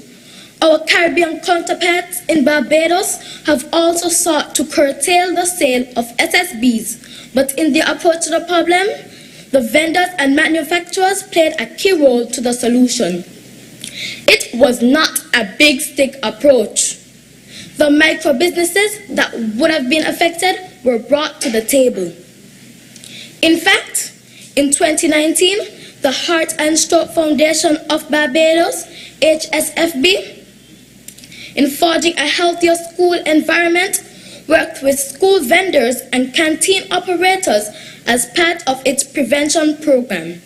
Our Caribbean counterparts in Barbados have also sought to curtail the sale of SSBs, but in their approach to the problem, the vendors and manufacturers played a key role to the solution. It was not a big stick approach. The micro businesses that would have been affected were brought to the table. In fact, in 2019, the Heart and Stroke Foundation of Barbados, HSFB, in forging a healthier school environment, worked with school vendors and canteen operators as part of its prevention program.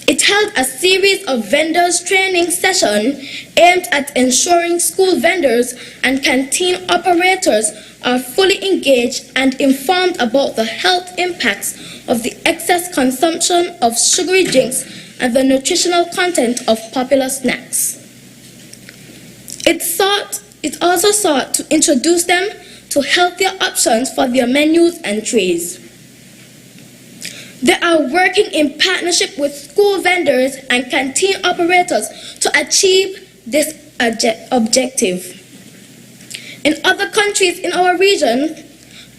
It held a series of vendors training sessions aimed at ensuring school vendors and canteen operators are fully engaged and informed about the health impacts of the excess consumption of sugary drinks and the nutritional content of popular snacks. It also sought to introduce them to healthier options for their menus and trays. They are working in partnership with school vendors and canteen operators to achieve this objective. In other countries in our region,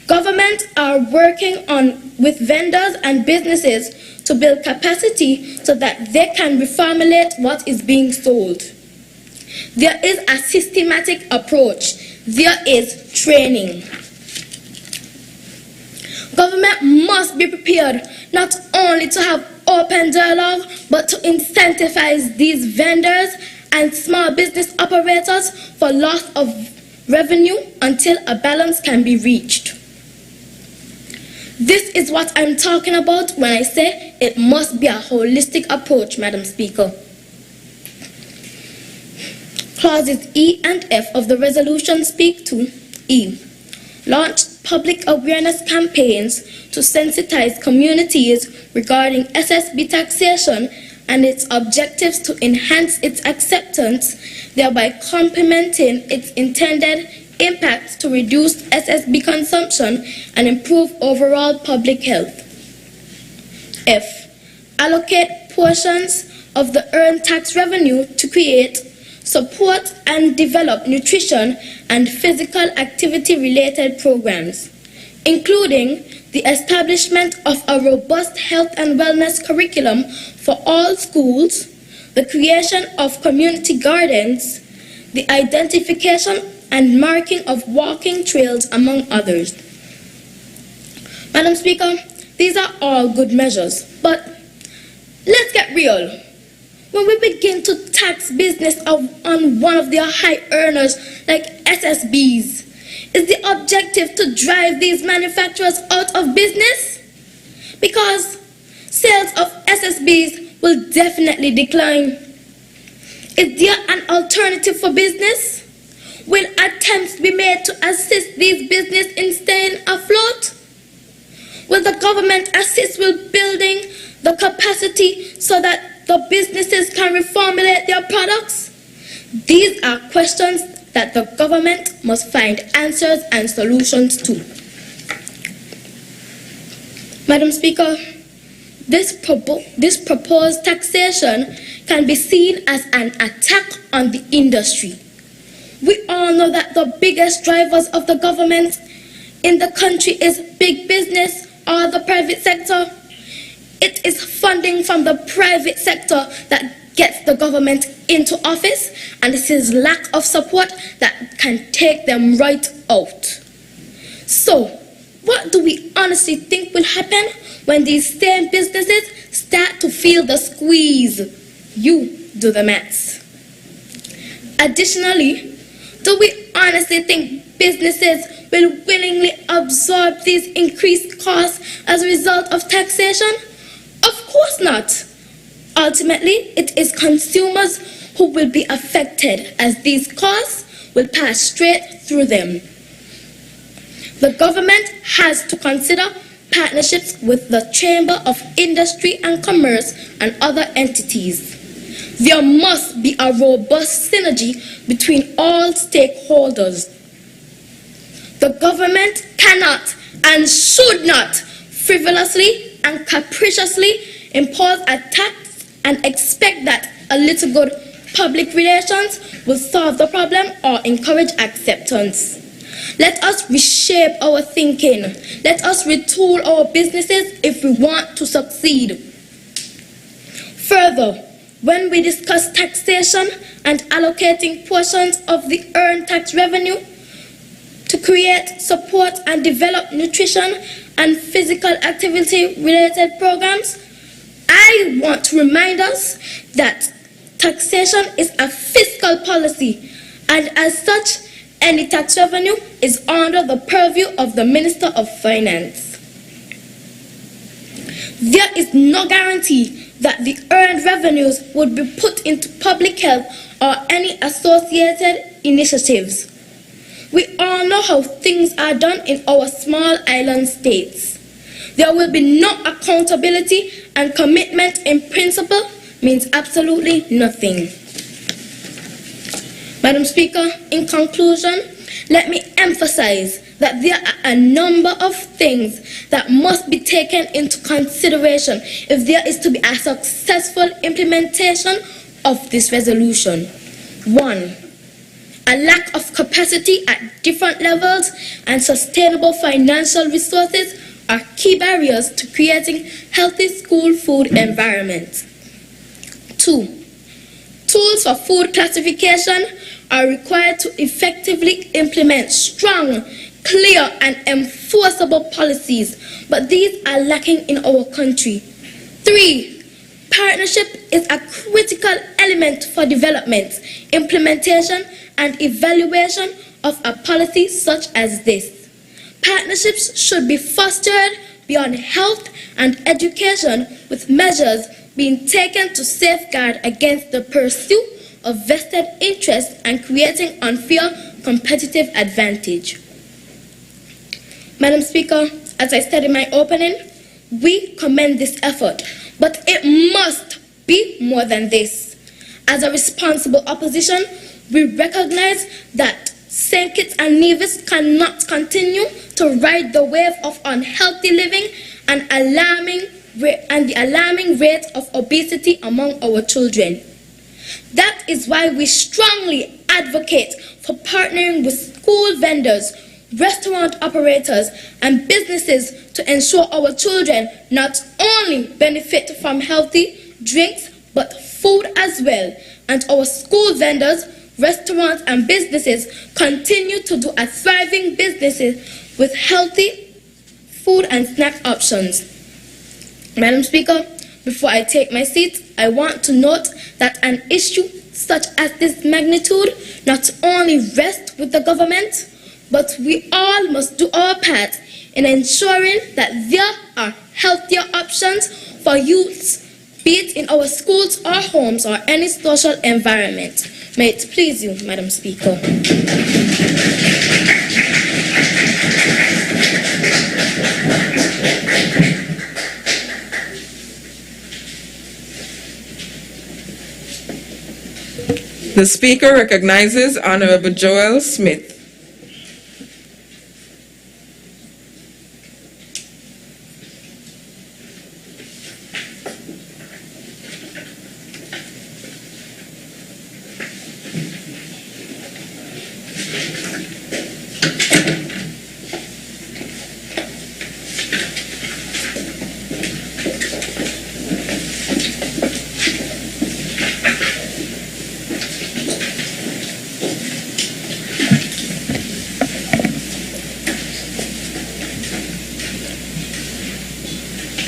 governments are working with vendors and businesses to build capacity so that they can reformulate what is being sold. There is a systematic approach. There is training. Government must be prepared not only to have open dialogue, but to incentivize these vendors and small business operators for loss of revenue until a balance can be reached. This is what I'm talking about when I say it must be a holistic approach, Madam Speaker. Clauses E and F of the resolution speak to E. Launch public awareness campaigns to sensitize communities regarding SSB taxation and its objectives to enhance its acceptance, thereby complementing its intended impact to reduce SSB consumption and improve overall public health. F. Allocate portions of the earned tax revenue to create, support, and develop nutrition and physical activity-related programs. including the establishment of a robust health and wellness curriculum for all schools, the creation of community gardens, the identification and marking of walking trails, among others. Madam Speaker, these are all good measures, but let's get real. When we begin to tax business on one of their high earners like SSBs, is the objective to drive these manufacturers out of business? Because sales of SSBs will definitely decline. Is there an alternative for business? Will attempts be made to assist these businesses in staying afloat? Will the government assist with building the capacity so that the businesses can reformulate their products? These are questions that the government must find answers and solutions to. Madam Speaker, this proposed taxation can be seen as an attack on the industry. We all know that the biggest drivers of the government in the country is big business or the private sector. It is funding from the private sector that gets the government into office, and it is lack of support that can take them right out. So, what do we honestly think will happen when these same businesses start to feel the squeeze? You do the maths. Additionally, do we honestly think businesses will willingly absorb these increased costs as a result of taxation? Of course not. Ultimately, it is consumers who will be affected, as these costs will pass straight through them. The government has to consider partnerships with the Chamber of Industry and Commerce and other entities. There must be a robust synergy between all stakeholders. The government cannot and should not frivolously and capriciously impose a tax and expect that a little good public relations will solve the problem or encourage acceptance. Let us reshape our thinking. Let us retool our businesses if we want to succeed. Further, when we discuss taxation and allocating portions of the earned tax revenue to create, support, and develop nutrition and physical activity-related programs, I want to remind us that taxation is a fiscal policy, and as such, any tax revenue is under the purview of the Minister of Finance. There is no guarantee that the earned revenues would be put into public health or any associated initiatives. We all know how things are done in our small island states. There will be no accountability, and commitment in principle means absolutely nothing. Madam Speaker, in conclusion, let me emphasize that there are a number of things that must be taken into consideration if there is to be a successful implementation of this resolution. 1. A lack of capacity at different levels and sustainable financial resources are key barriers to creating healthy school food environments. 2. Tools for food classification are required to effectively implement strong, clear, and enforceable policies, but these are lacking in our country. 3. Partnership is a critical element for development, implementation, and evaluation of a policy such as this. Partnerships should be fostered beyond health and education, with measures being taken to safeguard against the pursuit of vested interests and creating unfair competitive advantage. Madam Speaker, as I said in my opening, we commend this effort, but it must be more than this. As a responsible opposition, we recognize that St. Kitts and Nevis cannot continue to ride the wave of unhealthy living and the alarming rate of obesity among our children. That is why we strongly advocate for partnering with school vendors, restaurant operators, and businesses to ensure our children not only benefit from healthy drinks but food as well, and our school vendors, restaurants, and businesses continue to do a thriving businesses with healthy food and snack options. Madam Speaker, before I take my seat, I want to note that an issue such as this magnitude not only rests with the government, but we all must do our part in ensuring that there are healthier options for youths, be it in our schools or homes or any social environment. May it please you, Madam Speaker.
The Speaker recognizes Honorable Joel Smith.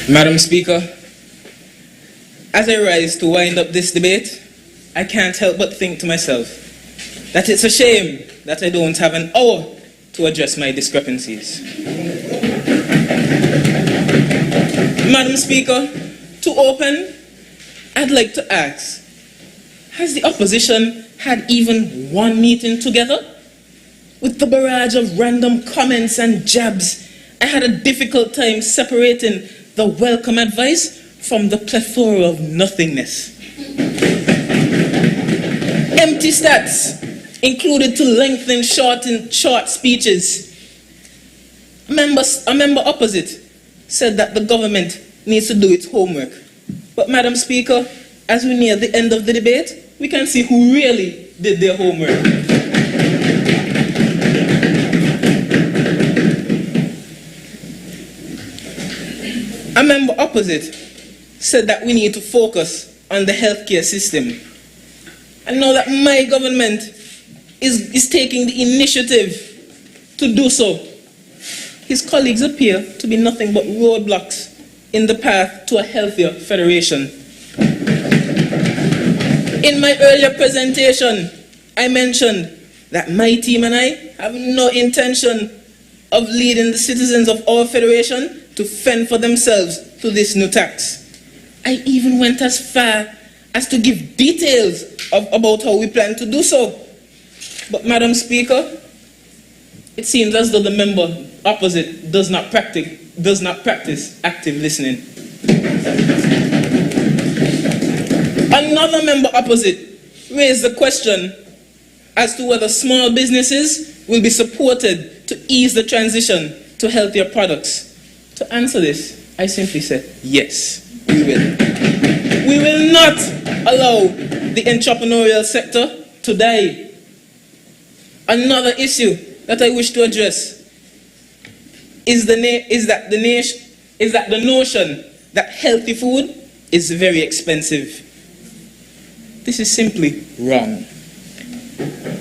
Madam Speaker, as I rise to wind up this debate, I can't help but think to myself that it's a shame that I don't have an hour to address my discrepancies. Madam Speaker, to open, I'd like to ask, has the opposition had even one meeting together? With the barrage of random comments and jabs, I had a difficult time separating the welcome advice from the plethora of nothingness. Empty stats included to lengthen short speeches. A member opposite said that the government needs to do its homework. But Madam Speaker, as we near the end of the debate, we can see who really did their homework. A member opposite said that we need to focus on the healthcare system. And now that my government is taking the initiative to do so, his colleagues appear to be nothing but roadblocks in the path to a healthier federation. In my earlier presentation, I mentioned that my team and I have no intention of leading the citizens of our federation to fend for themselves through this new tax. I even went as far as to give details about how we plan to do so. But Madam Speaker, it seems as though the member opposite does not practice active listening. Another member opposite raised the question as to whether small businesses will be supported to ease the transition to healthier products. To answer this, I simply said, yes, we will. We will not allow the entrepreneurial sector to die. Another issue that I wish to address is the notion that healthy food is very expensive. This is simply wrong.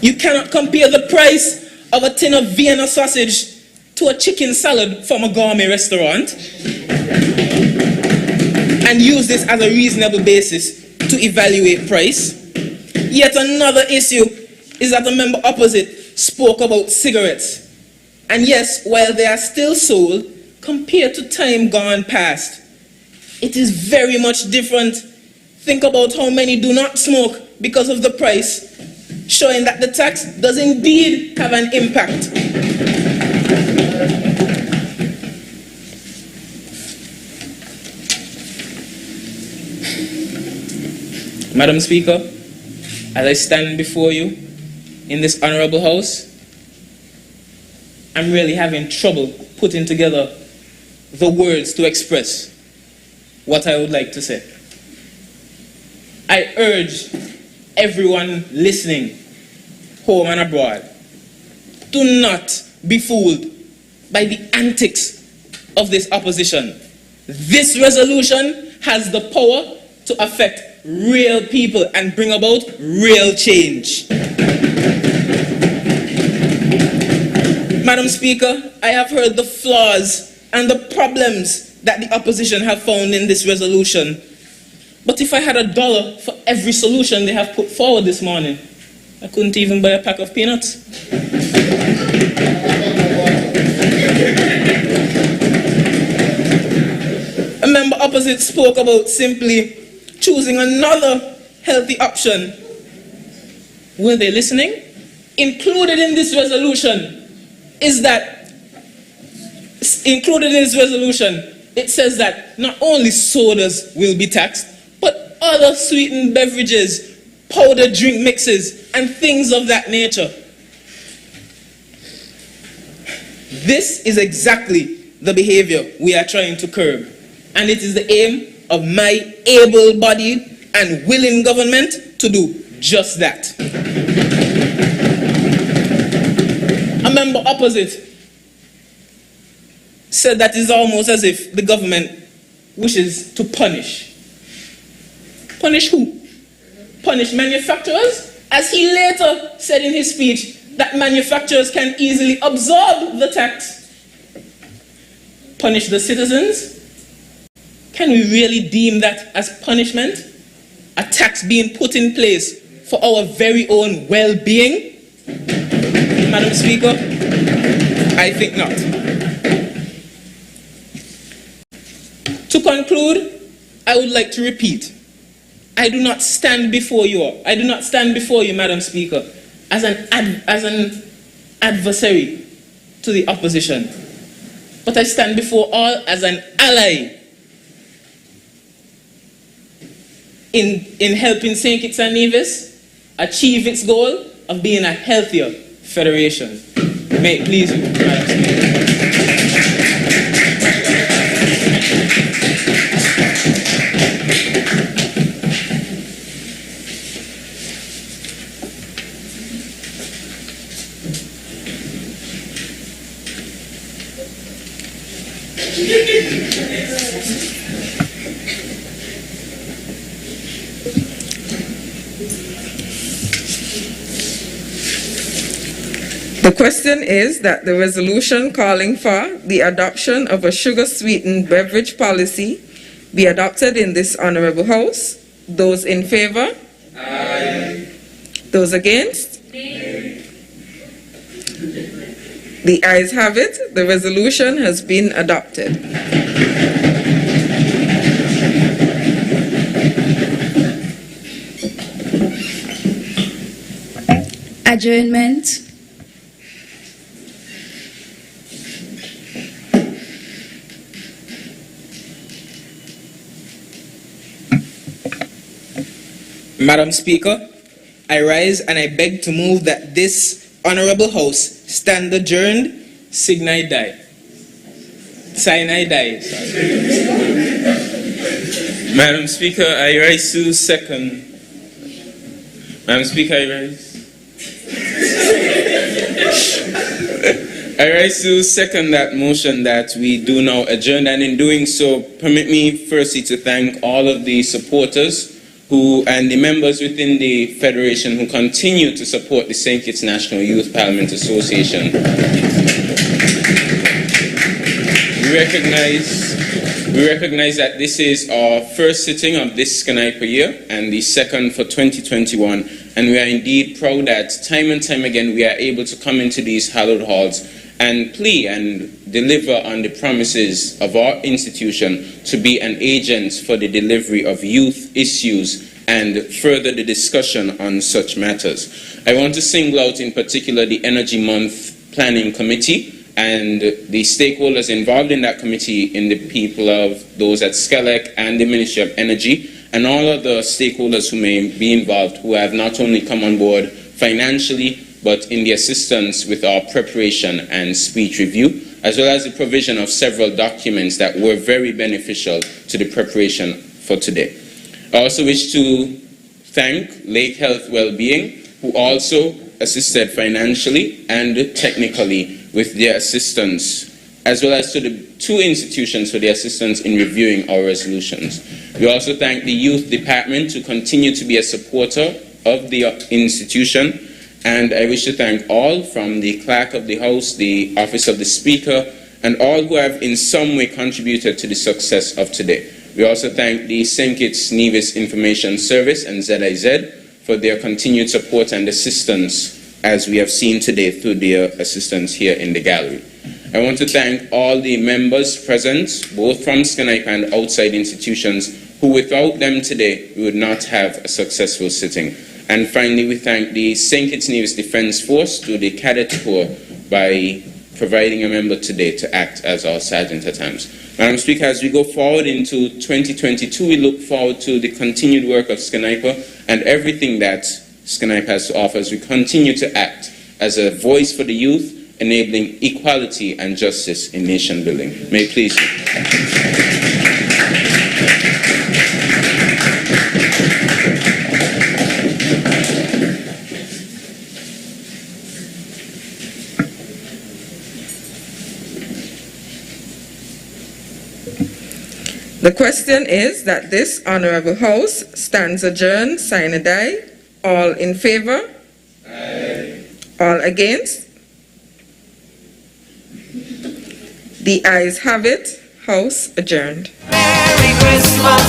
You cannot compare the price of a tin of Vienna sausage to a chicken salad from a gourmet restaurant and use this as a reasonable basis to evaluate price. Yet another issue is that the member opposite spoke about cigarettes. And yes, while they are still sold, compared to time gone past, it is very much different. Think about how many do not smoke because of the price, showing that the tax does indeed have an impact. Madam Speaker, as I stand before you in this honorable house, I'm really having trouble putting together the words to express what I would like to say. I urge everyone listening, home and abroad, do not be fooled by the antics of this opposition. This resolution has the power to affect real people and bring about real change. Madam Speaker, I have heard the flaws and the problems that the opposition have found in this resolution. But if I had $1 for every solution they have put forward this morning, I couldn't even buy a pack of peanuts. A member opposite spoke about simply choosing another healthy option. Were they listening? Included in this resolution, it says that not only sodas will be taxed, but other sweetened beverages, powdered drink mixes, and things of that nature. This is exactly the behavior we are trying to curb, and it is the aim of my able-bodied and willing government to do just that. A member opposite said that it's almost as if the government wishes to punish. Punish who? Punish manufacturers? As he later said in his speech, that manufacturers can easily absorb the tax. Punish the citizens? Can we really deem that as punishment? A tax being put in place for our very own well-being? Madam Speaker, I think not. To conclude, I would like to repeat, I do not stand before you, Madam Speaker, as an adversary to the opposition, but I stand before all as an ally in helping St. Kitts and Nevis achieve its goal of being a healthier federation. May it please you, Madam Speaker.
The question is that the resolution calling for the adoption of a sugar-sweetened beverage policy be adopted in this Honorable House. Those in favor? Aye. Those against? Nay. The ayes have it. The resolution has been adopted.
Adjournment.
Madam Speaker, I rise and I beg to move that this Honorable House stand adjourned, sine die.
Madam Speaker, I rise to second. Madam Speaker, I rise. I rise to second that motion that we do now adjourn, and in doing so, permit me firstly to thank all of the supporters and the members within the Federation who continue to support the St. Kitts National Youth Parliament Association. We recognize that this is our first sitting of this SKYNPA year and the second for 2021, and we are indeed proud that time and time again we are able to come into these hallowed halls and plea and deliver on the promises of our institution to be an agent for the delivery of youth issues and further the discussion on such matters. I want to single out in particular the Energy Month Planning Committee and the stakeholders involved in that committee, in the people of those at SKELEC and the Ministry of Energy, and all of the stakeholders who may be involved who have not only come on board financially, but in the assistance with our preparation and speech review, as well as the provision of several documents that were very beneficial to the preparation for today. I also wish to thank Lake Health Wellbeing, who also assisted financially and technically with their assistance, as well as to the two institutions for their assistance in reviewing our resolutions. We also thank the Youth Department to continue to be a supporter of the institution, and I wish to thank all from the Clerk of the House, the Office of the Speaker, and all who have in some way contributed to the success of today. We also thank the St. Kitts Nevis Information Service and ZIZ for their continued support and assistance, as we have seen today through their assistance here in the gallery. I want to thank all the members present, both from SKYNPA and outside institutions, who without them today, we would not have a successful sitting. And finally, we thank the St. Kitts Nevis Defence Force through the Cadet Corps by providing a member today to act as our Sergeant-at-Arms. Madam Speaker, as we go forward into 2022, we look forward to the continued work of SKYNPA and everything that SKYNPA has to offer as we continue to act as a voice for the youth, enabling equality and justice in nation building. May it please you.
The question is that this Honorable House stands adjourned, sine die. All in favor?
Aye.
All against? The ayes have it. House adjourned.
Merry Christmas.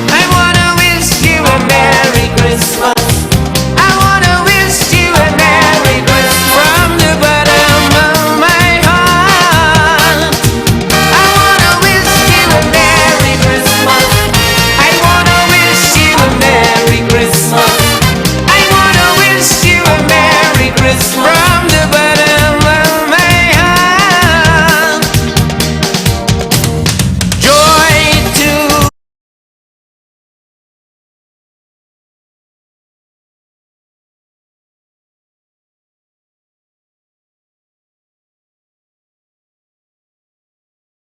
I want to wish you a Merry Christmas.